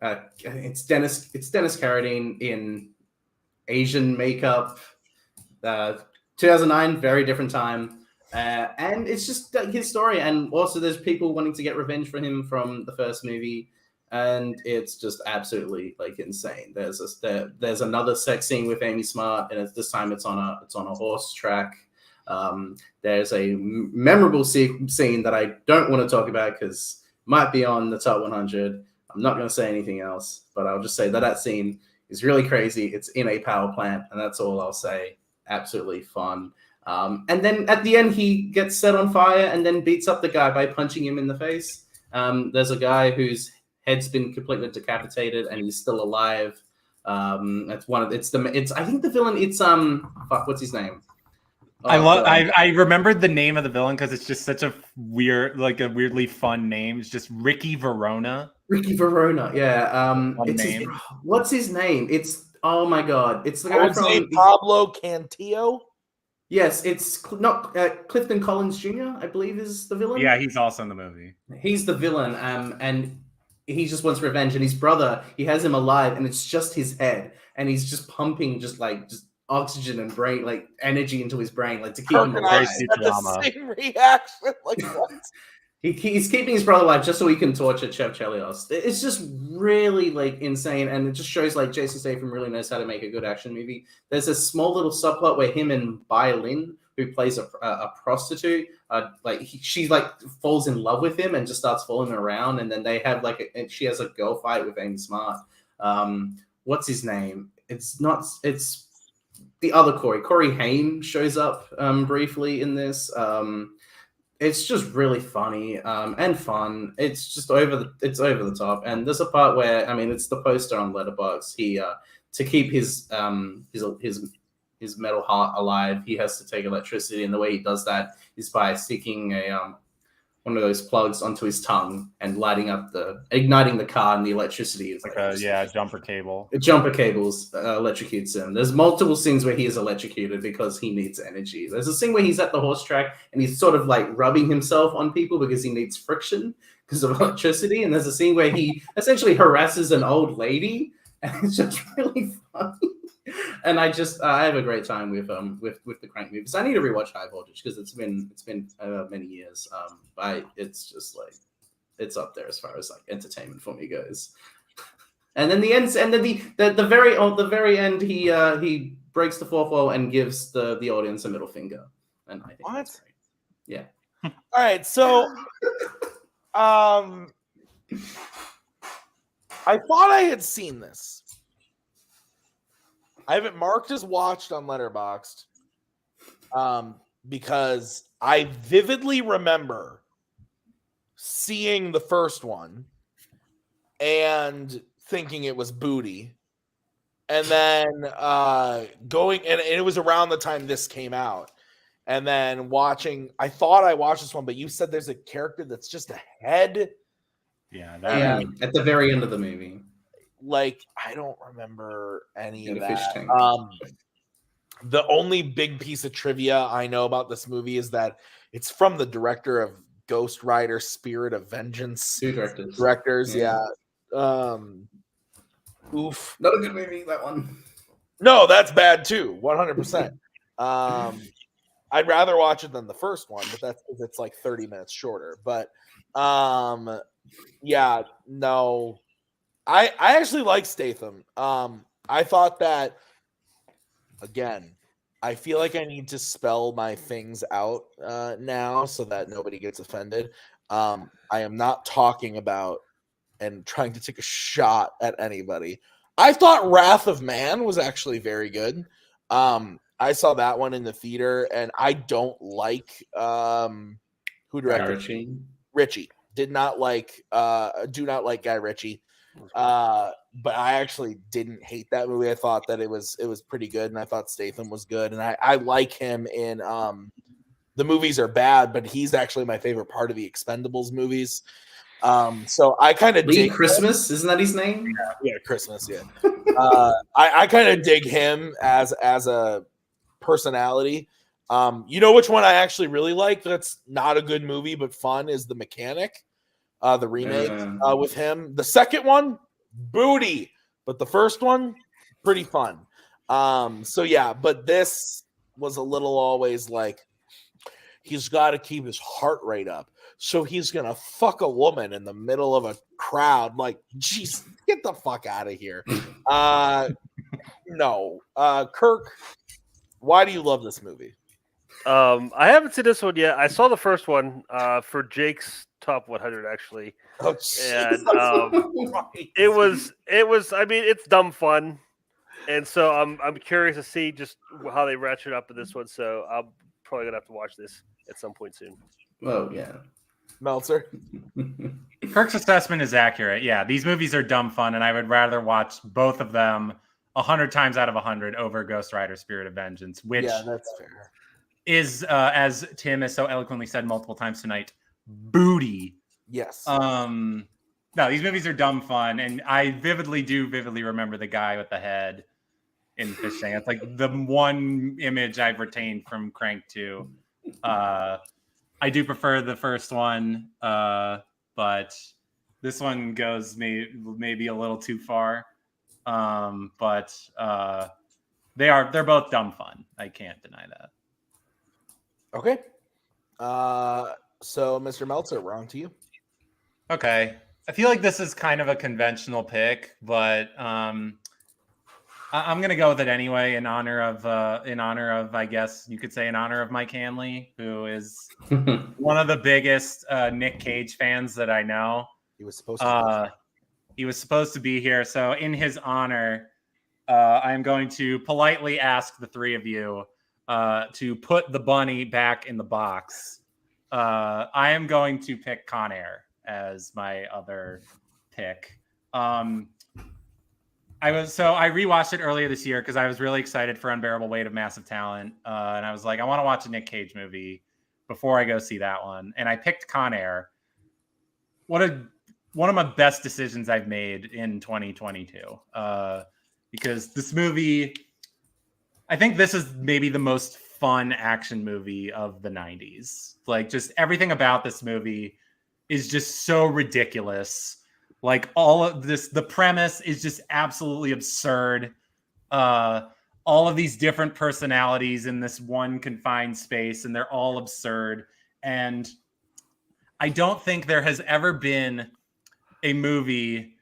it's Dennis Carradine in Asian makeup. 2009, very different time. And it's just his story. And also there's people wanting to get revenge for him from the first movie. And it's just absolutely like insane. There's another sex scene with Amy Smart, and this time it's on a horse track. There's a memorable scene that I don't want to talk about because it might be on the top 100. I'm not going to say anything else, but I'll just say that scene is really crazy. It's in a power plant, and that's all I'll say. Absolutely fun. And then at the end, he gets set on fire and then beats up the guy by punching him in the face. There's a guy whose head's been completely decapitated and he's still alive. I think the villain. It's what's his name? I remembered the name of the villain because it's just such a weirdly fun name. It's just Ricky Verona. Ricky Verona, yeah. What's his name? It's oh my god! It's the guy from Pablo Cantillo. Yes, it's not Clifton Collins Jr. I believe is the villain. Yeah, he's also in the movie. He's the villain, and he just wants revenge. And his brother, he has him alive, and it's just his head, and he's just pumping just oxygen and brain energy into his brain, to keep him alive. The same reaction, what? He's keeping his brother alive just so he can torture Chev Chelios. It's just really insane, and it just shows Jason Statham really knows how to make a good action movie. There's a small little subplot where him and Bai Lin, who plays a prostitute, she falls in love with him and just starts following him around, and then they have she has a girl fight with Amy Smart. What's his name? It's the other Corey. Corey Haim shows up briefly in this. it's just really funny and fun. It's just over the top. And there's a part where, I mean, it's the poster on Letterboxd. He to keep his metal heart alive, he has to take electricity, and the way he does that is by sticking a one of those plugs onto his tongue and igniting the car, and the electricity is jumper cable. Jumper cables electrocutes him. There's multiple scenes where he is electrocuted because he needs energy. There's a scene where he's at the horse track and he's sort of like rubbing himself on people because he needs friction because of electricity. And there's a scene where he essentially harasses an old lady, and it's just really funny. And I have a great time with the Crank movies. I need to rewatch High Voltage because it's been many years. But it's just like, it's up there as far as like entertainment for me goes. And then the end, and then the very end, he breaks the fourth wall and gives the audience a middle finger. And I think that's great. Yeah. All right, so I thought I had seen this. I have it marked as watched on Letterboxd because I vividly remember seeing the first one and thinking it was booty, and then going, and it was around the time this came out, and then watching. I thought I watched this one, but you said there's a character that's just a head. Yeah, at the very end of the movie. Like, I don't remember any of the that. fish tank. The only big piece of trivia I know about this movie is that it's from the director of Ghost Rider: Spirit of Vengeance. Two directors, yeah. Oof. Not a good movie, that one. No, that's bad too, 100%. I'd rather watch it than the first one, but that's because it's like 30 minutes shorter. But yeah, no. I actually like Statham. I thought that, again, I feel like I need to spell my things out now so that nobody gets offended. I am not talking about and trying to take a shot at anybody. I thought Wrath of Man was actually very good. I saw that one in the theater, and I don't like who directed Ritchie. Do not like Guy Ritchie. But I actually didn't hate that movie. I thought that it was pretty good, and I thought Statham was good, and I like him in the movies are bad, but he's actually my favorite part of the Expendables movies. So I kind of dig Christmas, isn't that his name? Yeah, Christmas. Yeah, I kind of dig him as a personality. You know which one I actually really like? That's not a good movie but fun is The Mechanic. The remake with him. The second one, booty, but the first one, pretty fun. So yeah, but this was a little always like he's got to keep his heart rate up, so he's gonna fuck a woman in the middle of a crowd. Like, jeez, get the fuck out of here. No, Kirk, why do you love this movie? I haven't seen this one yet. I saw the first one for Jake's top 100 actually. Oh, and it was. I mean, it's dumb fun, and so I'm curious to see just how they ratchet up in this one. So I'm probably gonna have to watch this at some point soon. Oh yeah, Meltzer. Kirk's assessment is accurate. Yeah, these movies are dumb fun, and I would rather watch both of them 100 times out of 100 over Ghost Rider: Spirit of Vengeance, which that's fair. Is as Tim has so eloquently said multiple times tonight, booty. Yes. No, these movies are dumb fun, and I vividly remember the guy with the head in Fish Tank. It's like the one image I've retained from Crank 2. I do prefer the first one, but this one goes maybe a little too far. But they're both dumb fun. I can't deny that. Okay. So Mr. Meltzer, we're on to you. Okay. I feel like this is kind of a conventional pick, but I'm gonna go with it anyway in honor of I guess you could say in honor of Mike Hanley, who is one of the biggest Nick Cage fans that I know. He was supposed to be here. So in his honor, I am going to politely ask the three of you to put the bunny back in the box I am going to pick Con Air as my other pick. I rewatched it earlier this year because I was really excited for Unbearable Weight of Massive Talent, and I was like, I want to watch a Nick Cage movie before I go see that one, and I picked Con Air. One of my best decisions I've made in 2022, because this movie, I think this is maybe the most fun action movie of the 90s. Like, just everything about this movie is just so ridiculous. Like, all of this, the premise is just absolutely absurd. All of these different personalities in this one confined space, and they're all absurd. And I don't think there has ever been a movie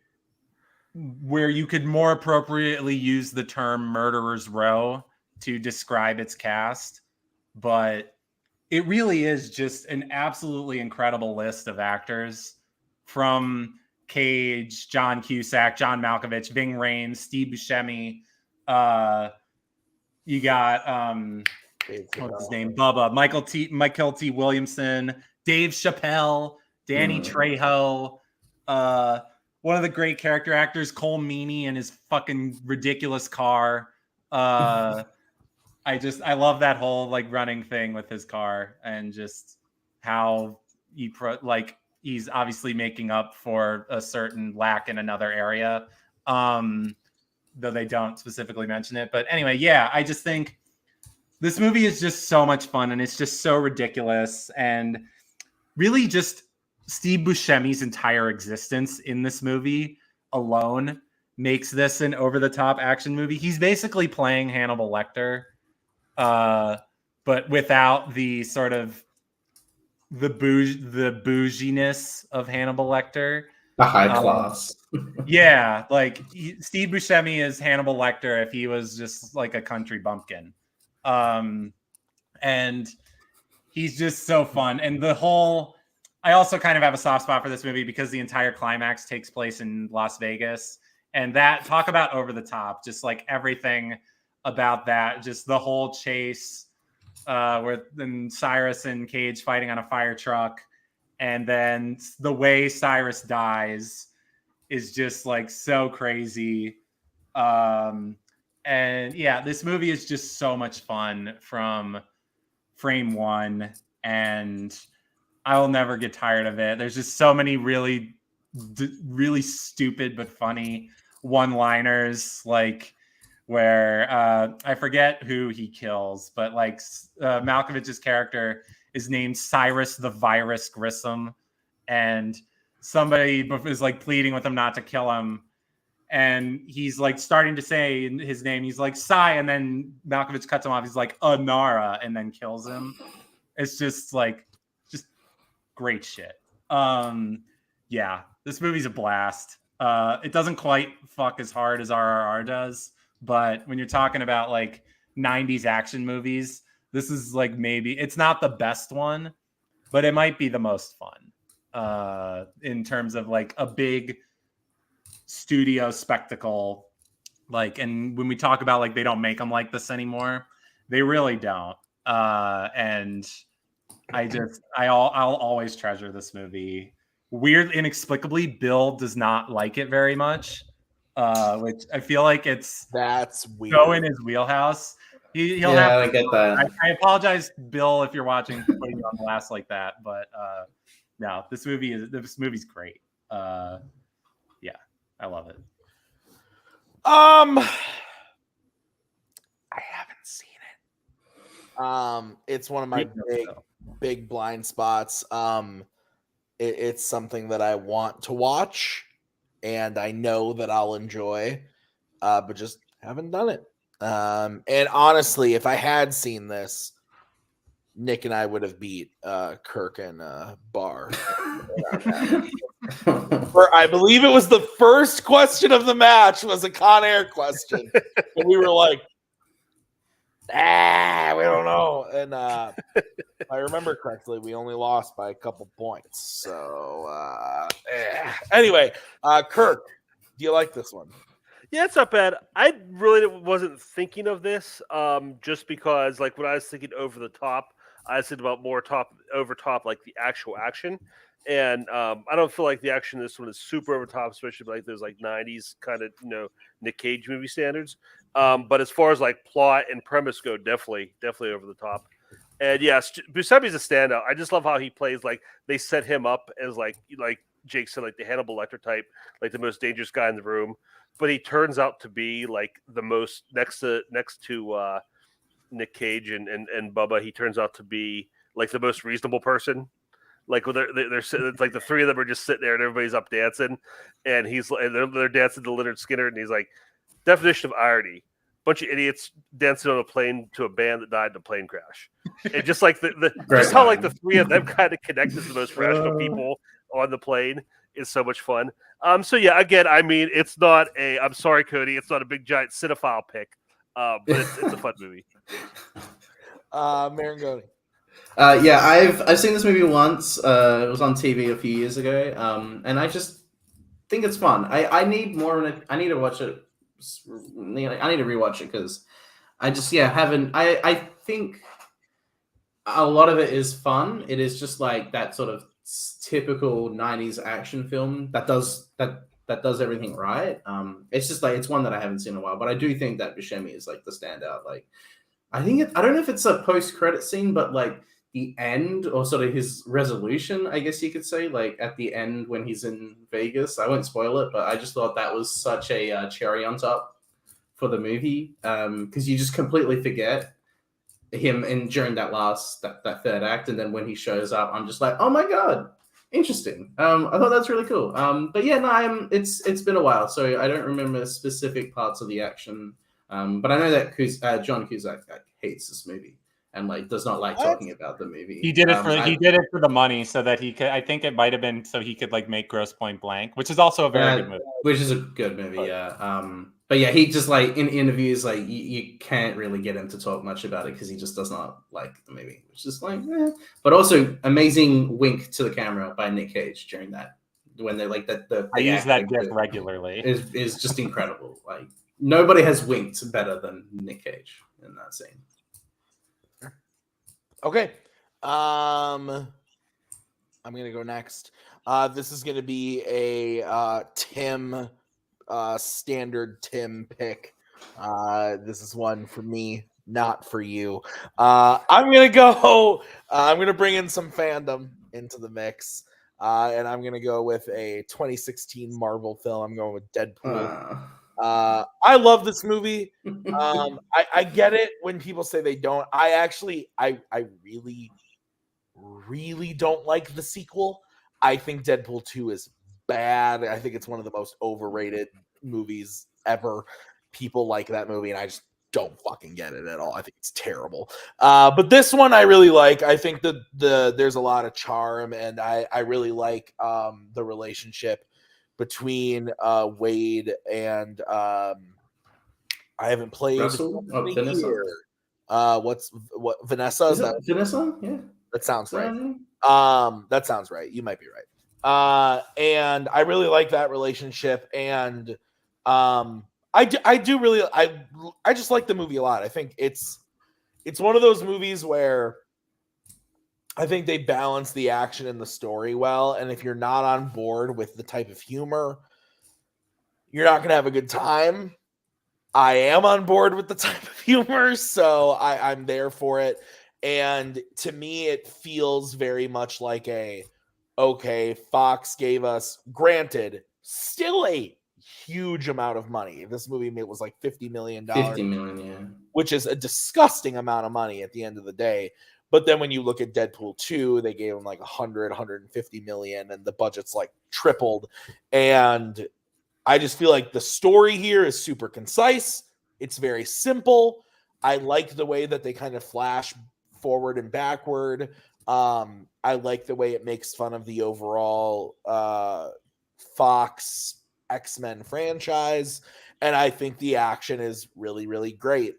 where you could more appropriately use the term Murderer's Row to describe its cast, but it really is just an absolutely incredible list of actors, from Cage, John Cusack, John Malkovich, Ving Rhames, Steve Buscemi. You got what's his name? Bubba, Michael T. Williamson, Dave Chappelle, Danny Trejo. One of the great character actors, Cole Meany, and his fucking ridiculous car. I love that whole like running thing with his car, and just how he's obviously making up for a certain lack in another area. Though they don't specifically mention it. But anyway, yeah, I just think this movie is just so much fun, and it's just so ridiculous, and really just Steve Buscemi's entire existence in this movie alone makes this an over-the-top action movie. He's basically playing Hannibal Lecter, but without the sort of the bouginess of Hannibal Lecter. The high class. Yeah, like Steve Buscemi is Hannibal Lecter if he was just like a country bumpkin. And he's just so fun. And I also kind of have a soft spot for this movie because the entire climax takes place in Las Vegas. And that, talk about over the top, just like everything about that, just the whole chase where then Cyrus and Cage fighting on a fire truck. And then the way Cyrus dies is just like so crazy. And yeah, this movie is just so much fun from frame one, and I will never get tired of it. There's just so many really, really stupid but funny one-liners, like where I forget who he kills, but like Malkovich's character is named Cyrus the Virus Grissom, and somebody is like pleading with him not to kill him, and he's like starting to say his name. He's like Cy, and then Malkovich cuts him off. He's like Anara, and then kills him. It's just great shit. Yeah, this movie's a blast. It doesn't quite fuck as hard as RRR does, but when you're talking about like 90s action movies, this is like, maybe it's not the best one, but it might be the most fun in terms of like a big studio spectacle. Like, and when we talk about like they don't make them like this anymore, they really don't. And I'll always treasure this movie. Weird, inexplicably, Bill does not like it very much, which I feel like that's weird. So in his wheelhouse. He'll have. I get that. I apologize, Bill, if you're watching, putting you on blast like that. But no, this movie's great. Yeah, I love it. I haven't seen it. It's one of my big blind spots. It's something that I want to watch, and I know that I'll enjoy, but just haven't done it. And honestly, if I had seen this, Nick and I would have beat Kirk and Bar. I believe it was the first question of the match was a Con Air question. And we were like, we don't know. And if I remember correctly, we only lost by a couple points. So anyway, Kirk, do you like this one? Yeah, it's not bad. I really wasn't thinking of this just because, like, when I was thinking over the top, I said about more over top, like the actual action. And I don't feel like the action in this one is super over top, especially like those like 90s kind of Nick Cage movie standards. But as far as like plot and premise go, definitely over the top. And yes, Buscemi's a standout. I just love how he plays. Like they set him up as like Jake said, like the Hannibal Lecter type, like the most dangerous guy in the room. But he turns out to be like the most next to Nick Cage and Bubba. He turns out to be like the most reasonable person. Like they're it's like the three of them are just sitting there and everybody's up dancing, and they're dancing to Leonard Skinner, and he's like, definition of irony: bunch of idiots dancing on a plane to a band that died in a plane crash. And just like just how like the three of them kind of connect as the most rational people on the plane is so much fun. So yeah, again, I mean, it's not a. I'm sorry, Cody, it's not a big giant cinephile pick, but it's a fun movie. Marangoni. Yeah, I've seen this movie once. It was on TV a few years ago, and I just think it's fun. I need more. I need to watch it. I need to rewatch it because I just haven't. I think a lot of it is fun. It is just like that sort of typical 90s action film that does everything right. It's just like it's one that I haven't seen in a while, but I do think that Buscemi is like the standout. Like I think I don't know if it's a post-credit scene, but like the end or sort of his resolution, I guess you could say, like at the end when he's in Vegas. I won't spoil it, but I just thought that was such a cherry on top for the movie because you just completely forget him during that third act, and then when he shows up, I'm just like, oh my god, interesting. I thought that's really cool. But yeah, no, it's been a while, so I don't remember specific parts of the action. But I know that John Cusack hates this movie and like does not like talking about the movie. He did it for the money, so that he could. I think it might have been so he could like make Grosse Pointe Blank, which is also a very good movie. Which is a good movie, yeah. But yeah, he just like in interviews, like you can't really get him to talk much about it because he just does not like the movie, which is like, But also, amazing wink to the camera by Nick Cage during that when they're like that. I use that gif regularly. Is just incredible. Like nobody has winked better than Nick Cage in that scene. Okay. I'm gonna go next. This is gonna be a Tim standard Tim pick. This is one for me, not for you. I'm gonna bring in some fandom into the mix. And I'm gonna go with a 2016 Marvel film. I'm going with Deadpool. I love this movie. I get it when people say they don't. I really, really don't like the sequel. I think Deadpool 2 is bad. I think it's one of the most overrated movies ever. People like that movie, and I just don't fucking get it at all. I think it's terrible. But this one I really like. I think there's a lot of charm, and I really like the relationship between Wade and I haven't played Russell? Vanessa. Vanessa? Is that Vanessa? Yeah. That sounds right. That sounds right. You might be right. And I really like that relationship, and I just like the movie a lot. I think it's one of those movies where I think they balance the action and the story well. And if you're not on board with the type of humor, you're not going to have a good time. I am on board with the type of humor, so I'm there for it. And to me, it feels very much like Fox gave us, granted, still a huge amount of money. This movie was like $50 million. $50 million, yeah. Which is a disgusting amount of money at the end of the day. But then when you look at Deadpool 2, they gave him like 150 million, and the budget's like tripled. And I just feel like the story here is super concise. It's very simple. I like the way that they kind of flash forward and backward. I like the way it makes fun of the overall Fox X-Men franchise. And I think the action is really, really great.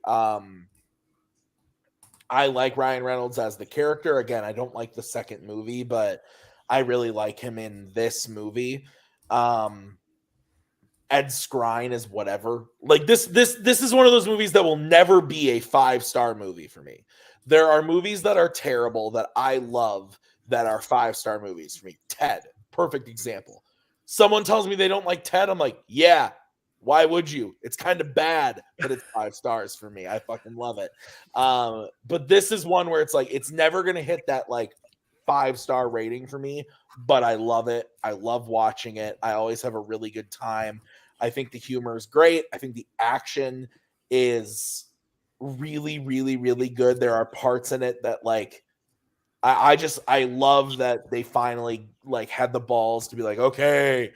I like Ryan Reynolds as the character. Again, I don't like the second movie, but I really like him in this movie. Ed Skrein is whatever. Like this is one of those movies that will never be a 5-star movie for me. There are movies that are terrible that I love that are 5-star movies for me. Ted, perfect example. Someone tells me they don't like Ted, I'm like, yeah, why would you? It's kind of bad, but it's 5 stars for me. I fucking love it. But this is one where it's like, it's never going to hit that like 5-star rating for me, but I love it. I love watching it. I always have a really good time. I think the humor is great. I think the action is really, really, really good. There are parts in it that like, I love that they finally like had the balls to be like, okay,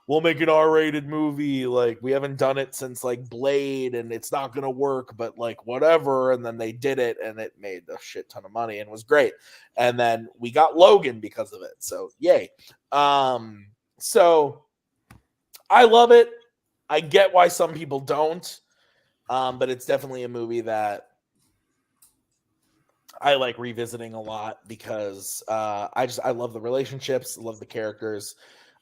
we'll make an R-rated movie. Like, we haven't done it since like Blade, and it's not gonna work, but like whatever. And then they did it, and it made a shit ton of money and was great. And then we got Logan because of it. So yay. So I love it. I get why some people don't. But it's definitely a movie that I like revisiting a lot because I love the relationships, love the characters.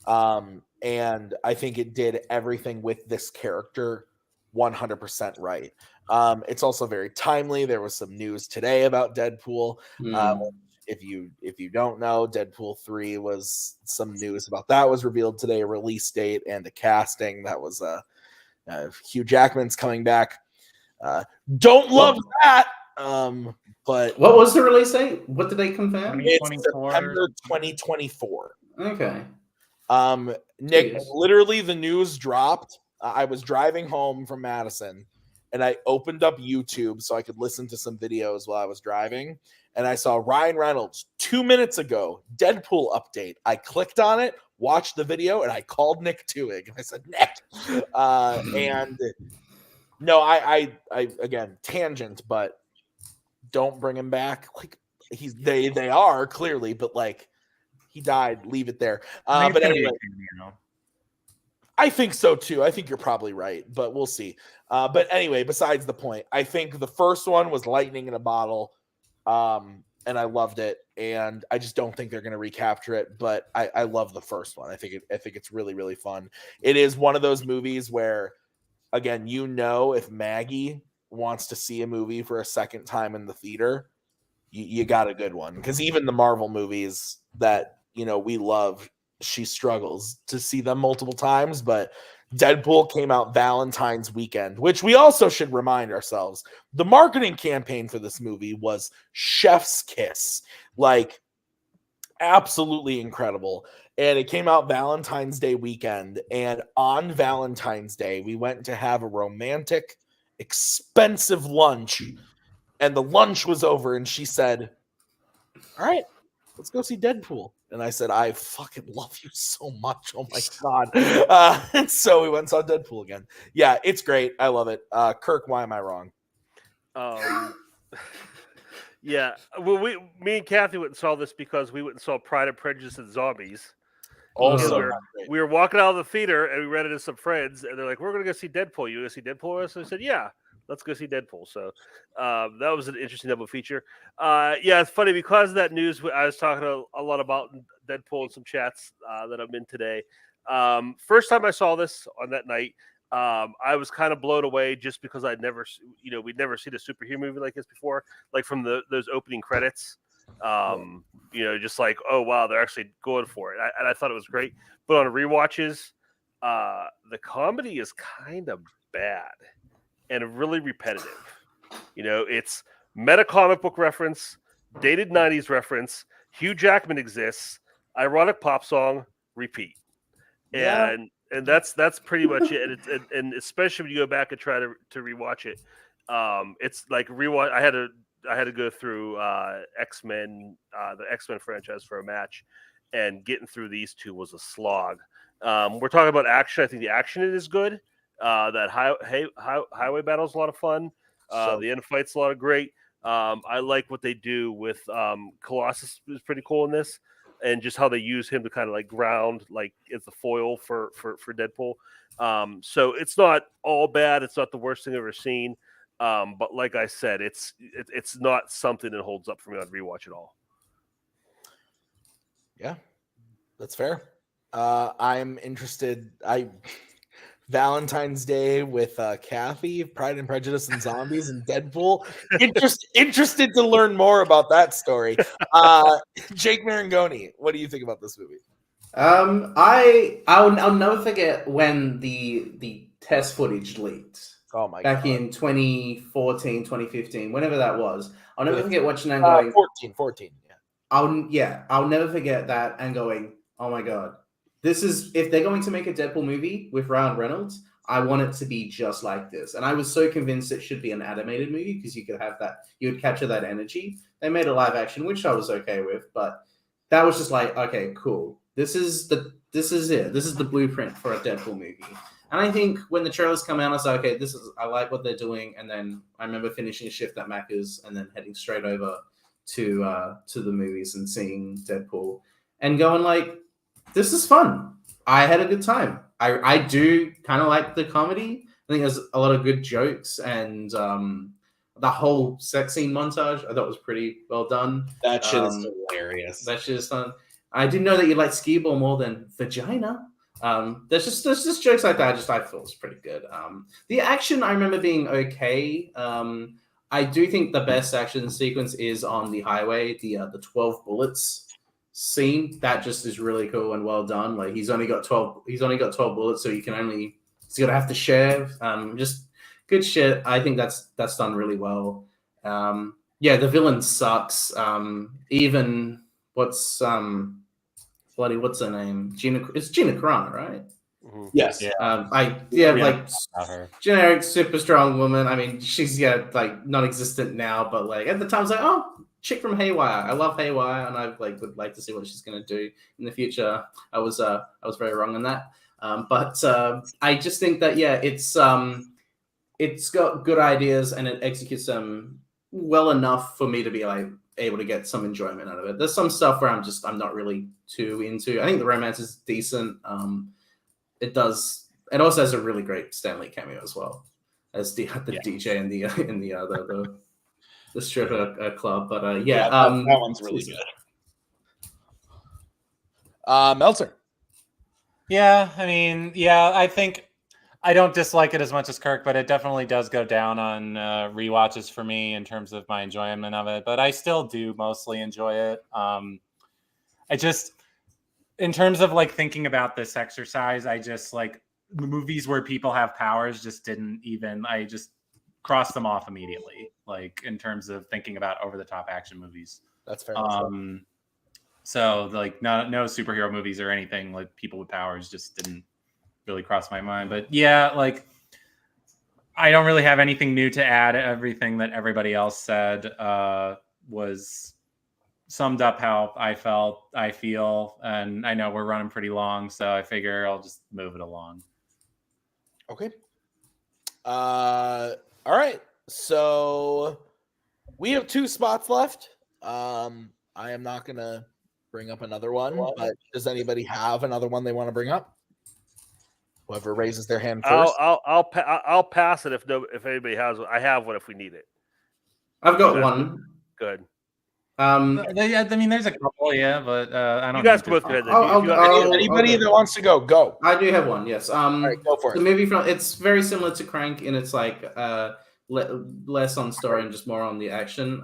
And I think it did everything with this character 100% right. It's also very timely. There was some news today about Deadpool. If you don't know, Deadpool 3 was some news about that was revealed today, a release date and a casting. That was Hugh Jackman's coming back. Don't love that. But what was the release date? What did they confirm? It's September 2024. Okay. Nick, Jeez. literally the news dropped. I was driving home from Madison and I opened up YouTube so I could listen to some videos while I was driving. And I saw Ryan Reynolds 2 minutes ago, Deadpool update. I clicked on it, watched the video, and I called Nick Twohig. I said, Nick. And no, I again, tangent, but don't bring him back. Like they are clearly, but like he died. Leave it there. But anyway, I think so too. I think you're probably right, but we'll see. But anyway, besides the point, I think the first one was lightning in a bottle, and I loved it. And I just don't think they're going to recapture it. But I love the first one. I think it's really, really fun. It is one of those movies where, again, if Maggie wants to see a movie for a second time in the theater, you got a good one. Because even the Marvel movies that we love, she struggles to see them multiple times. But Deadpool came out Valentine's weekend, which we also should remind ourselves. The marketing campaign for this movie was chef's kiss, like absolutely incredible. And it came out Valentine's Day weekend. And on Valentine's Day, we went to have a romantic, expensive lunch. And the lunch was over, and she said, all right, let's go see Deadpool. And I said, I fucking love you so much. Oh my God. And so we went and saw Deadpool again. Yeah, it's great. I love it. Kirk, why am I wrong? Yeah. Well, me and Kathy went and saw this because we went and saw Pride and Prejudice and Zombies. Also, we were walking out of the theater and we ran into some friends, and they're like, we're going to go see Deadpool. You going to see Deadpool? So I said, yeah. Let's go see Deadpool. So that was an interesting double feature. Yeah, it's funny because of that news. I was talking a lot about Deadpool in some chats that I'm in today. First time I saw this on that night, I was kind of blown away just because we'd never seen a superhero movie like this before, like from those opening credits. Just like, oh wow, they're actually going for it, and I thought it was great. But on rewatches, the comedy is kind of bad and really repetitive. It's meta comic book reference, dated 90s reference, Hugh Jackman exists, ironic pop song, repeat. Yeah. And that's pretty much it. And especially when you go back and try to rewatch it, it's like rewatch. I had to go through X-Men, the X-Men franchise for a match, and getting through these two was a slog. We're talking about action. I think the action in it is good. That highway battle is a lot of fun. The end fight's a lot of great. I like what they do with Colossus is pretty cool in this, and just how they use him to kind of like ground, like it's a foil for Deadpool. So it's not all bad. It's not the worst thing I've ever seen. But like I said, it's not something that holds up for me on rewatch at all. Yeah, that's fair. I'm interested. Valentine's Day with Kathy, Pride and Prejudice and Zombies, and Deadpool. Interested to learn more about that story. Jake Marangoni, what do you think about this movie? I'll never forget when the test footage leaked. Oh my back God. in 2014, 2015, whenever that was. I'll never forget watching that and going 14. I'll never forget that and going, oh my God. This is, if they're going to make a Deadpool movie with Ryan Reynolds, I want it to be just like this. And I was so convinced it should be an animated movie because you could have that, you would capture that energy. They made a live action, which I was okay with, but that was just like, okay, cool. This is it. This is the blueprint for a Deadpool movie. And I think when the trailers come out, I was like, okay, I like what they're doing. And then I remember finishing a shift at Macca's and then heading straight over to the movies and seeing Deadpool and going like, this is fun. I had a good time. I do kind of like the comedy. I think there's a lot of good jokes and the whole sex scene montage I thought was pretty well done. That shit is hilarious. That shit is fun. I didn't know that you like skee ball more than vagina. There's just jokes like that. I thought was pretty good. The action I remember being okay. I do think the best action sequence is on the highway, the 12 bullets scene. That just is really cool and well done. Like he's only got 12 bullets, so he's gonna have to share. Just good shit. I think that's done really well. Yeah, the villain sucks. Even what's her name? It's Gina Carano, right? Mhm. Yes. Like generic super strong woman. I mean, she's like non-existent now, but like at the time I was like, oh, chick from Haywire. I love Haywire, and I would like to see what she's gonna do in the future. I was very wrong on that. But I just think that it's got good ideas and it executes them well enough for me to be like able to get some enjoyment out of it. There's some stuff where I'm not really too into. I think the romance is decent. It also has a really great Stanley cameo as well as the DJ in the stripper club. But that one's really good. Meltzer. Yeah, I mean, I think I don't dislike it as much as Kirk, but it definitely does go down on rewatches for me in terms of my enjoyment of it. But I still do mostly enjoy it. I just, in terms of like thinking about this exercise, I just like movies where people have powers just I just crossed them off immediately. Like in terms of thinking about over the top action movies. That's fair. So like no superhero movies or anything like people with powers just didn't really cross my mind. But yeah, like I don't really have anything new to add. Everything that everybody else said was summed up how I feel, and I know we're running pretty long, so I figure I'll just move it along. Okay. All right. So we have 2 spots left. I am not gonna bring up another one, but does anybody have another one they want to bring up? Whoever raises their hand first. I'll pass it if anybody has one. I have one if we need it. I've got one. Good. I mean, there's a couple, but I don't. You guys can both go ahead. Anybody that wants to go. I do have one. Yes. All right, go for it. The movie it's very similar to Crank, and it's like less on story and just more on the action.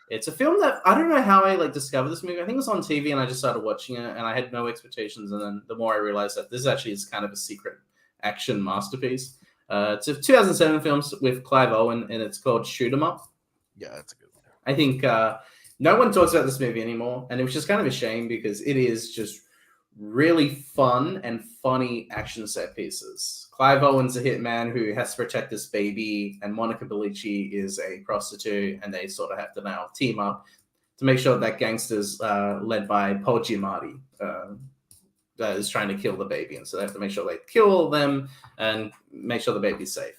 It's a film that I don't know how I discovered this movie. I think it was on TV, and I just started watching it, and I had no expectations. And then the more I realized that this actually is kind of a secret action masterpiece. It's a 2007 film with Clive Owen, and it's called Shoot 'Em Up. Yeah, that's a good one. I think no one talks about this movie anymore, and it was just kind of a shame because it is just really fun and funny action set pieces. Clive Owen's a hitman who has to protect this baby, and Monica Bellucci is a prostitute, and they sort of have to now team up to make sure that gangsters led by Paul Giamatti that is trying to kill the baby, and so they have to make sure they kill them and make sure the baby's safe.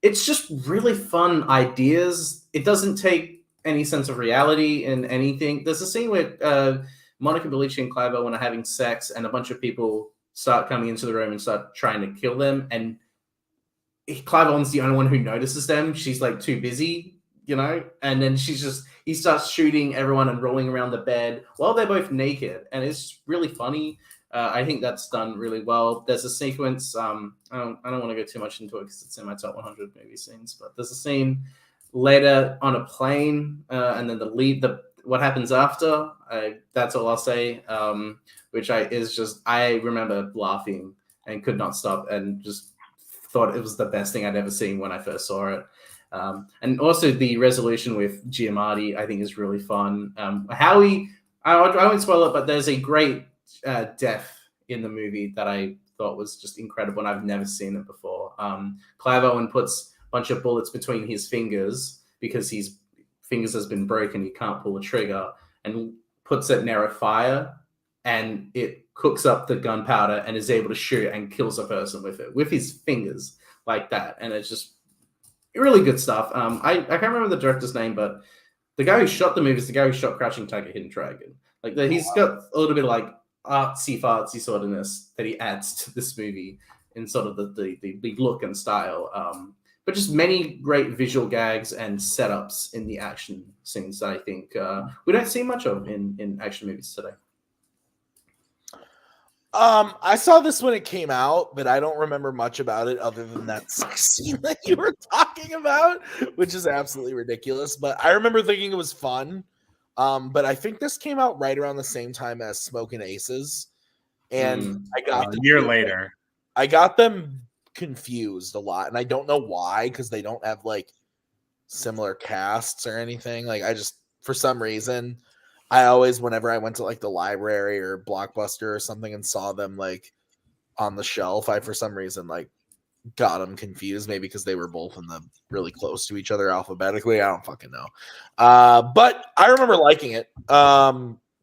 It's just really fun ideas. It doesn't take any sense of reality in anything. There's a scene where Monica Bellucci and Clive Owen are having sex, and a bunch of people start coming into the room and start trying to kill them. And Clive Owen's the only one who notices them. She's too busy, and then he starts shooting everyone and rolling around the bed while they're both naked. And it's really funny. I think that's done really well. There's a sequence. I don't want to go too much into it because it's in my top 100 movie scenes. But there's a scene later on a plane, and then what happens after. That's all I'll say. I remember laughing and could not stop, and just thought it was the best thing I'd ever seen when I first saw it. And also the resolution with Giamatti, I think, is really fun. Howie, I won't spoil it, but there's a great death in the movie that I thought was just incredible, and I've never seen it before. Clive Owen puts a bunch of bullets between his fingers because his fingers has been broken, he can't pull the trigger, and puts it near a fire, and it cooks up the gunpowder and is able to shoot and kills a person with it, with his fingers like that. And it's just really good stuff. I can't remember the director's name, but the guy who shot the movie is the guy who shot Crouching Tiger, Hidden Dragon. He's got a little bit of like artsy fartsy sort of ness that he adds to this movie in sort of the look and style. But just many great visual gags and setups in the action scenes that I think we don't see much of in action movies today. I saw this when it came out, but I don't remember much about it other than that sex scene that you were talking about, which is absolutely ridiculous. But I remember thinking it was fun. But I think this came out right around the same time as Smokin' Aces, and I got a year later. I got them confused a lot, and I don't know why, because they don't have like similar casts or anything. Like, I just, for some reason, I always, whenever I went to like the library or Blockbuster or something and saw them like on the shelf, I for some reason like got them confused, maybe because they were both in the really close to each other alphabetically. I don't fucking know. But I remember liking it.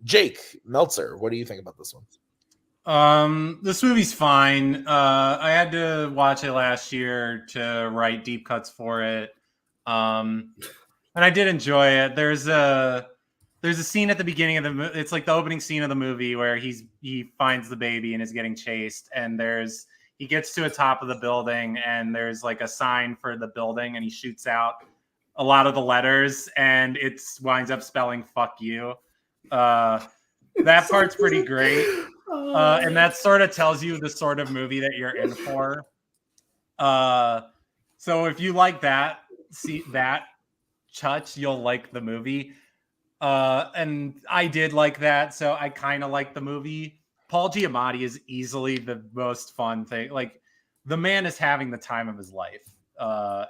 Jake Meltzer, what do you think about this one? This movie's fine. I had to watch it last year to write deep cuts for it. And I did enjoy it. There's a scene at the beginning of the it's like the opening scene of the movie where he finds the baby and is getting chased, and he gets to the top of the building and there's like a sign for the building, and he shoots out a lot of the letters and it winds up spelling "fuck you." That part's pretty great. And that sort of tells you the sort of movie that you're in for. So if you like that, see that touch, you'll like the movie. And I did like that, so I kind of like the movie. Paul Giamatti is easily the most fun thing. Like, the man is having the time of his life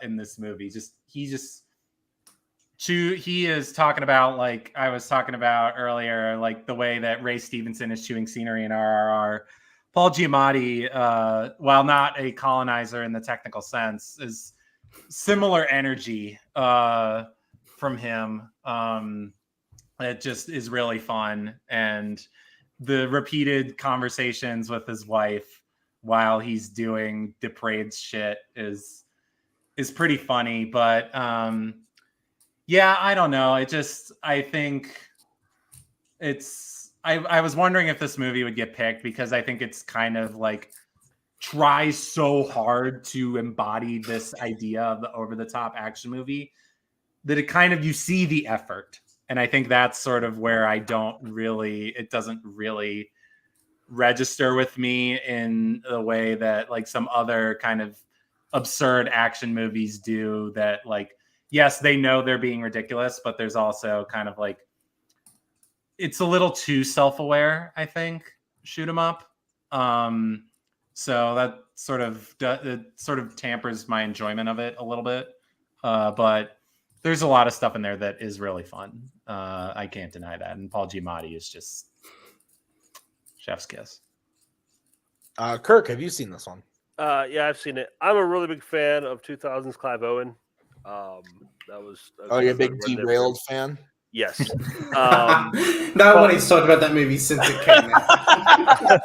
in this movie. He is talking about, like I was talking about earlier, like the way that Ray Stevenson is chewing scenery in RRR. Paul Giamatti, while not a colonizer in the technical sense, is similar energy from him. It just is really fun, and the repeated conversations with his wife while he's doing depraved shit is pretty funny. But yeah, I don't know. I think I was wondering if this movie would get picked, because I think it's kind of like tries so hard to embody this idea of the over-the-top action movie that it kind of, you see the effort. And I think that's sort of where it doesn't really register with me in the way that like some other kind of absurd action movies do, that like, yes, they know they're being ridiculous, but there's also kind of like, it's a little too self-aware, I think, shoot 'em up. So that sort of tampers my enjoyment of it a little bit. But there's a lot of stuff in there that is really fun. I can't deny that. And Paul Giamatti is just chef's kiss. Kirk, have you seen this one? Yeah, I've seen it. I'm a really big fan of 2000's Clive Owen. You're a big Derailed fan? Yes. Nobody's talked about that movie since it came out.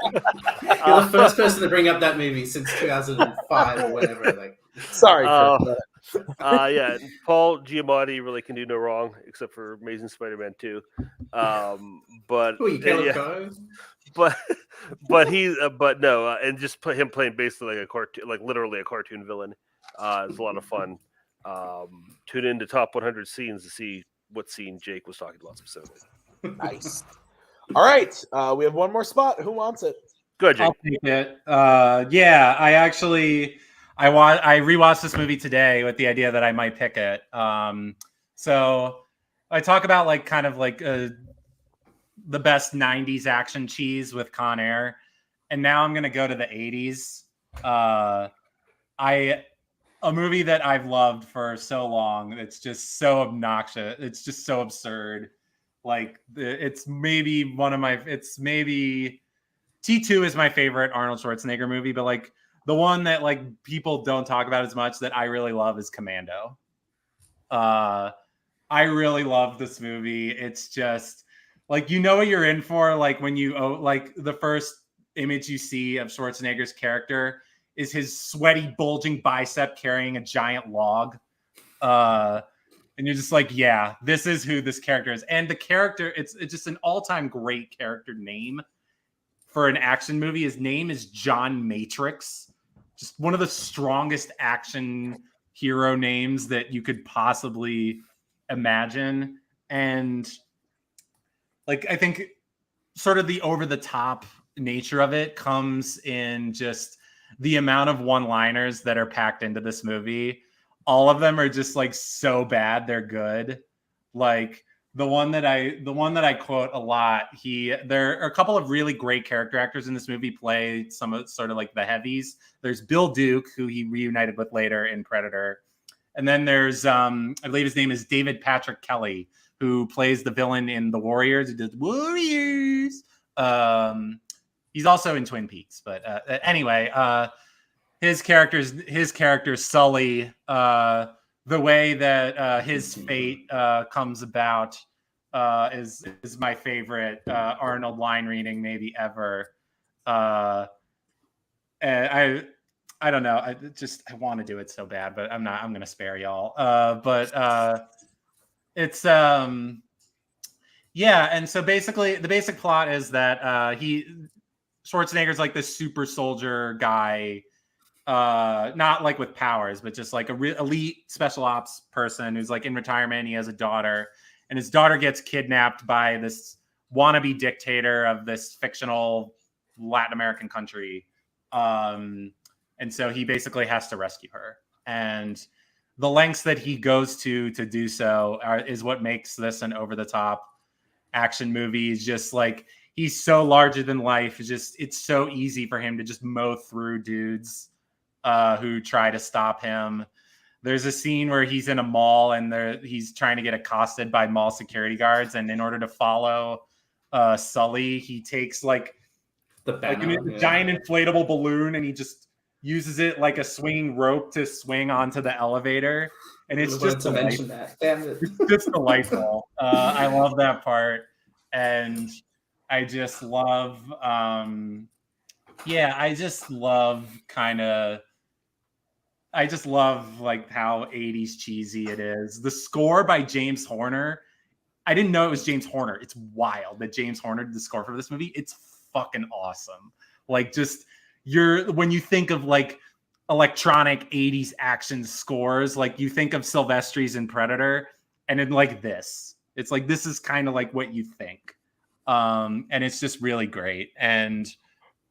You're the first person to bring up that movie since 2005 or whatever. Like, sorry. Yeah, Paul Giamatti really can do no wrong, except for Amazing Spider-Man 2. But no, and just him playing basically like a cartoon, like literally a cartoon villain, is a lot of fun. Tune into Top 100 Scenes to see what scene Jake was talking about specifically. Nice. All right, we have one more spot. Who wants it? Good, Jake. I'll take it. Yeah, I rewatched this movie today with the idea that I might pick it. So I talk about like kind of like the best '90s action cheese with Con Air, and now I'm gonna go to the '80s. A movie that I've loved for so long. It's just so obnoxious. It's just so absurd. Like it's maybe T2 is my favorite Arnold Schwarzenegger movie, but like the one that like people don't talk about as much that I really love is Commando. I really love this movie. It's just like, you know what you're in for. Like when you like the first image you see of Schwarzenegger's character is his sweaty, bulging bicep carrying a giant log. And you're just like, yeah, this is who this character is. And the character, it's just an all-time great character name for an action movie. His name is John Matrix. Just one of the strongest action hero names that you could possibly imagine. And like, I think sort of the over-the-top nature of it comes in just the amount of one-liners that are packed into this movie. All of them are just like so bad they're good. Like the one that I quote a lot, there are a couple of really great character actors in this movie play some of sort of like the heavies. There's Bill Duke, who he reunited with later in Predator. And then there's I believe his name is David Patrick Kelly, who plays the villain in The Warriors. He did Warriors. He's also in Twin Peaks, but anyway, his character Sully, the way that his fate comes about is my favorite Arnold line reading maybe ever. And I don't know. I want to do it so bad, but I'm not. I'm going to spare y'all. But it's yeah. And so basically, the basic plot is that Schwarzenegger's like this super soldier guy, not like with powers, but just like a elite special ops person who's like in retirement. He has a daughter, and his daughter gets kidnapped by this wannabe dictator of this fictional Latin American country. And so he basically has to rescue her. And the lengths that he goes to do so is what makes this an over-the-top action movie. Is just like, he's so larger than life. It's so easy for him to just mow through dudes who try to stop him. There's a scene where he's in a mall and he's trying to get accosted by mall security guards. And in order to follow Sully, he takes like a giant inflatable balloon and he just uses it like a swinging rope to swing onto the elevator. And it's just to mention that. Damn it. It's just delightful. I love that part. And I just love, I just love like how 80s cheesy it is. The score by James Horner. I didn't know it was James Horner. It's wild that James Horner did the score for this movie. It's fucking awesome. Like just when you think of like electronic 80s action scores, like you think of Silvestri's in Predator, and then like this. It's like this is kind of like what you think. And it's just really great. And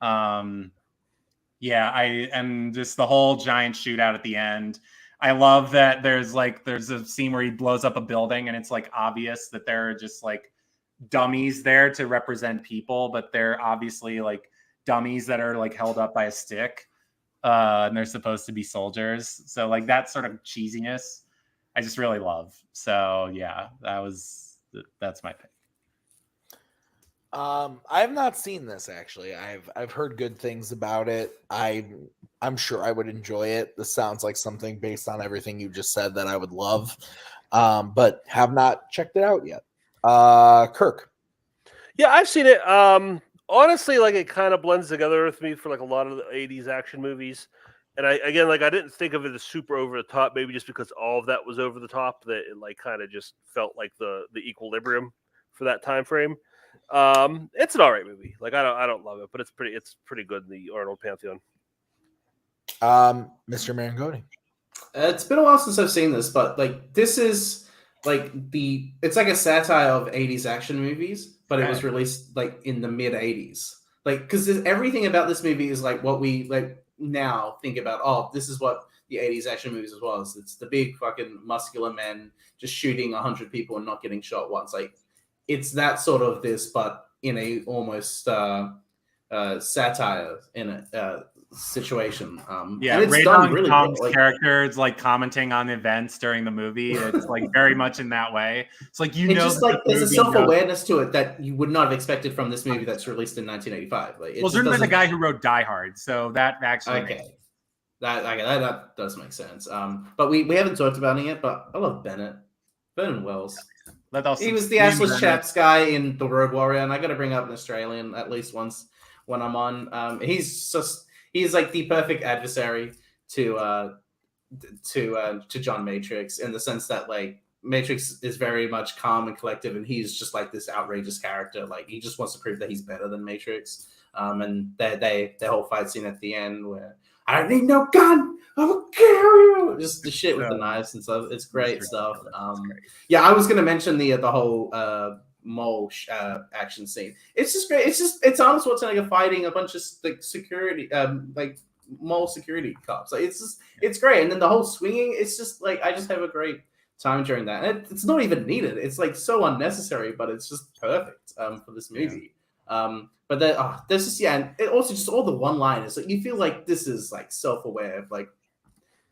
and just the whole giant shootout at the end. I love that there's a scene where he blows up a building and it's like obvious that there are just like dummies there to represent people, but they're obviously like dummies that are like held up by a stick. And they're supposed to be soldiers. So like that sort of cheesiness, I just really love. So yeah, that's my pick. I have not seen this actually. I've heard good things about it. I'm sure I would enjoy it. This sounds like something based on everything you just said that I would love. But have not checked it out yet. Kirk. Yeah, I've seen it. Honestly, like it kind of blends together with me for like a lot of the 80s action movies. And I didn't think of it as super over the top, maybe just because all of that was over the top, that it like kind of just felt like the equilibrium for that time frame. It's an all right movie. Like I don't love it, but it's pretty good in the Arnold pantheon. Mr. Marangoni. It's been a while since I've seen this, but like this is like it's like a satire of 80s action movies, but it was released like in the mid 80s. like, because everything about this movie is like what we like now think about. Oh, this is what the 80s action movies as well. It's the big fucking muscular men just shooting 100 people and not getting shot once. Like, it's that sort of this, but in a almost satire in a situation. Yeah, and it's Ray done really well. Tom's character is like commenting on events during the movie. It's like very much in that way. It's like it's just like there's a self-awareness to it that you would not have expected from this movie that's released in 1985. Like, well, written by the guy who wrote Die Hard, so that actually okay. That does make sense. But we haven't talked about it yet. But I love Bennett. Vernon Wells. He was the assless chaps guy in The Road Warrior, and I got to bring up an Australian at least once when I'm on. He's like the perfect adversary to John Matrix, in the sense that like Matrix is very much calm and collective, and he's just like this outrageous character. Like, he just wants to prove that he's better than Matrix. And their whole fight scene at the end where I don't need no gun, I will kill you. Just the shit with the knives and stuff. It's great stuff. Yeah, I was gonna mention the whole mole action scene. It's just great. It's Arnold Schwarzenegger fighting a bunch of like security, like mole security cops. Like, it's great. And then the whole swinging. It's just like, I just have a great time during that. And it's not even needed. It's like so unnecessary, but it's just perfect for this movie. Yeah. But then there's just and it also just all the one-liners. Like, you feel like this is like self-aware, like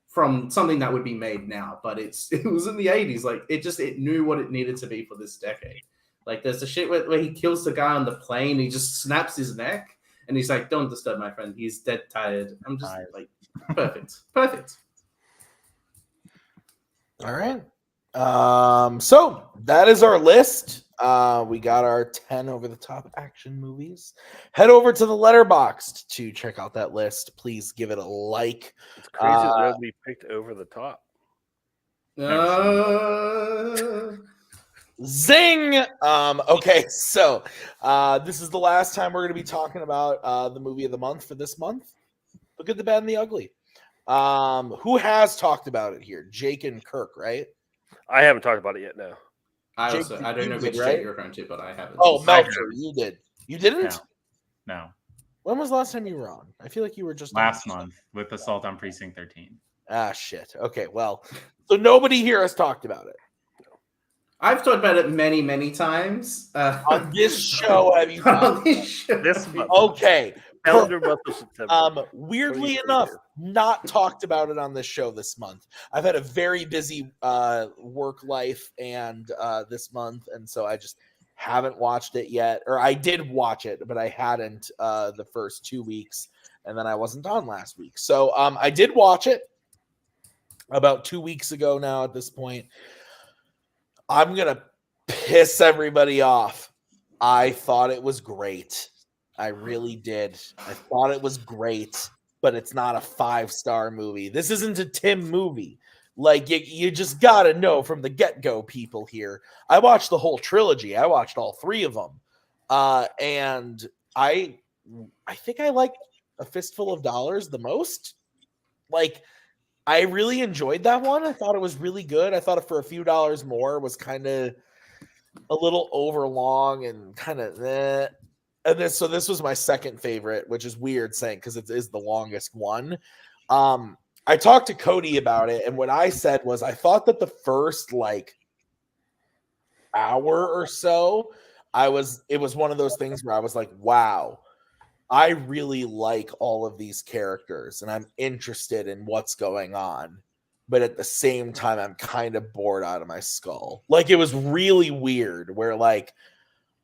from something that would be made now, but it was in the 80s. Like, it knew what it needed to be for this decade. Like, there's the shit where he kills the guy on the plane, he just snaps his neck, and he's like, "Don't disturb my friend. He's dead tired." I'm just like, perfect. All right. So that is our list. We got our 10 over the top action movies. Head over to the Letterboxd to check out that list. Please give it a like. It's crazy that we picked over the top. Zing! Okay, so this is the last time we're going to be talking about the movie of the month for this month. The Good, the Bad, and the Ugly. Who has talked about it here? Jake and Kirk, right? I haven't talked about it yet, no. I don't know which Jake you're referring to, but I haven't. Oh, Melcher, you did. You didn't? No. When was the last time you were on? I feel like you were just last month with Assault on Precinct 13. Ah, shit. Okay, well, so nobody here has talked about it. I've talked about it many, many times. On this show, have you on this show? This month. Okay. September. Weirdly enough, not talked about it on this show this month. I've had a very busy work life and this month, and so I just haven't watched it yet. Or I did watch it, but I hadn't the first 2 weeks, and then I wasn't on last week. So I did watch it about 2 weeks ago now at this point. I'm going to piss everybody off. I thought it was great. I really did. I thought it was great, but it's not a 5-star movie. This isn't a Tim movie. Like, you just got to know from the get-go, people here. I watched the whole trilogy. I watched all 3 of them. And I think I like A Fistful of Dollars the most. Like, I really enjoyed that one. I thought it was really good. I thought it For a Few Dollars More was kind of a little overlong and kind of eh. And so this was my second favorite, which is weird saying because it is the longest one. I talked to Cody about it, and what I said was I thought that the first like hour or so, it was one of those things where I was like, wow, I really like all of these characters and I'm interested in what's going on. But at the same time, I'm kind of bored out of my skull. Like, it was really weird where like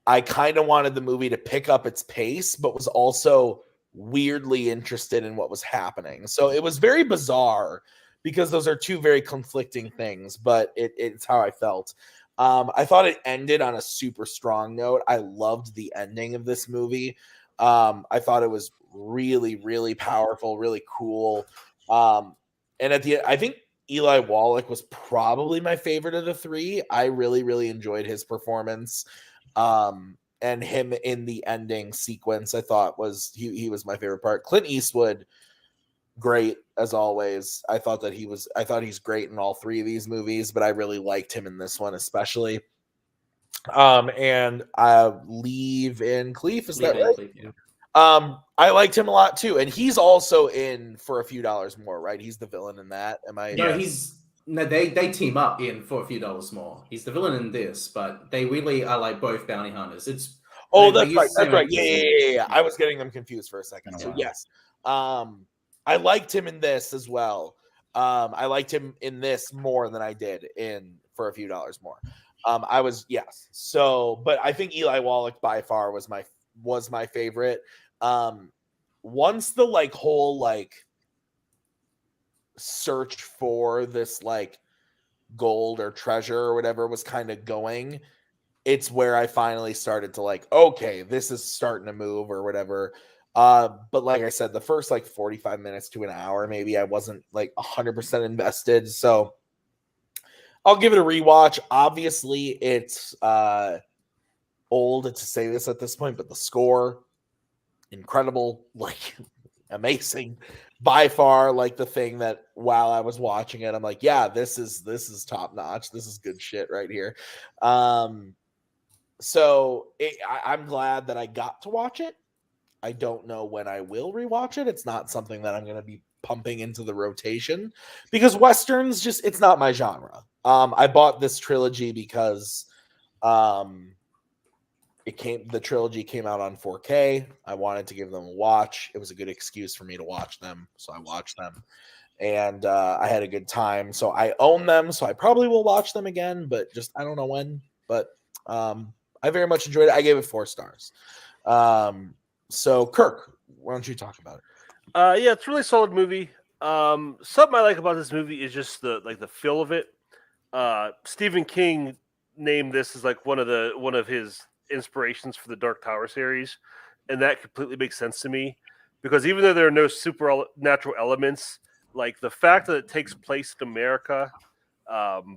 I kind of wanted the movie to pick up its pace, but was also weirdly interested in what was happening. So it was very bizarre because those are two very conflicting things, but it's how I felt. I thought it ended on a super strong note. I loved the ending of this movie. I thought it was really, really powerful, really cool. And at the end, I think Eli Wallach was probably my favorite of the 3. I really, really enjoyed his performance. And him in the ending sequence, I thought he was my favorite part. Clint Eastwood, great as always. I thought he's great in all 3 of these movies, but I really liked him in this one especially. And Leave in Cleef, is that right? Yeah. I liked him a lot too, and he's also in For a Few Dollars More, right? He's the villain in that. Am I? No, they team up in For a Few Dollars More. He's the villain in this, but they really are like both bounty hunters. It's that's right. That's right. Yeah. I was getting them confused for a second. So yes, I liked him in this as well. I liked him in this more than I did in For a Few Dollars More. But I think Eli Wallach by far was my favorite. Once the like whole like search for this like gold or treasure or whatever was kind of going, it's where I finally started to like, okay, this is starting to move or whatever. But like I said, the first like 45 minutes to an hour, maybe I wasn't like 100% invested. So I'll give it a rewatch. Obviously, it's old to say this at this point, but the score, incredible, like amazing. By far, like the thing that while I was watching it, I'm like, yeah, this is top notch. This is good shit right here. I'm glad that I got to watch it. I don't know when I will rewatch it. It's not something that I'm going to be pumping into the rotation because Westerns it's not my genre. I bought this trilogy because the trilogy came out on 4K. I wanted to give them a watch. It was a good excuse for me to watch them, so I watched them, and I had a good time. So I own them, so I probably will watch them again, but just I don't know when. But I very much enjoyed it. I gave it 4 stars. So Kirk, why don't you talk about it? Yeah, it's a really solid movie. Something I like about this movie is just the feel of it. Stephen King named this as like one of his inspirations for the Dark Tower series, and that completely makes sense to me because even though there are no supernatural elements, like the fact that it takes place in America,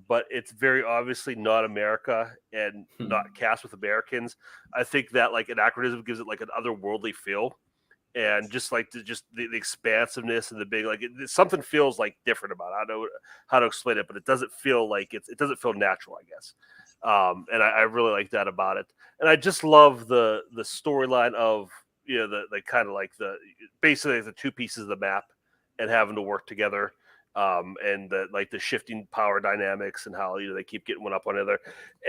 but it's very obviously not America and not cast with Americans, I think that like anachronism gives it like an otherworldly feel, and just like the expansiveness and the big something feels like different about it. I don't know how to explain it, but it doesn't feel like it doesn't feel natural, I guess. And I really like that about it. And I just love the storyline of, the kind of like basically the two pieces of the map and having to work together. And the shifting power dynamics and how, they keep getting one up on another.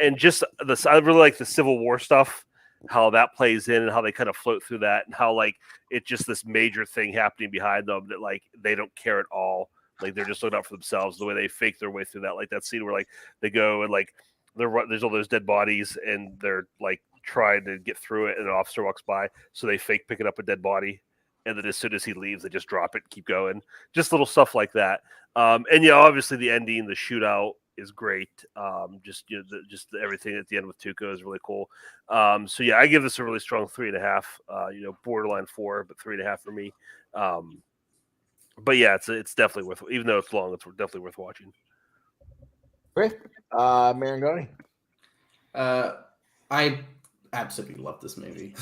And just I really like the Civil War stuff, how that plays in and how they kind of float through that and how like it's just this major thing happening behind them that like they don't care at all. Like they're just looking out for themselves, the way they fake their way through that. Like that scene where like they go and like there's all those dead bodies and they're like trying to get through it and an officer walks by. So they fake picking up a dead body. And then as soon as he leaves, they just drop it and keep going. Just little stuff like that. And yeah, obviously the ending, the shootout is great. Just everything at the end with Tuco is really cool. So yeah, I give this a really strong 3.5. Borderline 4, but 3.5 for me. But yeah, it's definitely worth. Even though it's long, it's definitely worth watching. Great, Marangoni. I absolutely love this movie.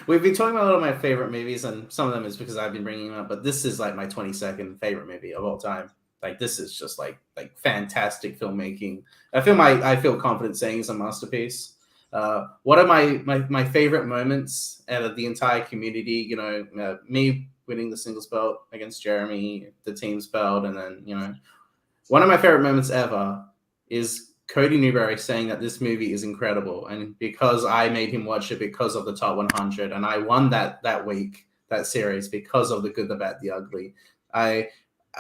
We've been talking about a lot of my favorite movies, and some of them is because I've been bringing them up. But this is like my 22nd favorite movie of all time. Like this is just like fantastic filmmaking. A film I feel confident saying is a masterpiece. One of my favorite moments out of the entire community, me winning the singles belt against Jeremy, the team's belt, and then one of my favorite moments ever is Cody Newberry saying that this movie is incredible, and because I made him watch it because of the top 100, and I won that week, that series, because of the good, the bad, the ugly.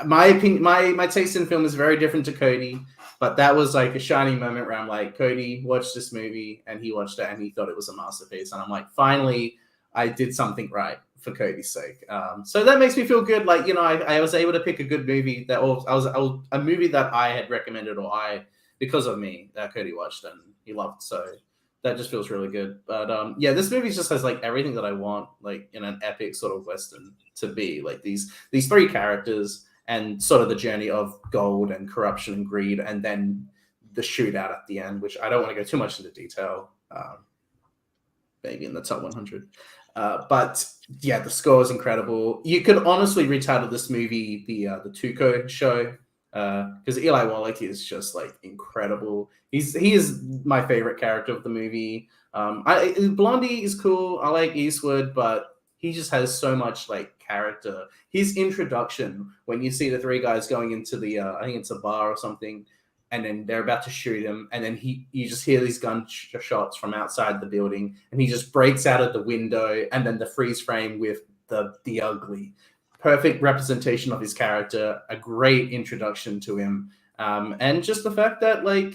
My opinion, my taste in film is very different to Cody, but that was like a shining moment where I'm like, Cody watched this movie and he watched it and he thought it was a masterpiece, and I'm like, finally, I did something right for Cody's sake. So that makes me feel good. Like I was able to pick a good movie that a movie that I had recommended because of me that Cody watched and he loved. So that just feels really good. But yeah, this movie just has like everything that I want, like in an epic sort of Western to be. Like these 3 characters and sort of the journey of gold and corruption and greed, and then the shootout at the end, which I don't want to go too much into detail. Maybe in the top 100. But yeah, the score is incredible. You could honestly retitle this movie the Tuco Show. Because Eli Wallach is just like incredible. He is my favorite character of the movie. Blondie is cool. I like Eastwood, but he just has so much like character. His introduction, when you see the three guys going into the I think it's a bar or something, and then they're about to shoot him, and then you just hear these shots from outside the building, and he just breaks out of the window, and then the freeze frame with the ugly, perfect representation of his character, a great introduction to him, and just the fact that like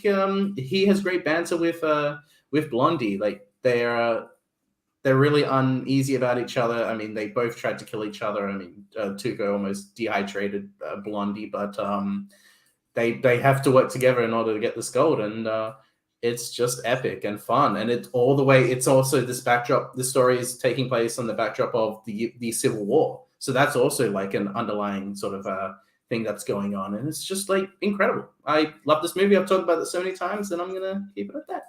he has great banter with Blondie. Like they're really uneasy about each other. I mean, they both tried to kill each other. I mean, Tuco almost dehydrated Blondie, but they have to work together in order to get this gold, and it's just epic and fun. And it's all the way. It's also this backdrop. The story is taking place on the backdrop of the Civil War, so that's also like an underlying sort of thing that's going on, and it's just like incredible. I love this movie. I've talked about it so many times, and I'm gonna keep it at that.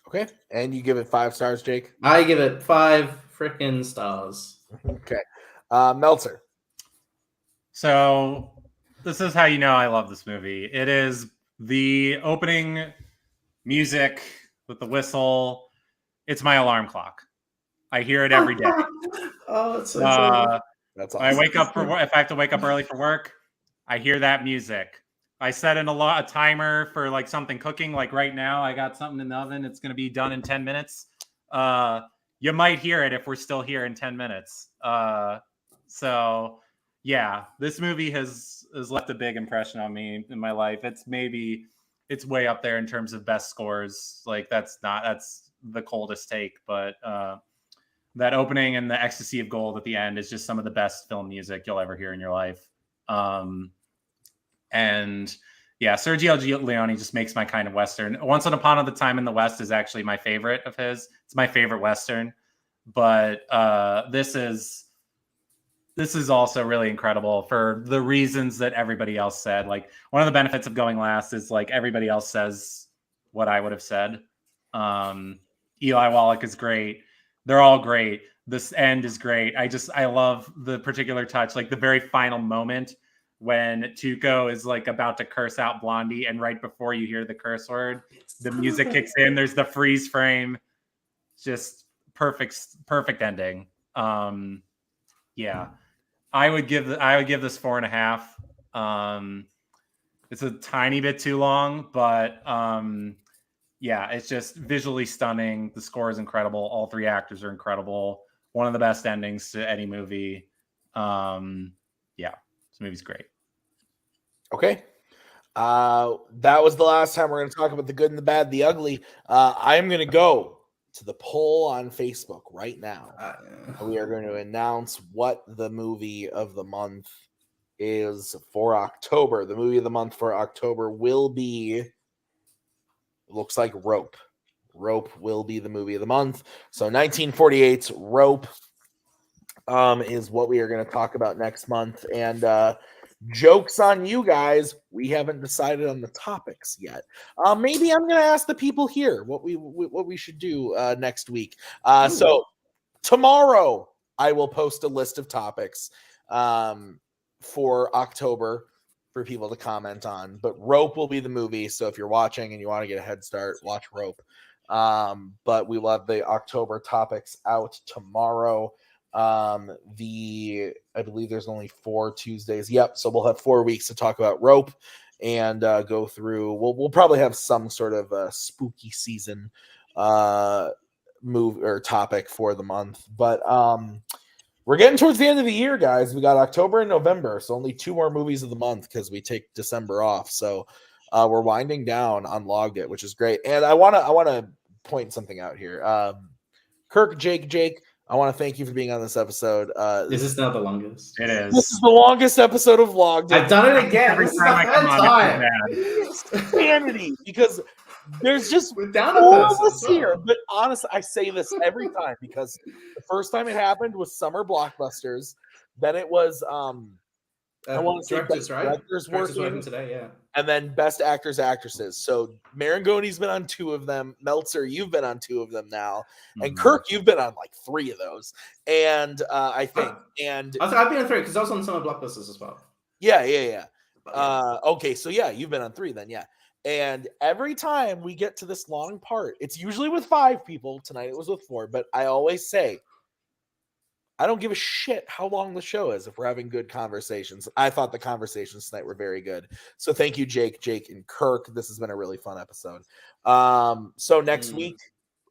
Okay, and you give it 5 stars, Jake? I give it 5 freaking stars. Okay, Meltzer. So this is how you know I love this movie. It is the opening music with the whistle. It's my alarm clock. I hear it every day. Oh, it's so that's awesome. I wake up if I have to wake up early for work, I hear that music. I set in a timer for like something cooking. Like right now, I got something in the oven. It's going to be done in 10 minutes. You might hear it if we're still here in 10 minutes. So yeah, this movie has left a big impression on me in my life. It's way up there in terms of best scores. Like that's the coldest take, but that opening and the ecstasy of gold at the end is just some of the best film music you'll ever hear in your life. And yeah, Sergio Leone just makes my kind of Western. Once Upon a Time in the West is actually my favorite of his. It's my favorite Western, but this is also really incredible for the reasons that everybody else said. Like one of the benefits of going last is like everybody else says what I would have said. Eli Wallach is great. They're all great. This end is great. I love the particular touch, like the very final moment when Tuco is like about to curse out Blondie, and right before you hear the curse word, the music kicks in. There's the freeze frame. Just perfect ending. Yeah, I would give this 4.5. It's a tiny bit too long, but yeah, it's just visually stunning. The score is incredible. All 3 actors are incredible. One of the best endings to any movie. Yeah, this movie's great. Okay. That was the last time we're going to talk about the good and the bad, the ugly. I'm going to go to the poll on Facebook right now. We are going to announce what the movie of the month is for October. The movie of the month for October will be, looks like Rope. Rope will be the movie of the month. So 1948's Rope is what we are going to talk about next month. And joke's on you guys. We haven't decided on the topics yet. Maybe I'm going to ask the people here what we should do next week. So tomorrow I will post a list of topics for October for people to comment on. But Rope will be the movie. So if you're watching and you want to get a head start, watch Rope. But we will have the October topics out tomorrow. I believe there's only 4 Tuesdays. Yep. So we'll have 4 weeks to talk about Rope and go through. We'll probably have some sort of a spooky season move or topic for the month. But we're getting towards the end of the year, guys. We got October and November, so only 2 more movies of the month because we take December off. So we're winding down on Logged It, which is great. And I wanna point something out here. Kirk, Jake. I want to thank you for being on this episode. This is now the longest. It is. This is the longest episode of Logged In. I've done it again. Every time I come on, it's insanity because there's just we're down all of us here. But honestly, I say this every time because the first time it happened was Summer Blockbusters. Then it was I want to say directors working today, yeah. And then best actors, actresses. So Marangoni's been on 2 of them. Meltzer, you've been on 2 of them now. And Kirk, you've been on like 3 of those. And I think. And I've been on 3 because I was on some of Blockbusters as well. Yeah. Okay, so yeah, you've been on 3 then, yeah. And every time we get to this long part, it's usually with 5 people. Tonight it was with 4, but I always say, I don't give a shit how long the show is if we're having good conversations. I thought the conversations tonight were very good. So thank you, Jake, and Kirk. This has been a really fun episode. So next week,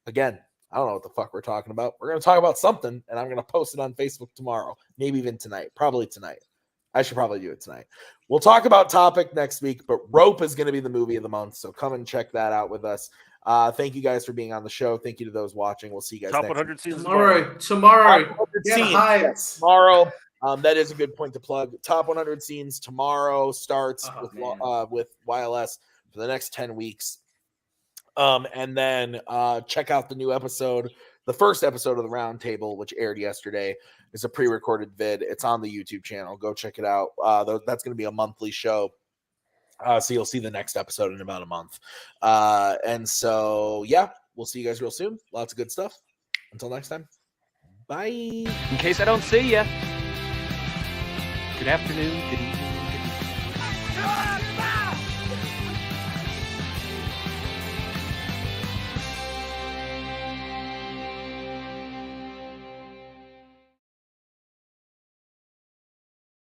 again, I don't know what the fuck we're talking about. We're going to talk about something, and I'm going to post it on Facebook tomorrow, maybe even tonight, probably tonight. I should probably do it tonight. We'll talk about Topic next week, but Rope is going to be the movie of the month, so come and check that out with us. Thank you guys for being on the show. Thank you to those watching. We'll see you guys Top next 100 seasons tomorrow. Get hyped. Tomorrow. That is a good point to plug. Top 100 scenes tomorrow starts with YLS for the next 10 weeks. And then check out the new episode. The first episode of the Roundtable, which aired yesterday, is a pre-recorded vid. It's on the YouTube channel. Go check it out. That's going to be a monthly show. So you'll see the next episode in about a month. And so, yeah, we'll see you guys real soon. Lots of good stuff. Until next time. Bye. In case I don't see ya. Good afternoon, good evening, good evening.